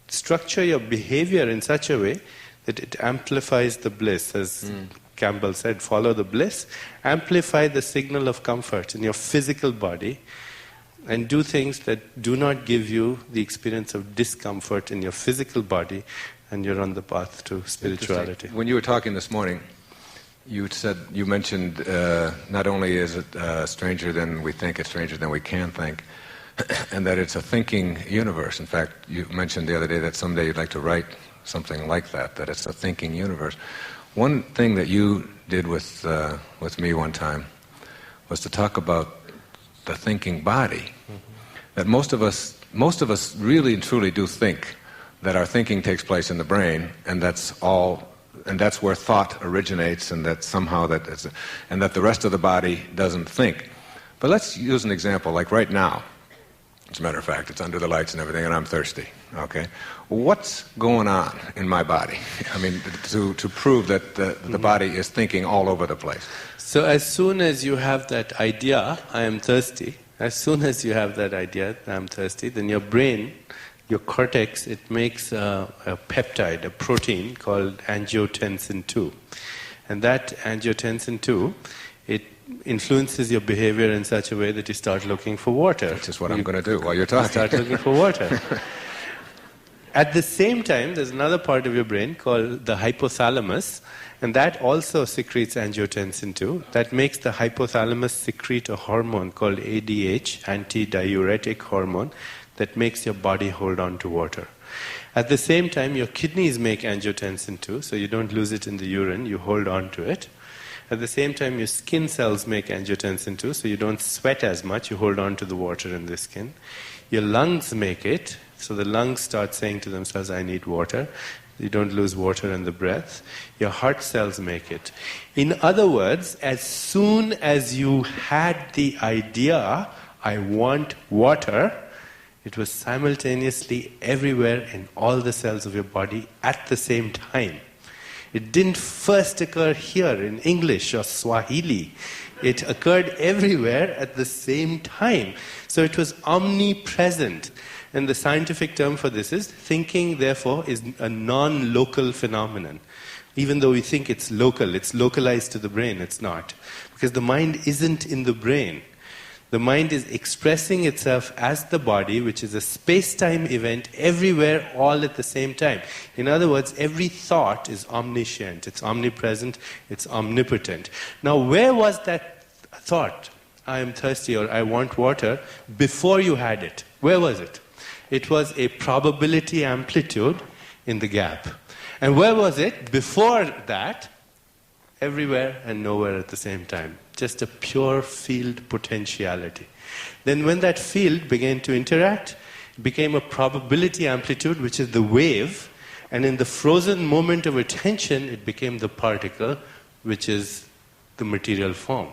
structure your behavior in such a way that it amplifies the bliss. As Campbell said, follow the bliss, amplify the signal of comfort in your physical body, and do things that do not give you the experience of discomfort in your physical body, and you're on the path to spirituality. When you were talking this morning, you mentioned not only is it stranger than we think, it's stranger than we can think, and that it's a thinking universe. In fact, you mentioned the other day that someday you'd like to write something like that it's a thinking universe. One thing that you did with me one time was to talk about the thinking body. That most of us really and truly do think that our thinking takes place in the brain, and that's where thought originates, and that somehow and that the rest of the body doesn't think. But let's use an example, like right now. As a matter of fact, it's under the lights and everything, and I'm thirsty. Okay, what's going on in my body? I mean, to prove that the body is thinking all over the place. So as soon as you have that idea, I am thirsty, as soon as you have that idea, I am thirsty, then your brain, your cortex, it makes a peptide, a protein called angiotensin II. And that angiotensin II, it influences your behavior in such a way that you start looking for water. Which is what I'm going to do while you're talking. You start looking for water. At the same time, there's another part of your brain called the hypothalamus, and that also secretes angiotensin II. That makes the hypothalamus secrete a hormone called ADH, anti-diuretic hormone, that makes your body hold on to water. At the same time, your kidneys make angiotensin II, so you don't lose it in the urine, you hold on to it. At the same time, your skin cells make angiotensin II, so you don't sweat as much, you hold on to the water in the skin. Your lungs make it, so the lungs start saying to themselves, I need water. You don't lose water in the breath. Your heart cells make it. In other words, as soon as you had the idea, I want water, it was simultaneously everywhere in all the cells of your body at the same time. It didn't first occur here in English or Swahili. It occurred everywhere at the same time. So it was omnipresent. And the scientific term for this is thinking, therefore, is a non-local phenomenon. Even though we think it's local, it's localized to the brain, it's not. Because the mind isn't in the brain. The mind is expressing itself as the body, which is a space-time event everywhere, all at the same time. In other words, every thought is omniscient, it's omnipresent, it's omnipotent. Now, where was that thought, I am thirsty or I want water, before you had it? Where was it? It was a probability amplitude in the gap. And where was it? Before that, everywhere and nowhere at the same time. Just a pure field potentiality. Then when that field began to interact, it became a probability amplitude, which is the wave, and in the frozen moment of attention, it became the particle, which is the material form.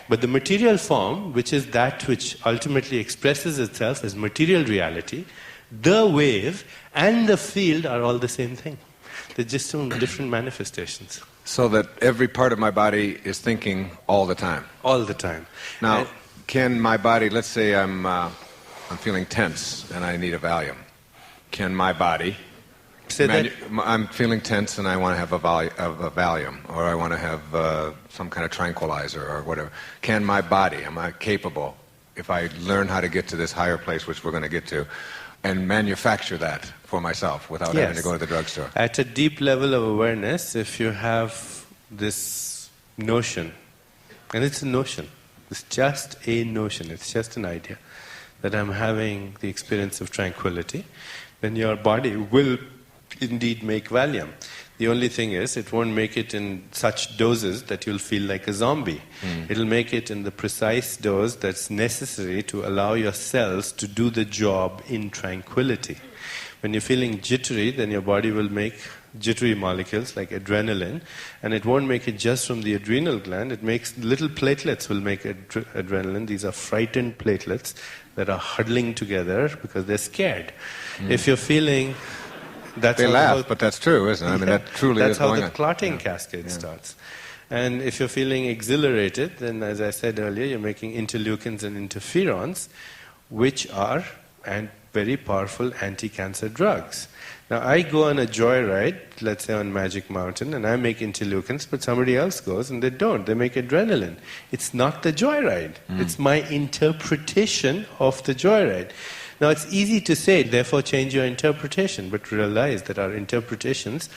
But the material form, which is that which ultimately expresses itself as material reality, the wave and the field are all the same thing. They're just different manifestations. So that every part of my body is thinking all the time. All the time. Now, can my body, let's say I'm feeling tense and I need a Valium. Can my body... Say that? I'm feeling tense and I want to have a Valium, or I want to have some kind of tranquilizer or whatever. Can my body, am I capable, if I learn how to get to this higher place, which we're going to get to, and manufacture that for myself without having to go to the drugstore? At a deep level of awareness, if you have this notion, and it's a notion, it's just a notion, it's just an idea, that I'm having the experience of tranquility, then your body will indeed make Valium. The only thing is, it won't make it in such doses that you'll feel like a zombie. It'll make it in the precise dose that's necessary to allow your cells to do the job in tranquility. When you're feeling jittery, then your body will make jittery molecules like adrenaline, and it won't make it just from the adrenal gland. It makes little platelets will make adrenaline. These are frightened platelets that are huddling together because they're scared. If you're feeling... They laugh, but that's true, isn't it? I mean, that truly is going on. That's how the clotting cascade starts. And if you're feeling exhilarated, then as I said earlier, you're making interleukins and interferons, which are very powerful anti-cancer drugs. Now, I go on a joyride, let's say on Magic Mountain, and I make interleukins, but somebody else goes and they don't. They make adrenaline. It's not the joyride. It's my interpretation of the joyride. Now, it's easy to say, therefore change your interpretation, but realize that our interpretations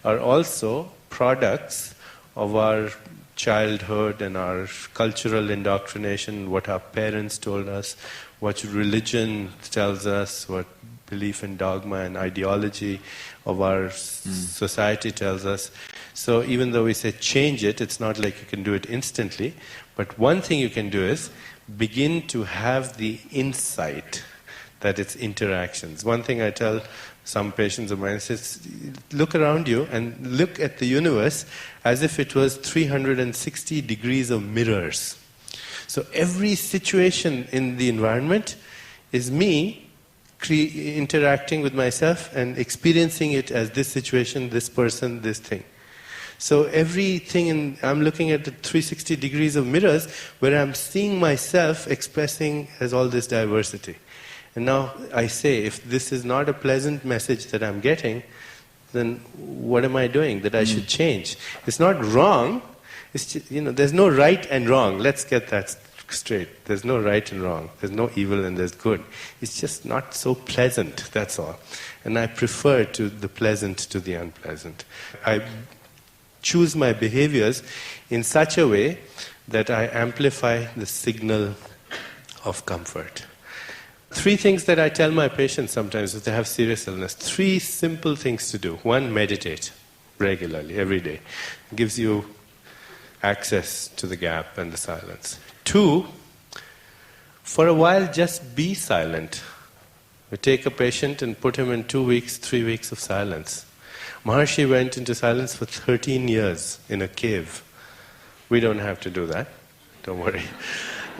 are also products of our childhood and our cultural indoctrination, what our parents told us, what religion tells us, what belief in dogma and ideology of our society tells us. So even though we say change it, it's not like you can do it instantly, but one thing you can do is begin to have the insight that it's interactions. One thing I tell some patients of mine is, look around you and look at the universe as if it was 360 degrees of mirrors. So every situation in the environment is me interacting with myself and experiencing it as this situation, this person, this thing. So everything, I'm looking at the 360 degrees of mirrors where I'm seeing myself expressing as all this diversity. And now I say, if this is not a pleasant message that I'm getting, then what am I doing that I should change? It's not wrong. It's just, there's no right and wrong. Let's get that straight. There's no right and wrong. There's no evil and there's good. It's just not so pleasant, that's all. And I prefer to the pleasant to the unpleasant. I choose my behaviors in such a way that I amplify the signal of comfort. 3 things that I tell my patients sometimes if they have serious illness. 3 simple things to do. 1, meditate regularly, every day. It gives you access to the gap and the silence. 2, for a while just be silent. We take a patient and put him in 2 weeks, 3 weeks of silence. Maharshi went into silence for 13 years in a cave. We don't have to do that. Don't worry.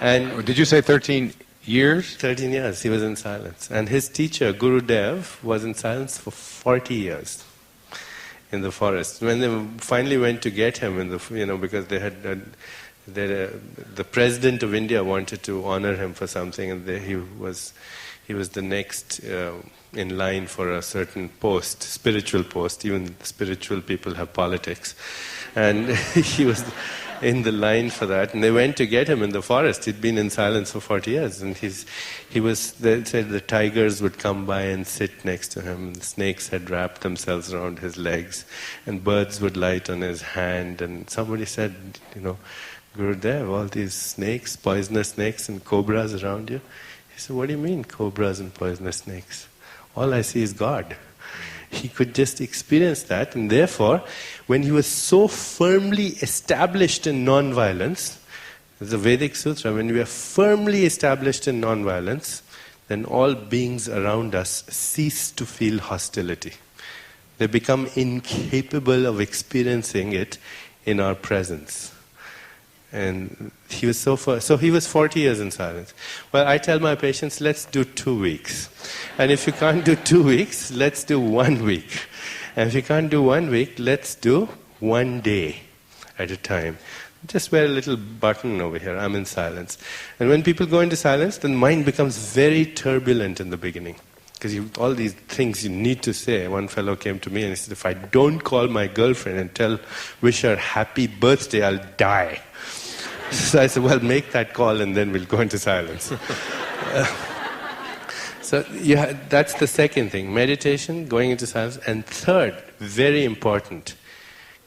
And did you say 13 years? 13 years he was in silence. And his teacher, Guru Dev, was in silence for 40 years in the forest. When they finally went to get him, because they had the president of India wanted to honor him for something, and he was the next in line for a certain post, spiritual post. Even spiritual people have politics. And he was in the line for that, and they went to get him in the forest. He'd been in silence for 40 years, and they said the tigers would come by and sit next to him. The snakes had wrapped themselves around his legs, and birds would light on his hand. And somebody said, Gurudev, all these snakes, poisonous snakes and cobras around you. He said, what do you mean, cobras and poisonous snakes? All I see is God. He could just experience that, and therefore, when he was so firmly established in non-violence, there's a Vedic sutra, when we are firmly established in non-violence, then all beings around us cease to feel hostility. They become incapable of experiencing it in our presence. And he was so he was 40 years in silence. Well, I tell my patients, let's do 2 weeks. And if you can't do 2 weeks, let's do 1 week. And if you can't do 1 week, let's do 1 day at a time. Just wear a little button over here, I'm in silence. And when people go into silence, the mind becomes very turbulent in the beginning. Because all these things you need to say. One fellow came to me and he said, if I don't call my girlfriend and wish her happy birthday, I'll die. So I said, well, make that call and then we'll go into silence. That's the second thing, meditation, going into silence. And third, very important,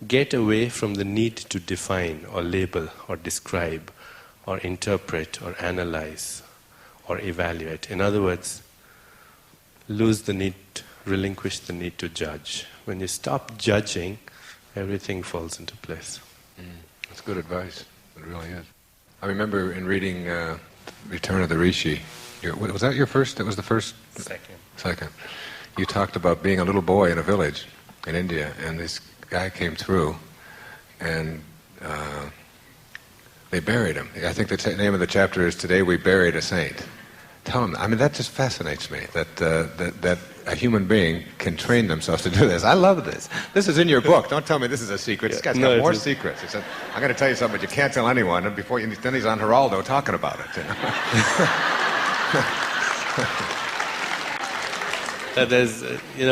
get away from the need to define or label or describe or interpret or analyze or evaluate. In other words, relinquish the need to judge. When you stop judging, everything falls into place. That's good advice. It really is. I remember in reading Return of the Rishi, was that your first? That was the first? Second. You talked about being a little boy in a village in India, and this guy came through, and they buried him. I think the name of the chapter is Today We Buried a Saint. Tell him, that just fascinates me, that a human being can train themselves to do this. I love this. This is in your book. Don't tell me this is a secret. This guy's got more secrets. He said, I'm going to tell you something, but you can't tell anyone. And then he's on Geraldo talking about it.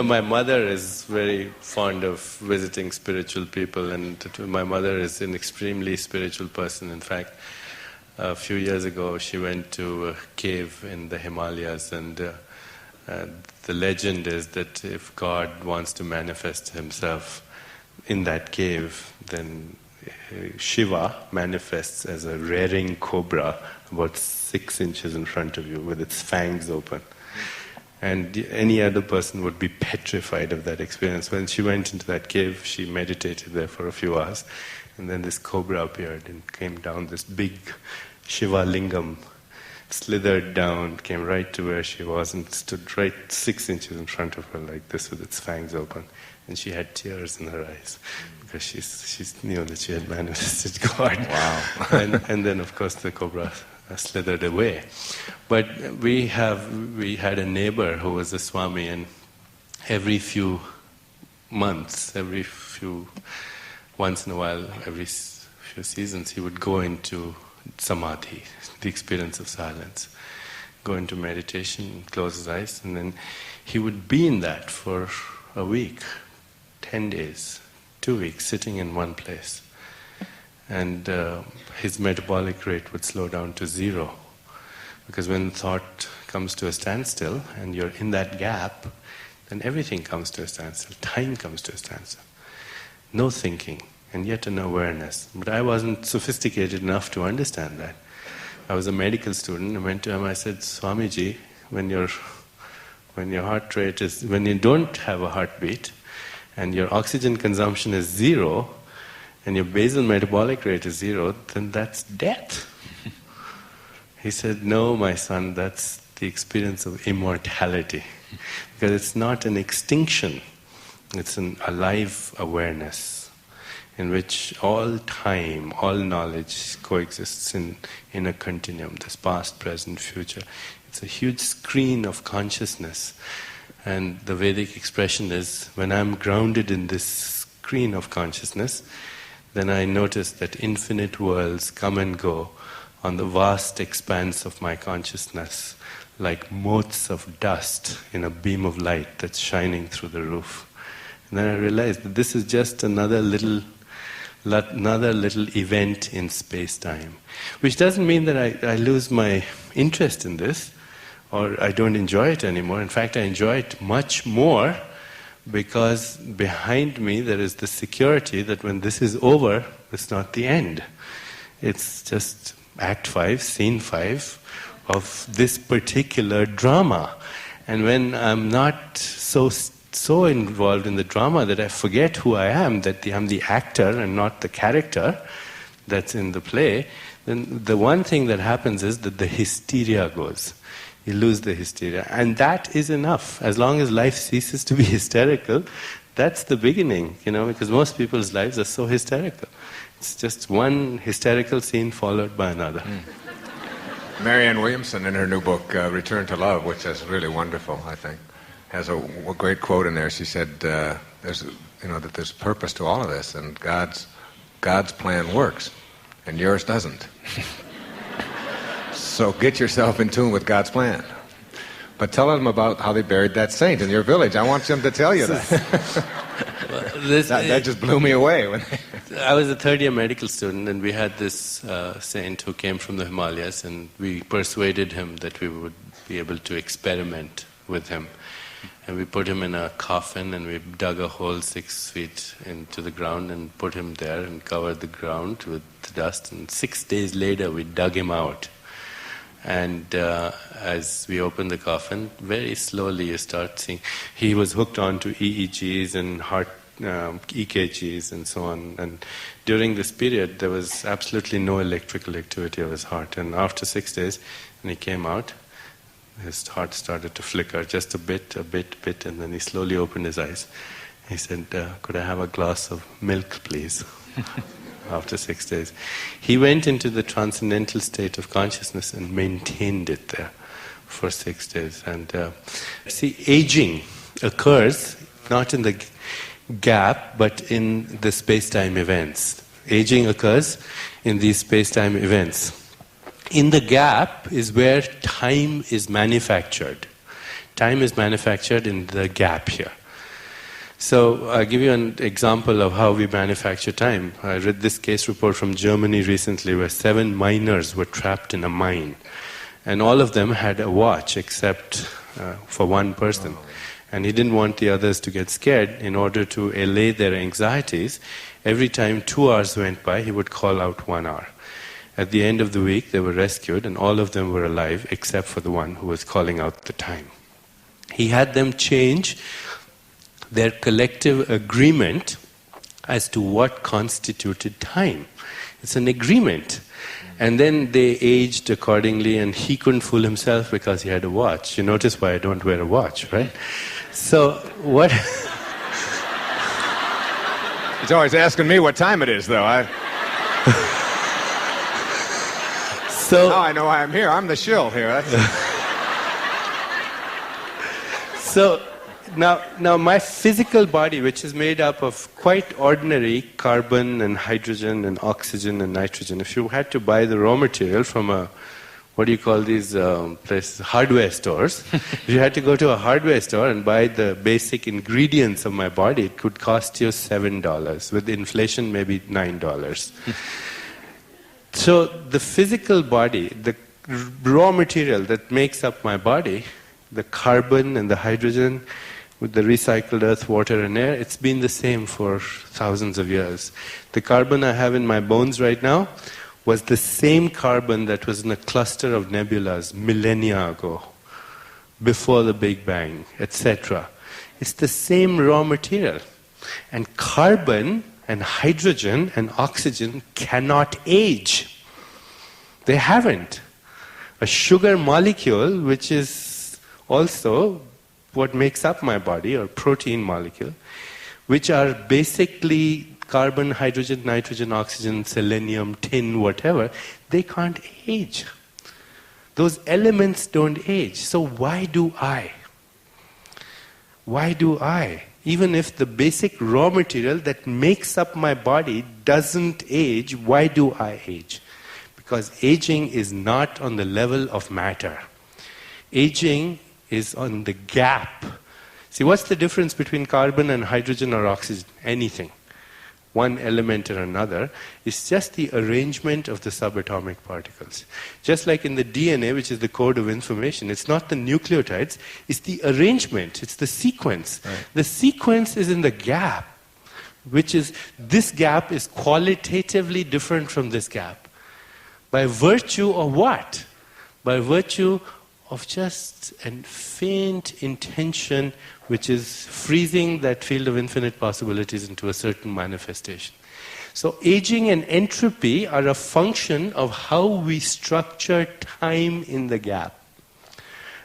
My mother is very fond of visiting spiritual people, and my mother is an extremely spiritual person. In fact, a few years ago, she went to a cave in the Himalayas, and the legend is that if God wants to manifest himself in that cave, then Shiva manifests as a rearing cobra about 6 inches in front of you with its fangs open. And any other person would be petrified of that experience. When she went into that cave, she meditated there for a few hours, and then this cobra appeared and came down, this big Shiva lingam, slithered down, came right to where she was and stood right 6 inches in front of her like this with its fangs open. And she had tears in her eyes because she knew that she had manifested God. Wow. and then, of course, the cobra slithered away. But we had a neighbor who was a Swami, and every few months, once in a while, every few seasons, he would go into samadhi, the experience of silence, go into meditation, close his eyes, and then he would be in that for a week, 10 days, 2 weeks, sitting in one place. And his metabolic rate would slow down to 0. Because when thought comes to a standstill, and you're in that gap, then everything comes to a standstill. Time comes to a standstill. No thinking, and yet an awareness. But I wasn't sophisticated enough to understand that. I was a medical student. I went to him, I said, Swamiji, when your heart rate is, when you don't have a heartbeat, and your oxygen consumption is 0, and your basal metabolic rate is 0, then that's death. He said, no, my son, that's the experience of immortality. Because it's not an extinction, it's an alive awareness in which all time, all knowledge coexists in a continuum, this past, present, future. It's a huge screen of consciousness. And the Vedic expression is, when I'm grounded in this screen of consciousness, then I notice that infinite worlds come and go on the vast expanse of my consciousness, like motes of dust in a beam of light that's shining through the roof. And then I realized that this is just another little event in space-time. Which doesn't mean that I lose my interest in this, or I don't enjoy it anymore. In fact, I enjoy it much more, because behind me there is the security that when this is over, it's not the end. It's just Act 5, Scene 5 of this particular drama. And when I'm not so involved in the drama that I forget who I am, that I'm the actor and not the character that's in the play, then the one thing that happens is that the hysteria goes. You lose the hysteria. And that is enough. As long as life ceases to be hysterical, that's the beginning, because most people's lives are so hysterical. It's just one hysterical scene followed by another. Marianne Williamson, in her new book, Return to Love, which is really wonderful, I think, has a great quote in there. She said, that there's purpose to all of this, and God's plan works, and yours doesn't. So get yourself in tune with God's plan. But tell them about how they buried that saint in your village. I want them to tell you that. That just blew me away. I was a third-year medical student, and we had this saint who came from the Himalayas, and we persuaded him that we would be able to experiment with him. And we put him in a coffin, and we dug a hole 6 feet into the ground and put him there and covered the ground with dust. And 6 days later, we dug him out. And as we opened the coffin, very slowly you start seeing, he was hooked on to EEGs and heart EKGs and so on. And during this period, there was absolutely no electrical activity of his heart. And after 6 days, when he came out, his heart started to flicker just a bit, and then he slowly opened his eyes. He said, could I have a glass of milk, please? After 6 days. He went into the transcendental state of consciousness and maintained it there for 6 days. And aging occurs not in the gap, but in the space-time events. Aging occurs in these space-time events. In the gap is where time is manufactured. Time is manufactured in the gap here. So I'll give you an example of how we manufacture time. I read this case report from Germany recently where 7 miners were trapped in a mine. And all of them had a watch except for one person. And he didn't want the others to get scared. In order to allay their anxieties, every time 2 hours went by, he would call out 1 hour. At the end of the week, they were rescued and all of them were alive except for the one who was calling out the time. He had them change their collective agreement as to what constituted time. It's an agreement. And then they aged accordingly, and he couldn't fool himself because he had a watch. You notice why I don't wear a watch, right? So what... He's always asking me what time it is, though. So now I know why I'm here. I'm the shill here. So now my physical body, which is made up of quite ordinary carbon and hydrogen and oxygen and nitrogen, if you had to buy the raw material from a, what do you call these places, hardware stores, if you had to go to a hardware store and buy the basic ingredients of my body, it could cost you $7. With inflation, maybe $9. So the physical body, the raw material that makes up my body, the carbon and the hydrogen with the recycled earth, water and air, it's been the same for thousands of years. The carbon I have in my bones right now was the same carbon that was in a cluster of nebulas millennia ago, before the Big Bang, etc. It's the same raw material. And carbon and hydrogen and oxygen cannot age. They haven't. A sugar molecule, which is also what makes up my body, or protein molecule, which are basically carbon, hydrogen, nitrogen, oxygen, selenium, tin, whatever, they can't age. Those elements don't age. So why do I? Why do I? Even if the basic raw material that makes up my body doesn't age, why do I age? Because aging is not on the level of matter. Aging is on the gap. See, what's the difference between carbon and hydrogen or oxygen? Anything. One element or another is just the arrangement of the subatomic particles. Just like in the DNA, which is the code of information, it's not the nucleotides, it's the arrangement, it's the sequence. Right. The sequence is in the gap, which is, this gap is qualitatively different from this gap. By virtue of what? By virtue of just a faint intention which is freezing that field of infinite possibilities into a certain manifestation. So aging and entropy are a function of how we structure time in the gap.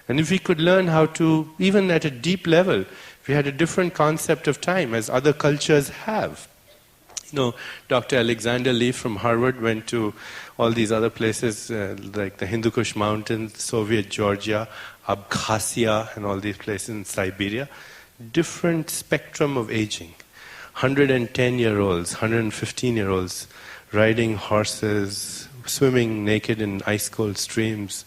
And if we could learn how to, even at a deep level, if we had a different concept of time as other cultures have. You know, Dr. Alexander Lee from Harvard went to all these other places like the Hindu Kush Mountains, Soviet Georgia, Abkhazia, and all these places in Siberia. Different spectrum of aging. 110-year-olds, 115-year-olds riding horses, swimming naked in ice-cold streams.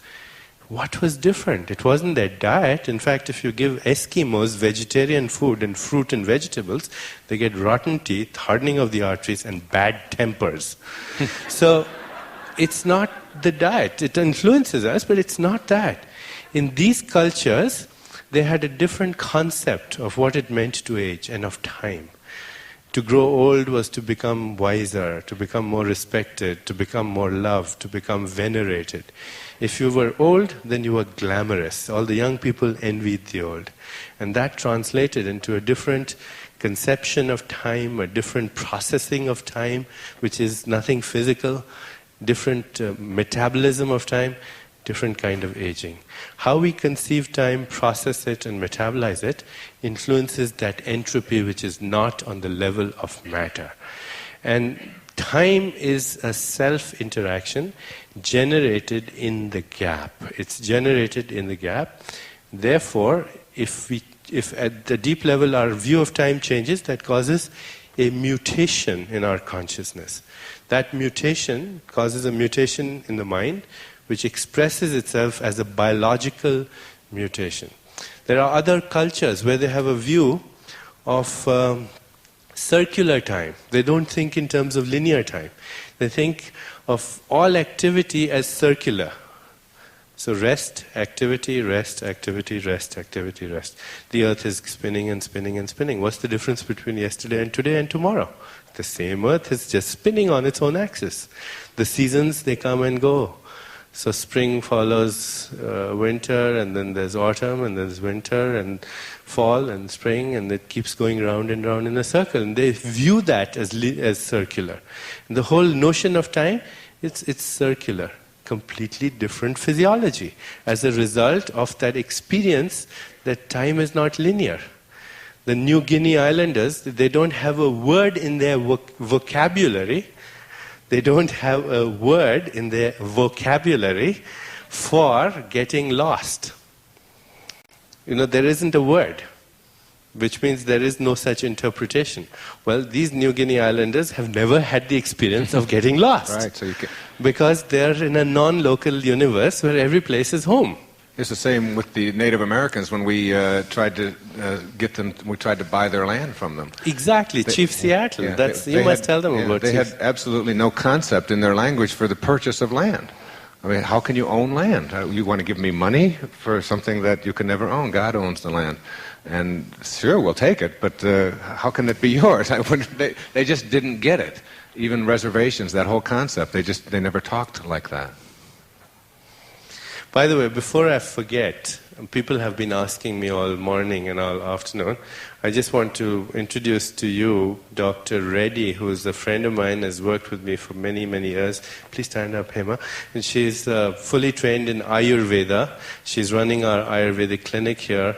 What was different? It wasn't their diet. In fact, if you give Eskimos vegetarian food and fruit and vegetables, they get rotten teeth, hardening of the arteries, and bad tempers. So it's not the diet. It influences us, but it's not that. In these cultures, they had a different concept of what it meant to age and of time. To grow old was to become wiser, to become more respected, to become more loved, to become venerated. If you were old, then you were glamorous. All the young people envied the old. And that translated into a different conception of time, a different processing of time, which is nothing physical, different metabolism of time, different kind of aging. How we conceive time, process it, and metabolize it influences that entropy which is not on the level of matter. And time is a self-interaction generated in the gap. It's generated in the gap. Therefore, if at the deep level our view of time changes, that causes a mutation in our consciousness. That mutation causes a mutation in the mind, which expresses itself as a biological mutation. There are other cultures where they have a view of circular time. They don't think in terms of linear time. They think of all activity as circular. So rest, activity, rest, activity, rest, activity, rest. The earth is spinning and spinning and spinning. What's the difference between yesterday and today and tomorrow? The same earth is just spinning on its own axis. The seasons, they come and go. So spring follows winter, and then there's autumn, and there's winter, and fall, and spring, and it keeps going round and round in a circle. And they view that as circular. And the whole notion of time, it's circular. Completely different physiology as a result of that experience that time is not linear. The New Guinea Islanders, they don't have a word in their vocabulary they don't have a word in their vocabulary for getting lost. There isn't a word, which means there is no such interpretation. Well, these New Guinea Islanders have never had the experience of getting lost. Right, so you can... Because they're in a non-local universe where every place is home. It's the same with the Native Americans when we tried to get them. We tried to buy their land from them. Exactly, Chief Seattle. Yeah, you must tell them about. They had absolutely no concept in their language for the purchase of land. I mean, how can you own land? You want to give me money for something that you can never own? God owns the land, and sure, we'll take it. But how can it be yours? They just didn't get it. Even reservations, that whole concept, they never talked like that. By the way, before I forget, people have been asking me all morning and all afternoon. I just want to introduce to you Dr. Reddy, who is a friend of mine, has worked with me for many, many years. Please stand up, Hema. And she's fully trained in Ayurveda. She's running our Ayurvedic clinic here.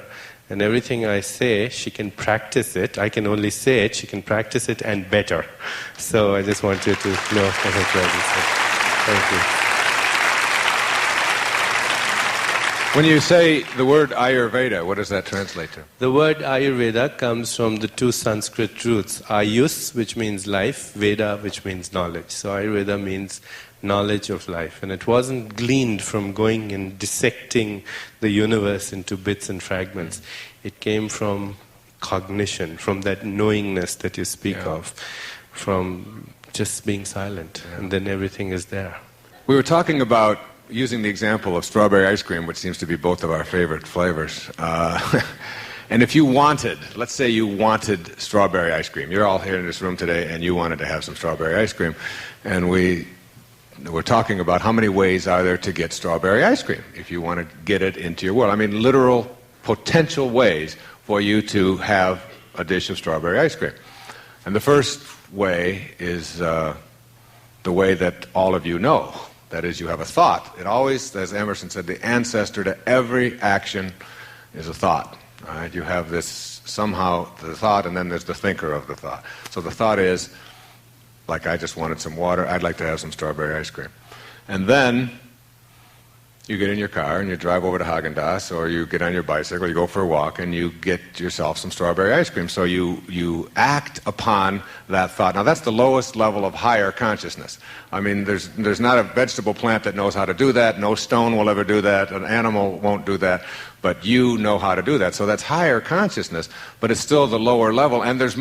And everything I say, she can practice it. I can only say it. She can practice it and better. So I just want you to know her presence. Thank you. When you say the word Ayurveda, what does that translate to? The word Ayurveda comes from the two Sanskrit roots, Ayus, which means life, Veda, which means knowledge. So Ayurveda means knowledge of life. And it wasn't gleaned from going and dissecting the universe into bits and fragments. It came from cognition, from that knowingness that you speak of, from just being silent, and then everything is there. We were talking about using the example of strawberry ice cream, which seems to be both of our favorite flavors. And if you wanted, let's say you wanted strawberry ice cream. You're all here in this room today and you wanted to have some strawberry ice cream. And we're talking about how many ways are there to get strawberry ice cream if you want to get it into your world. I mean, literal potential ways for you to have a dish of strawberry ice cream. And the first way is the way that all of you know. That is, you have a thought. It always, as Emerson said, the ancestor to every action is a thought. Right? You have this, somehow, the thought, and then there's the thinker of the thought. So the thought is, like, I just wanted some water, I'd like to have some strawberry ice cream. And then you get in your car and you drive over to Haagen-Dazs, or you get on your bicycle, you go for a walk, and you get yourself some strawberry ice cream. So you act upon that thought. Now, that's the lowest level of higher consciousness. I mean, there's not a vegetable plant that knows how to do that. No stone will ever do that. An animal won't do that. But you know how to do that. So that's higher consciousness, but it's still the lower level. And there's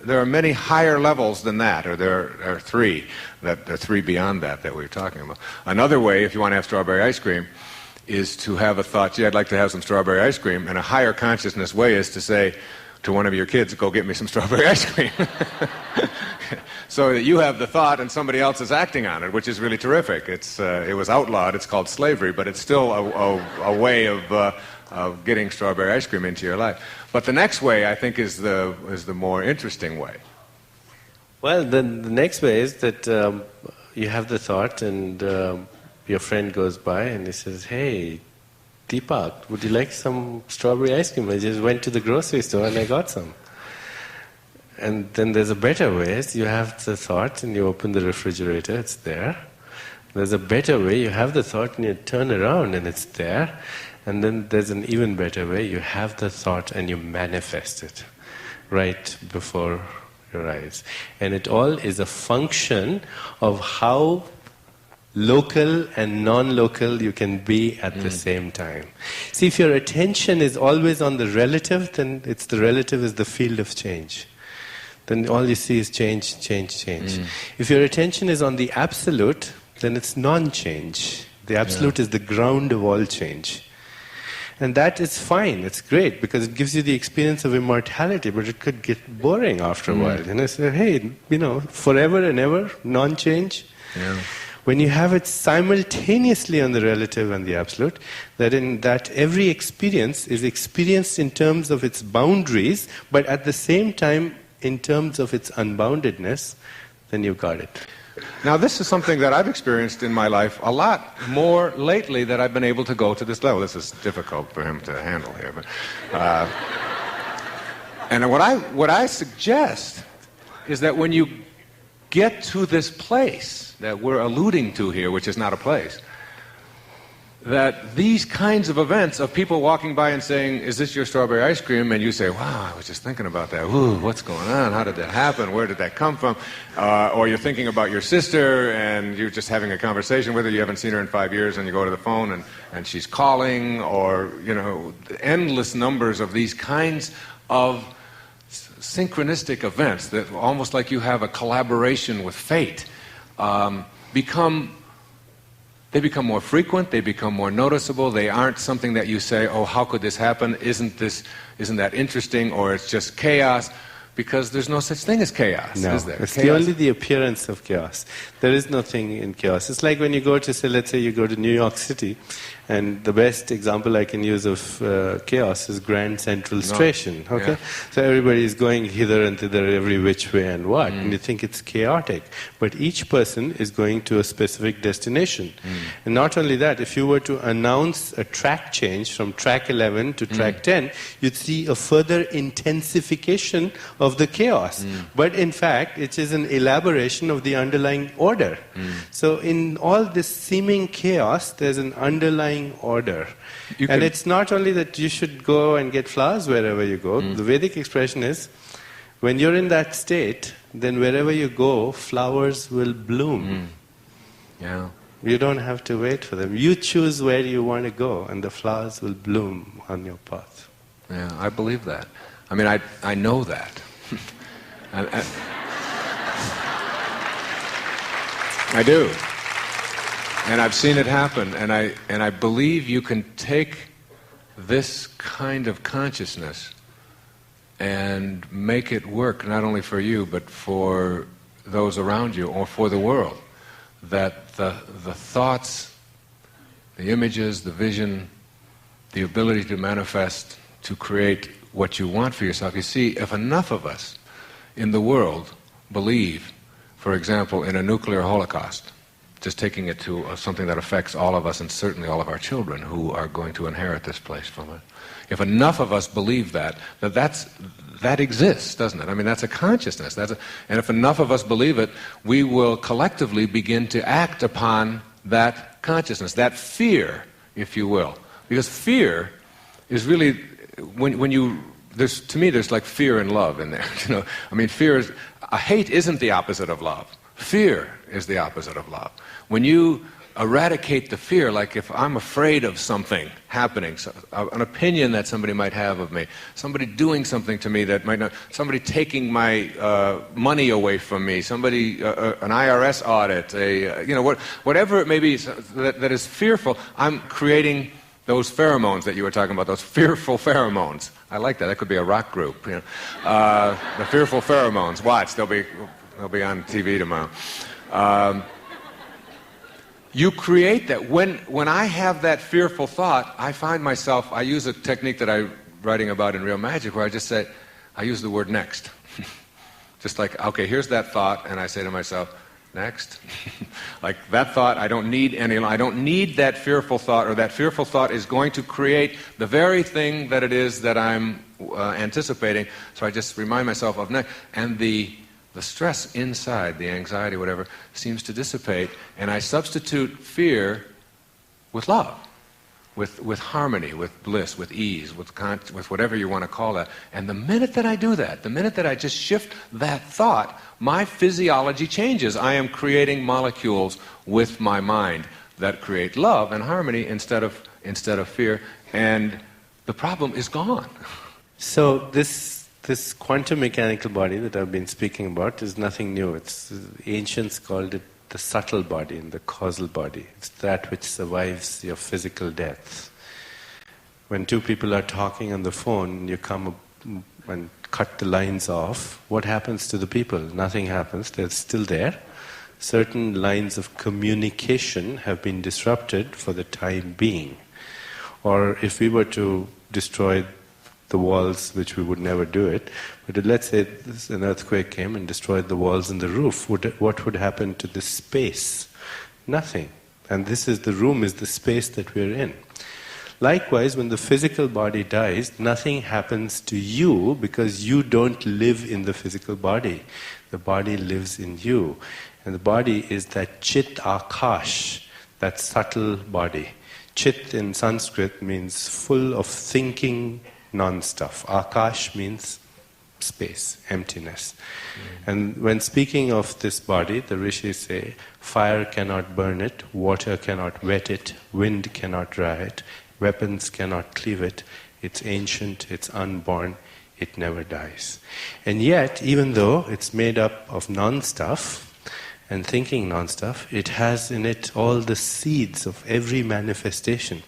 there are many higher levels than that, or there are three beyond that we were talking about. Another way, if you want to have strawberry ice cream, is to have a thought, gee, I'd like to have some strawberry ice cream, and a higher consciousness way is to say to one of your kids, go get me some strawberry ice cream. So that you have the thought and somebody else is acting on it, which is really terrific. It was outlawed, it's called slavery, but it's still a way of getting strawberry ice cream into your life. But the next way, I think, is the more interesting way. Well, the next way is that you have the thought and your friend goes by and he says, hey, Deepak, would you like some strawberry ice cream? I just went to the grocery store and I got some. And then there's a better way. You have the thought and you open the refrigerator, it's there. There's a better way. You have the thought and you turn around and it's there. And then there's an even better way. You have the thought and you manifest it right before your eyes. And it all is a function of how local and non-local you can be at the same time. See, if your attention is always on the relative, then it's the relative is the field of change. Then all you see is change, change, change. If your attention is on the absolute, then it's non-change. The absolute is the ground of all change. And that is fine, it's great, because it gives you the experience of immortality, but it could get boring after a while. And I say, hey, forever and ever, non-change. Yeah. When you have it simultaneously on the relative and the absolute, that every experience is experienced in terms of its boundaries, but at the same time in terms of its unboundedness, then you've got it. Now, this is something that I've experienced in my life a lot more lately, that I've been able to go to this level. This is difficult for him to handle here, but and what I suggest is that when you get to this place that we're alluding to here, which is not a place, that these kinds of events of people walking by and saying, is this your strawberry ice cream? And you say, wow, I was just thinking about that. Ooh, what's going on? How did that happen? Where did that come from? Or you're thinking about your sister and you're just having a conversation with her. You haven't seen her in 5 years and you go to the phone and she's calling, or, endless numbers of these kinds of synchronistic events that almost like you have a collaboration with fate become more frequent, they become more noticeable, they aren't something that you say, oh, how could this happen? Isn't that interesting? Or it's just chaos, because there's no such thing as chaos, is there? It's only the appearance of chaos. There is nothing in chaos. It's like when you go to, let's say you go to New York City, and the best example I can use of chaos is Grand Central Station. Okay, yeah. So everybody is going hither and thither, every which way and what, and you think it's chaotic. But each person is going to a specific destination. And not only that, if you were to announce a track change from track 11 to track 10, you'd see a further intensification of the chaos. But in fact, it is an elaboration of the underlying order. So in all this seeming chaos, there's an underlying order. And it's not only that you should go and get flowers wherever you go. The Vedic expression is, when you're in that state, then wherever you go, flowers will bloom. Yeah. You don't have to wait for them. You choose where you want to go, and the flowers will bloom on your path. Yeah, I believe that. I mean, I know that. I do. And I've seen it happen, and I believe you can take this kind of consciousness and make it work, not only for you, but for those around you, or for the world. That the thoughts, the images, the vision, the ability to manifest, to create what you want for yourself. You see, if enough of us in the world believe, for example, in a nuclear holocaust, just taking it to something that affects all of us, and certainly all of our children who are going to inherit this place from us. If enough of us believe that exists, doesn't it? I mean, that's a consciousness. And if enough of us believe it, we will collectively begin to act upon that consciousness, that fear, if you will. Because fear is really, to me, there's like fear and love in there. I mean, hate isn't the opposite of love. Fear is the opposite of love. When you eradicate the fear, like if I'm afraid of something happening, an opinion that somebody might have of me, somebody doing something to me that might not, somebody taking my money away from me, somebody, an IRS audit, whatever it may be that is fearful, I'm creating those pheromones that you were talking about, those fearful pheromones. I like that. That could be a rock group. The fearful pheromones. Watch, they'll be on TV tomorrow. You create that. When I have that fearful thought, I find myself, I use a technique that I'm writing about in Real Magic, where I just say, I use the word next. Just like, okay, here's that thought, and I say to myself, next. Like that thought, I don't need that fearful thought, or that fearful thought is going to create the very thing that it is that I'm anticipating. So I just remind myself of next, and the stress inside, the anxiety, whatever, seems to dissipate, and I substitute fear with love, with harmony, with bliss, with ease, with whatever you want to call that. And the minute that I do that, the minute that I just shift that thought, my physiology changes. I am creating molecules with my mind that create love and harmony instead of fear, and the problem is gone. So this quantum mechanical body that I've been speaking about is nothing new. The ancients called it the subtle body and the causal body. It's that which survives your physical death. When two people are talking on the phone, you come up and cut the lines off, what happens to the people? Nothing happens. They're still there. Certain lines of communication have been disrupted for the time being. Or if we were to destroy the walls, which we would never do it, but let's say an earthquake came and destroyed the walls and the roof, what would happen to the space? Nothing. And the room is the space that we're in. Likewise, when the physical body dies, nothing happens to you because you don't live in the physical body. The body lives in you. And the body is that chit akash, that subtle body. Chit in Sanskrit means full of thinking non-stuff. Akash means space, emptiness. And when speaking of this body, the rishis say, fire cannot burn it, water cannot wet it, wind cannot dry it, weapons cannot cleave it, it's ancient, it's unborn, it never dies. And yet, even though it's made up of non-stuff, and thinking non-stuff, it has in it all the seeds of every manifestation.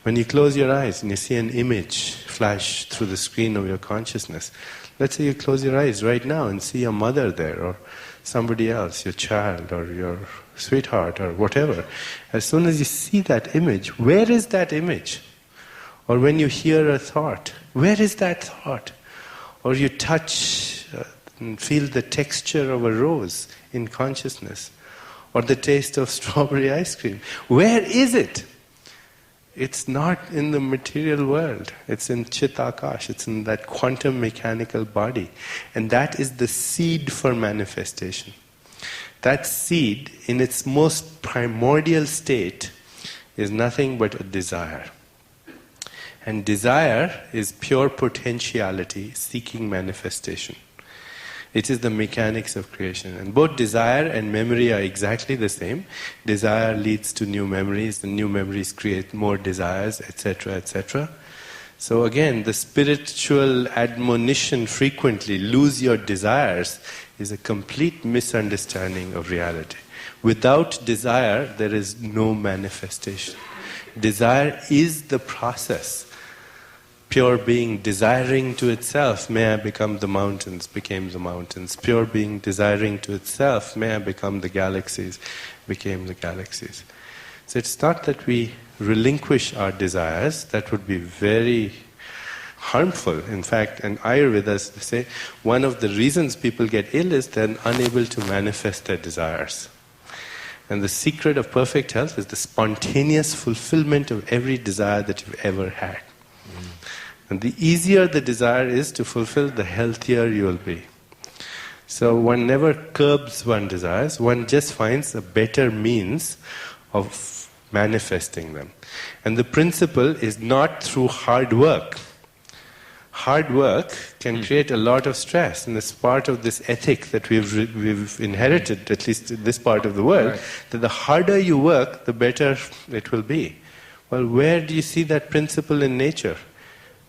When you close your eyes and you see an image flash through the screen of your consciousness, let's say you close your eyes right now and see your mother there, or somebody else, your child, or your sweetheart, or whatever. As soon as you see that image, where is that image? Or when you hear a thought, where is that thought? Or you touch and feel the texture of a rose in consciousness, or the taste of strawberry ice cream. Where is it? It's not in the material world. It's in Chit Akash. It's in that quantum mechanical body. And that is the seed for manifestation. That seed, in its most primordial state, is nothing but a desire. And desire is pure potentiality seeking manifestation. It is the mechanics of creation. And both desire and memory are exactly the same. Desire leads to new memories, and new memories create more desires, etc., etc. So again, the spiritual admonition frequently, lose your desires, is a complete misunderstanding of reality. Without desire, there is no manifestation. Desire is the process. Pure being desiring to itself, may I become the mountains, became the mountains. Pure being desiring to itself, may I become the galaxies, became the galaxies. So it's not that we relinquish our desires, that would be very harmful. In fact, in Ayurveda, they say, one of the reasons people get ill is they're unable to manifest their desires. And the secret of perfect health is the spontaneous fulfillment of every desire that you've ever had. And the easier the desire is to fulfill, the healthier you will be. So one never curbs one's desires, one just finds a better means of manifesting them. And the principle is not through hard work. Hard work can create a lot of stress, and it's part of this ethic that we've inherited, at least in this part of the world, that the harder you work, the better it will be. Well, where do you see that principle in nature?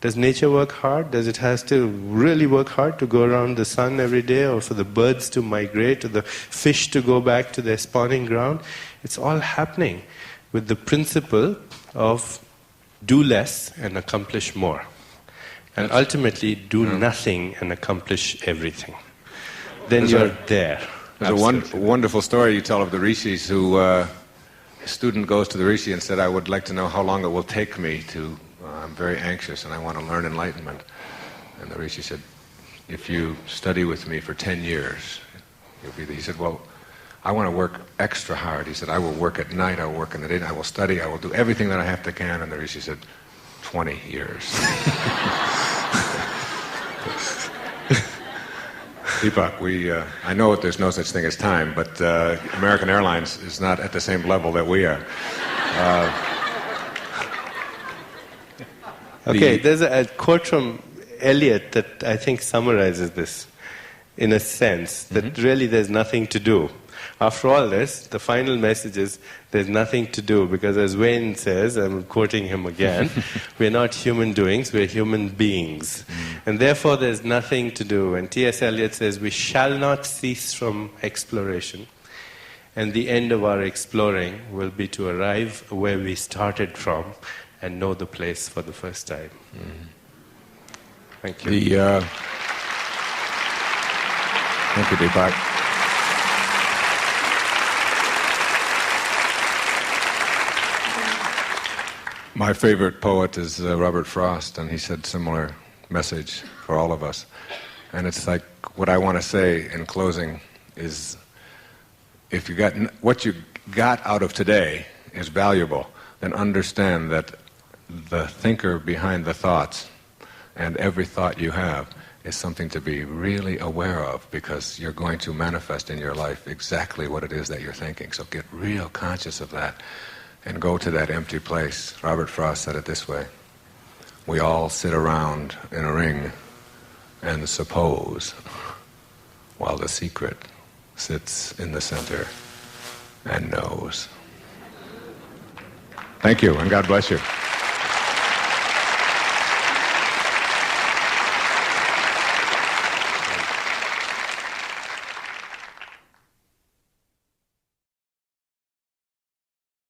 Does nature work hard? Does it have to really work hard to go around the sun every day, or for the birds to migrate, or the fish to go back to their spawning ground? It's all happening with the principle of do less and accomplish more. And ultimately, do nothing and accomplish everything. Then you're there. There's a wonderful story you tell of the rishis who, a student goes to the rishi and said, I would like to know how long it will take me to... I'm very anxious and I want to learn enlightenment. And the rishi said, if you study with me for 10 years, you'll be there. He said, well, I want to work extra hard. He said, I will work at night, I will work in the day, I will study, I will do everything that I have to can. And the rishi said, 20 years. Deepak, I know there's no such thing as time, but American Airlines is not at the same level that we are. Okay, there's a quote from Eliot that I think summarizes this in a sense, that really there's nothing to do. After all this, the final message is there's nothing to do, because as Wayne says, I'm quoting him again, we're not human doings, we're human beings. And therefore there's nothing to do. And T.S. Eliot says we shall not cease from exploration. And the end of our exploring will be to arrive where we started from and know the place for the first time. Thank you. Thank you, Deepak. My favorite poet is Robert Frost, and he said similar message for all of us. And it's like, what I want to say in closing is, if what you got out of today is valuable, then understand that the thinker behind the thoughts, and every thought you have is something to be really aware of, because you're going to manifest in your life exactly what it is that you're thinking. So get real conscious of that and go to that empty place. Robert Frost said it this way: we all sit around in a ring and suppose, while the secret sits in the center and knows. Thank you, and God bless you.